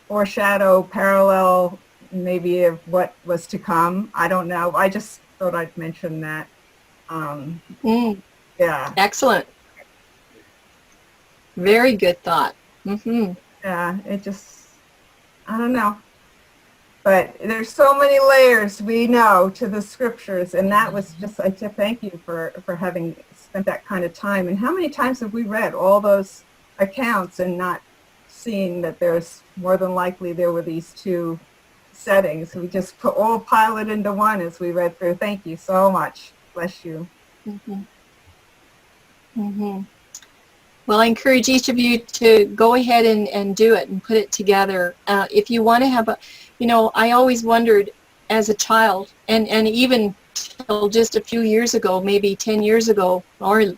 foreshadow, parallel, maybe of what was to come. I don't know. I just thought I'd mention that. Yeah. Excellent. Very good thought. Yeah, it just, I don't know. But there's so many layers we know to the scriptures, and that was just, I thank you for having spent that kind of time. And how many times have we read all those accounts and not seeing that there's more than likely there were these two settings? We just pile it into one as we read through. Thank you so much. Bless you. Well, I encourage each of you to go ahead and do it and put it together. If you want to have a, I always wondered as a child, and even till just a few years ago, maybe 10 years ago, or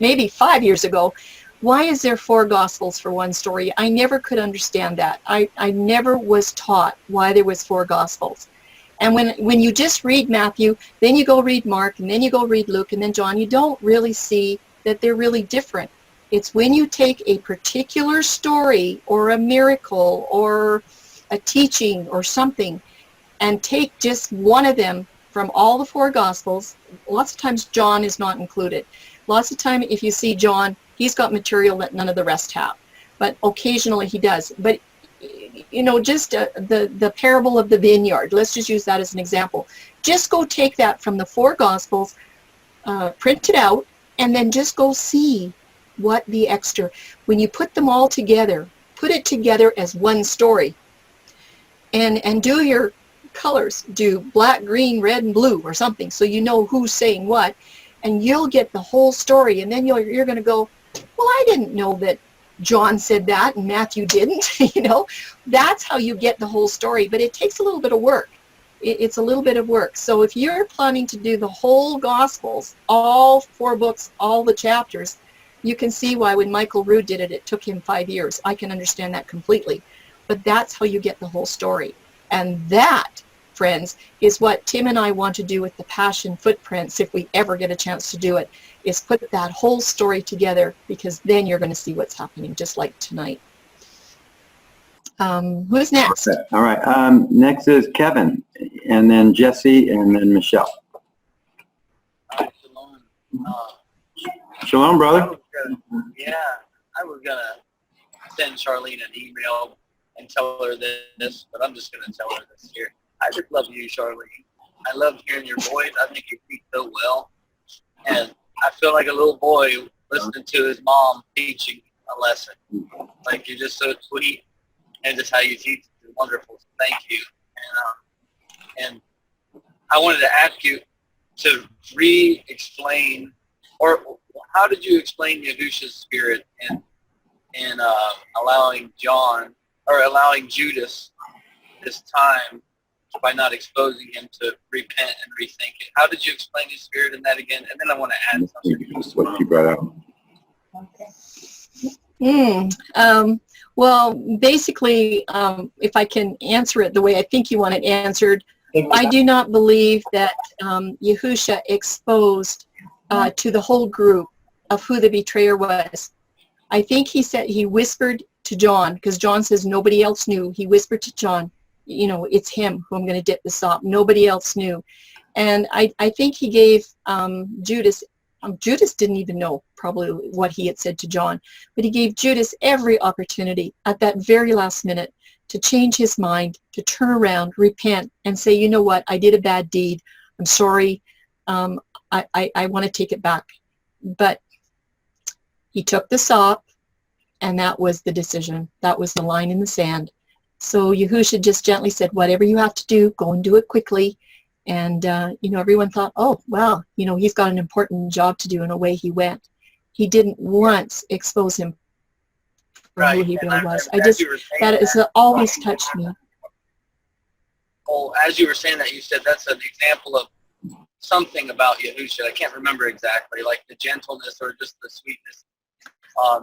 maybe 5 years ago, why is there 4 Gospels for one story? I never could understand that. I never was taught why there was 4 Gospels. And when you just read Matthew, then you go read Mark, and then you go read Luke, and then John, you don't really see that they're really different. It's when you take a particular story or a miracle or a teaching or something and take just one of them from all the 4 Gospels. Lots of times John is not included. Lots of time if you see John, he's got material that none of the rest have. But occasionally he does. But just the parable of the vineyard, let's just use that as an example. Just go take that from the 4 Gospels, print it out, and then just go see what the extra, when you put them all together, put it together as one story, and do your colors, do black, green, red, and blue or something, so you know who's saying what, and you'll get the whole story. And then you're going to go, well, I didn't know that John said that and Matthew didn't. That's how you get the whole story. But it takes a little bit of work. It's a little bit of work. So if you're planning to do the whole Gospels, all 4 books, all the chapters, you can see why when Michael Rood did it, it took him 5 years. I can understand that completely. But that's how you get the whole story. And that, friends, is what Tim and I want to do with the Passion Footprints, if we ever get a chance to do it, is put that whole story together, because then you're going to see what's happening, just like tonight. Who's next? All right. Next is Kevin, and then Jesse, and then Michelle. Shalom. Shalom, brother. I was gonna send Charlene an email and tell her this, but I'm just gonna tell her this here. I just love you, Charlene. I love hearing your voice. I think you speak so well, and I feel like a little boy listening to his mom teaching a lesson. Like, you're just so sweet, and just how you teach is wonderful. So thank you. And I wanted to ask you to re-explain, or how did you explain Yahusha's spirit in allowing Judas this time by not exposing him to repent and rethink it? How did you explain his spirit in that again? And then I want to add something. Just what you brought up. Well, basically, if I can answer it the way I think you want it answered, I do not believe that Yahusha exposed to the whole group of who the betrayer was. I think he said, he whispered to John, because John says nobody else knew. He whispered to John, it's him who I'm going to dip this up. Nobody else knew. And I think he gave Judas, Judas didn't even know probably what he had said to John, but he gave Judas every opportunity at that very last minute to change his mind, to turn around, repent, and say, you know what, I did a bad deed. I'm sorry. I want to take it back. But he took the sop, and that was the decision. That was the line in the sand. So Yahusha just gently said, whatever you have to do, go and do it quickly. And, everyone thought, oh, well, he's got an important job to do, and away he went. He didn't once expose him for who he really was. That has always touched me. Well, as you were saying that, you said that's an example of something about Yahusha. I can't remember exactly, like the gentleness or just the sweetness,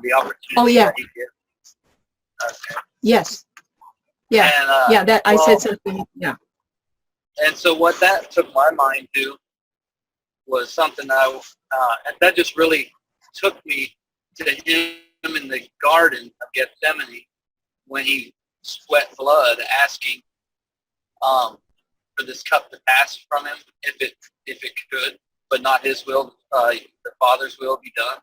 the opportunity Oh, yeah. that he gives. Okay. Yes. Yeah. And, Yeah, that I well, said something. Yeah. And so what that took my mind to was something and that just really took me to him in the Garden of Gethsemane when he sweat blood asking for this cup to pass from him if it could, but not his will, the Father's will be done.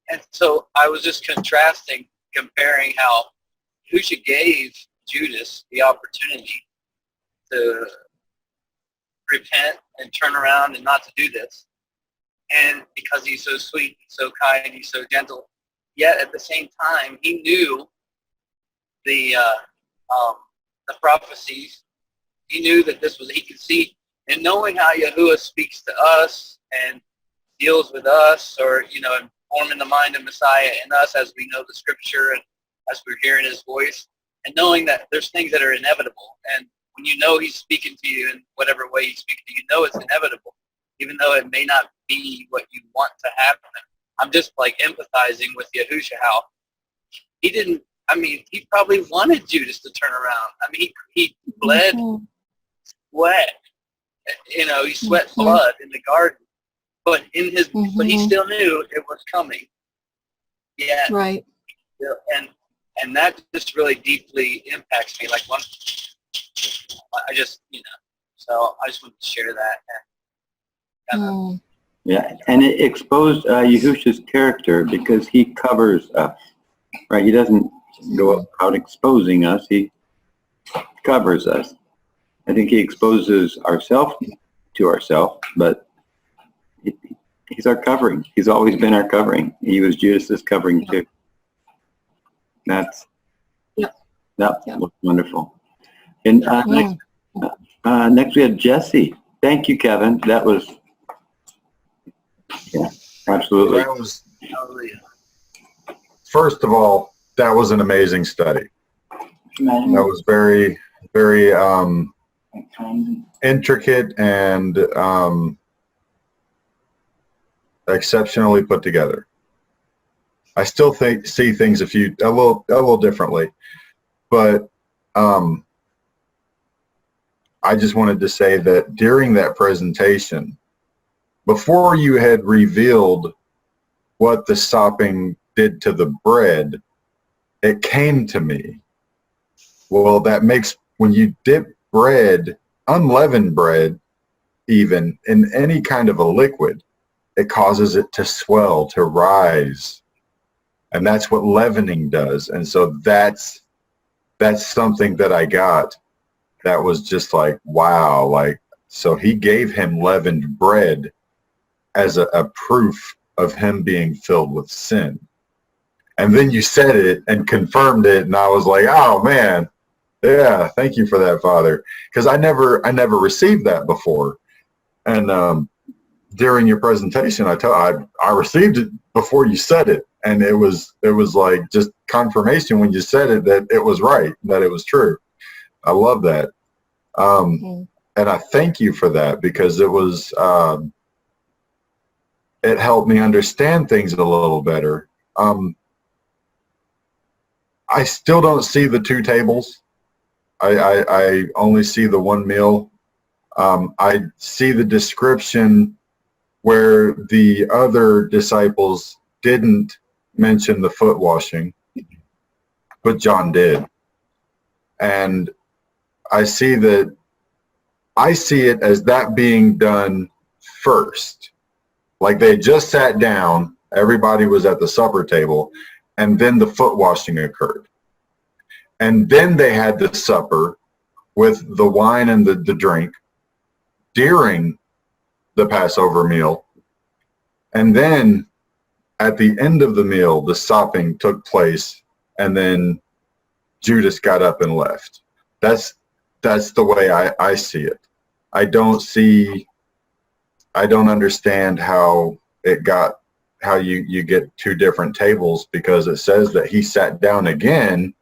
And so I was just comparing how Yahusha gave Judas the opportunity to repent and turn around and not to do this. And because he's so sweet, he's so kind, he's so gentle, yet at the same time, he knew the prophecies. He knew that he could see, and knowing how Yahuwah speaks to us and deals with us, or, informing the mind of Messiah in us as we know the scripture and as we're hearing his voice, and knowing that there's things that are inevitable. And when you know he's speaking to you in whatever way he's speaking to you, it's inevitable, even though it may not be what you want to happen. I'm just like empathizing with Yahusha, how he probably wanted Judas to turn around. He bled sweat. He sweat blood in the garden, but but he still knew it was coming. Yeah. Right. And that just really deeply impacts me. Like I just, so I just wanted to share that. Yeah, and it exposed Yahusha's character because he covers us, right? He doesn't go out exposing us. He covers us. I think he exposes ourselves to ourselves, but he's our covering. He's always been our covering. He was Judas's covering too. That was wonderful. And next we had Jesse. Thank you, Kevin. That was, absolutely. That was, first of all, that was an amazing study. That was very, very intricate and exceptionally put together. I still see things a little differently, but I just wanted to say that during that presentation, before you had revealed what the sopping did to the bread, it came to me, well, that makes, when you dip bread, unleavened bread, even in any kind of a liquid, it causes it to swell, to rise. And that's what leavening does. And so that's something that I got that was just like, wow. Like, so he gave him leavened bread as a proof of him being filled with sin. And then you said it and confirmed it, and I was like, oh man, yeah, thank you for that, Father. Because I never received that before. And during your presentation, I received it before you said it. And it was like just confirmation when you said it that it was right, that it was true. I love that. And I thank you for that, because it was, it helped me understand things a little better. I still don't see the two tables. I only see the one meal. I see the description where the other disciples didn't mention the foot washing, but John did. And I see it as that being done first. Like they just sat down, everybody was at the supper table, and then the foot washing occurred. And then they had the supper with the wine and the drink during the Passover meal. And then at the end of the meal, the sopping took place, and then Judas got up and left. That's the way I see it. I don't understand how you get two different tables, because it says that he sat down again.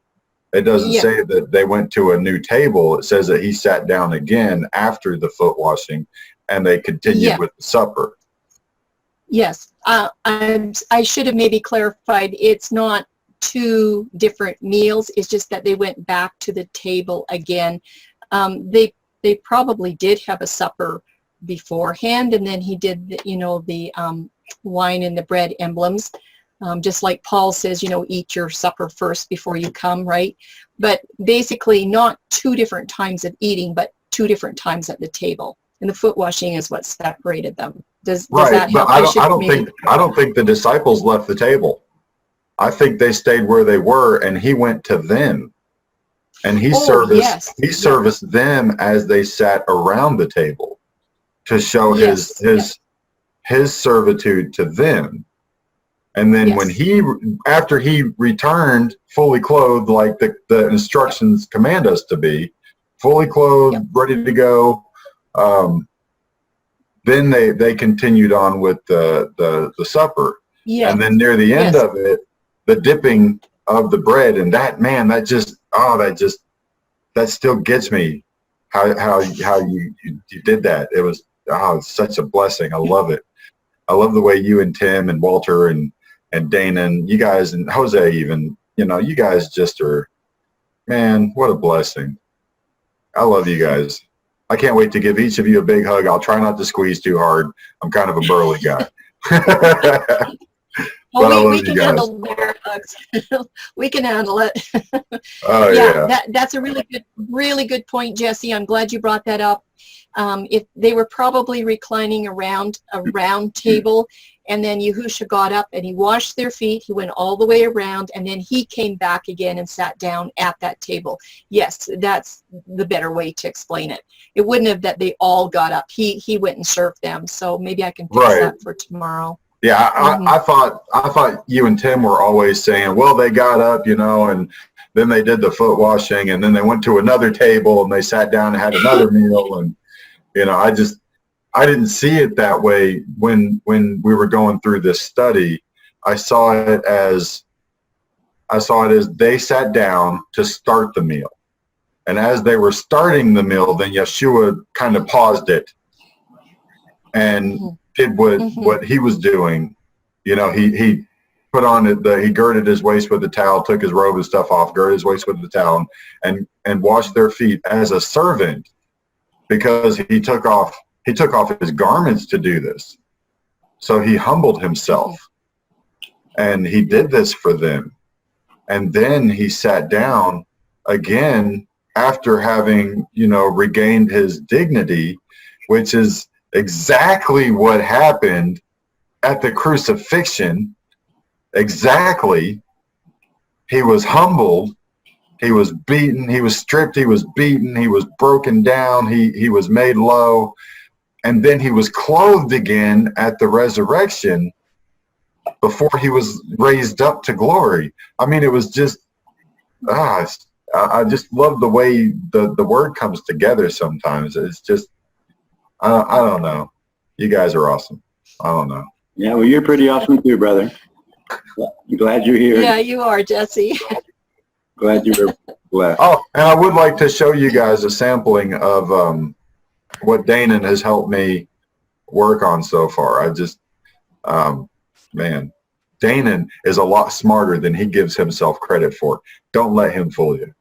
It doesn't say that they went to a new table. It says that he sat down again after the foot washing, and they continued Yeah. with the supper. Yes, I should have maybe clarified, it's not two different meals, it's just that they went back to the table again. They probably did have a supper beforehand, and then he did, the wine and the bread emblems. Just like Paul says, eat your supper first before you come, right? But basically not two different times of eating, but two different times at the table. And the foot washing is what separated them. Does that help? But I don't think the disciples left the table. I think they stayed where they were, and he went to them, and he serviced them as they sat around the table to show his servitude to them. And then after he returned fully clothed, like the instructions command us to be, fully clothed, ready to go, then they continued on with the supper. Yeah. And then near the end of it, the dipping of the bread, and that still gets me how you did that. It was it's such a blessing. I love it. I love the way you and Tim and Walter and Dana and you guys and Jose even, you guys just are, man, what a blessing. I love you guys. I can't wait to give each of you a big hug. I'll try not to squeeze too hard. I'm kind of a burly guy. We can handle their hugs. We can handle it. Oh yeah. That's a really good point, Jesse. I'm glad you brought that up. If they were probably reclining around a round table, and then Yahusha got up and he washed their feet. He went all the way around, and then he came back again and sat down at that table. Yes, that's the better way to explain it. It wouldn't have that they all got up. He went and served them. So maybe I can fix that for tomorrow. Yeah, I thought you and Tim were always saying, well, they got up, and then they did the foot washing, and then they went to another table and they sat down and had another meal, and I didn't see it that way when we were going through this study. I saw it as they sat down to start the meal, and as they were starting the meal, then Yeshua kind of paused it and did what he was doing. He put on he girded his waist with the towel, took his robe and stuff off, girded his waist with the towel, and washed their feet as a servant, because he took off his garments to do this. So he humbled himself, and he did this for them. And then he sat down again after having, regained his dignity, which is exactly what happened at the crucifixion. Exactly. He was humbled. He was beaten. He was stripped. He was beaten. He was broken down. He was made low. And then he was clothed again at the resurrection before he was raised up to glory. I mean, it was just, I just love the way the word comes together sometimes. It's just, I don't know. You guys are awesome. I don't know. Yeah, well, you're pretty awesome too, brother. I'm glad you're here. Yeah, you are, Jesse. Glad you were blessed. Oh, and I would like to show you guys a sampling of what Danon has helped me work on so far. I just, man, Danon is a lot smarter than he gives himself credit for. Don't let him fool you.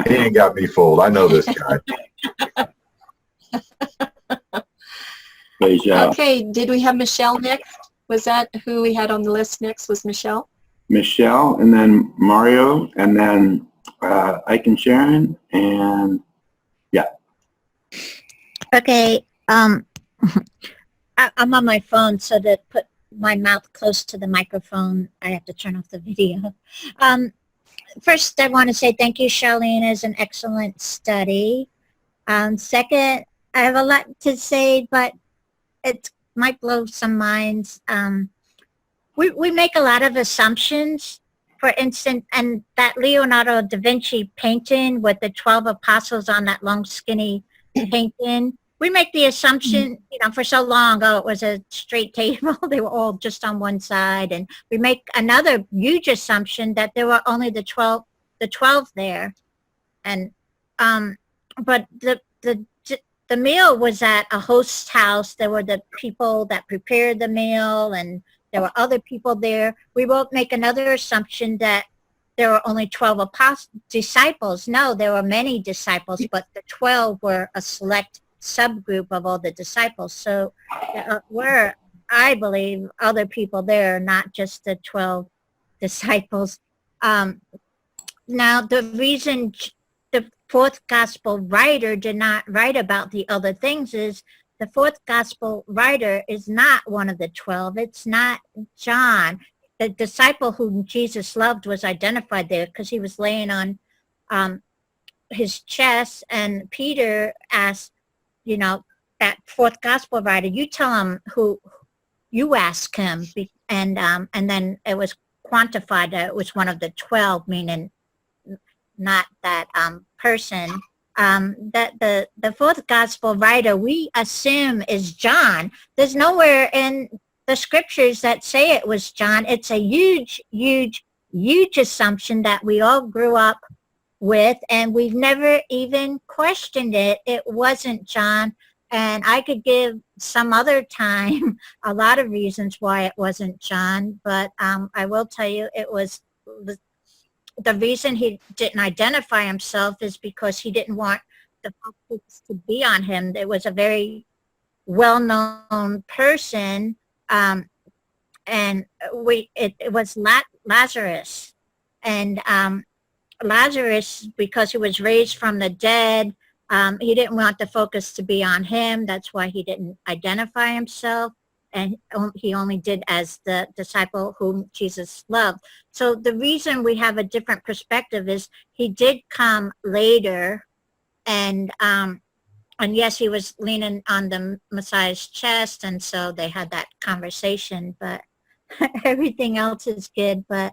He ain't got me fooled. I know this guy. Okay, did we have Michelle next? Was that who we had on the list next, was Michelle? Michelle, and then Mario, and then Ike and Sharon, and yeah. Okay, I'm on my phone, so to put my mouth close to the microphone, I have to turn off the video. First, I want to say thank you, Charlene. It's an excellent study. Second, I have a lot to say, but it might blow some minds. We make a lot of assumptions. For instance, and that Leonardo da Vinci painting with the 12 apostles on that long, skinny painting, we make the assumption, for so long, it was a straight table. They were all just on one side. And we make another huge assumption that there were only the 12 there. And, but the meal was at a host's house. There were the people that prepared the meal, and there were other people there. We won't make another assumption that there were only 12 disciples. No, there were many disciples, but the 12 were a select subgroup of all the disciples. So there were, I believe, other people there, not just the 12 disciples. Now, the reason the fourth gospel writer did not write about the other things is the fourth gospel writer is not one of the 12. It's not John. The disciple whom Jesus loved was identified there because he was laying on his chest, and Peter asked, that fourth gospel writer, you tell him who you ask him, and then it was quantified that it was one of the 12, meaning not that person. That the fourth gospel writer we assume is John. There's nowhere in the scriptures that say it was John. It's a huge, huge, huge assumption that we all grew up with, and we've never even questioned it. It wasn't John. And I could give some other time a lot of reasons why it wasn't John, but I will tell you it was the reason he didn't identify himself is because he didn't want the focus to be on him. It was a very well-known person, and it was Lazarus. And Lazarus, because he was raised from the dead, he didn't want the focus to be on him. That's why he didn't identify himself. And he only did as the disciple whom Jesus loved. So the reason we have a different perspective is he did come later, and yes, he was leaning on the Messiah's chest, and so they had that conversation, but everything else is good. But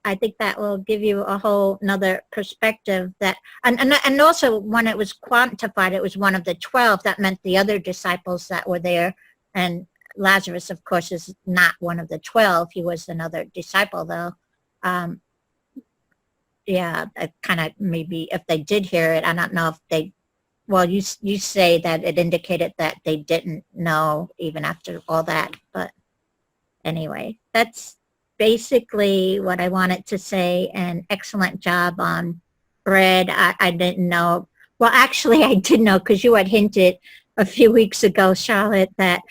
I think that will give you a whole nother perspective that, and also when it was quantified, it was one of the 12. That meant the other disciples that were there, and Lazarus, of course, is not one of the 12. He was another disciple, though. Yeah, kind of maybe if they did hear it, I don't know if they, well, you say that it indicated that they didn't know even after all that. But anyway, that's basically what I wanted to say. An excellent job on bread. I didn't know. Well, actually, I did know because you had hinted a few weeks ago, Charlotte, that,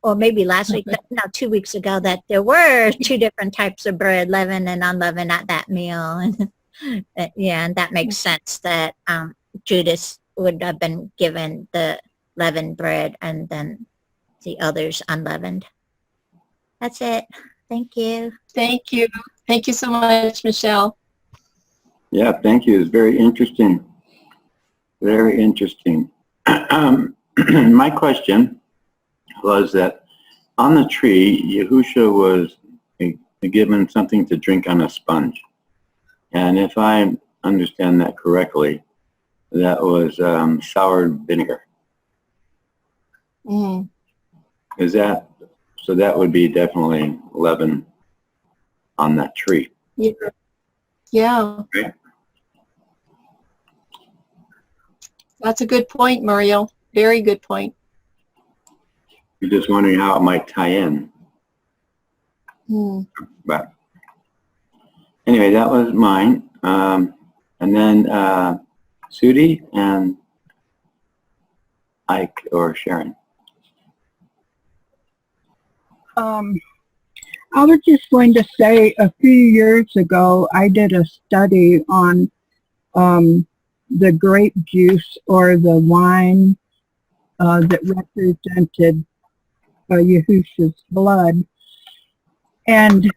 or maybe last week, no, 2 weeks ago, that there were two different types of bread, leavened and unleavened, at that meal. And yeah, and that makes sense that Judas would have been given the leavened bread and then the others unleavened. That's it. Thank you. Thank you. Thank you so much, Michelle. Yeah, thank you. It's very interesting. Very interesting. My question was that on the tree, Yahusha was given something to drink on a sponge. And if I understand that correctly, that was sour vinegar. Mm. Is that, so that would be definitely leaven on that tree. Yeah. Yeah. Right? That's a good point, Mario. Very good point. You're just wondering how it might tie in. Mm. But anyway, that was mine. And then Sudi and Ike or Sharon. I was just going to say, a few years ago, I did a study on the grape juice or the wine that represented Yahusha's blood. And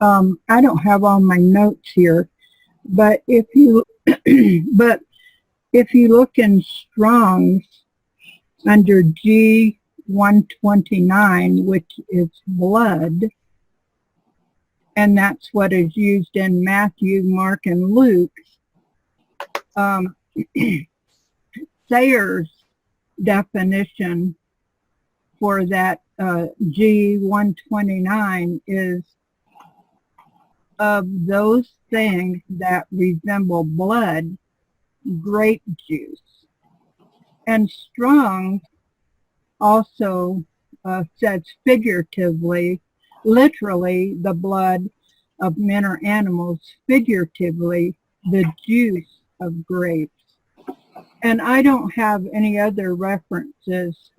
I don't have all my notes here, but if you look in Strong's under G129, which is blood, and that's what is used in Matthew, Mark, and Luke, Sayer's definition for that G129 is of those things that resemble blood, grape juice. And Strong also says figuratively, literally, the blood of men or animals, figuratively, the juice of grapes. And I don't have any other references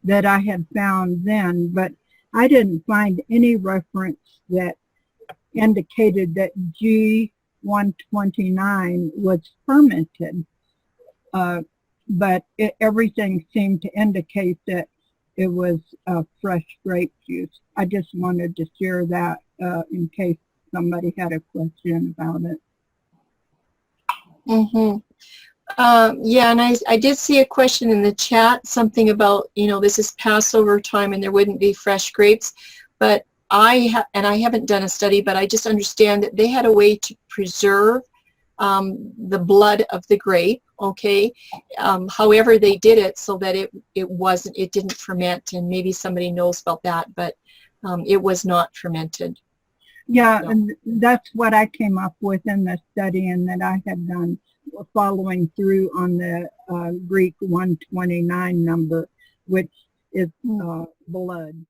that I had found then, but I didn't find any reference that indicated that G129 was fermented. But everything seemed to indicate that it was fresh grape juice. I just wanted to share that in case somebody had a question about it. Mm-hmm. Yeah, and I did see a question in the chat, something about, this is Passover time and there wouldn't be fresh grapes, but I haven't done a study, but I just understand that they had a way to preserve the blood of the grape, okay? However they did it so that it didn't ferment, and maybe somebody knows about that, but it was not fermented. Yeah, No. and that's what I came up with in the study, and that I had done following through on the Greek 129 number, which is blood.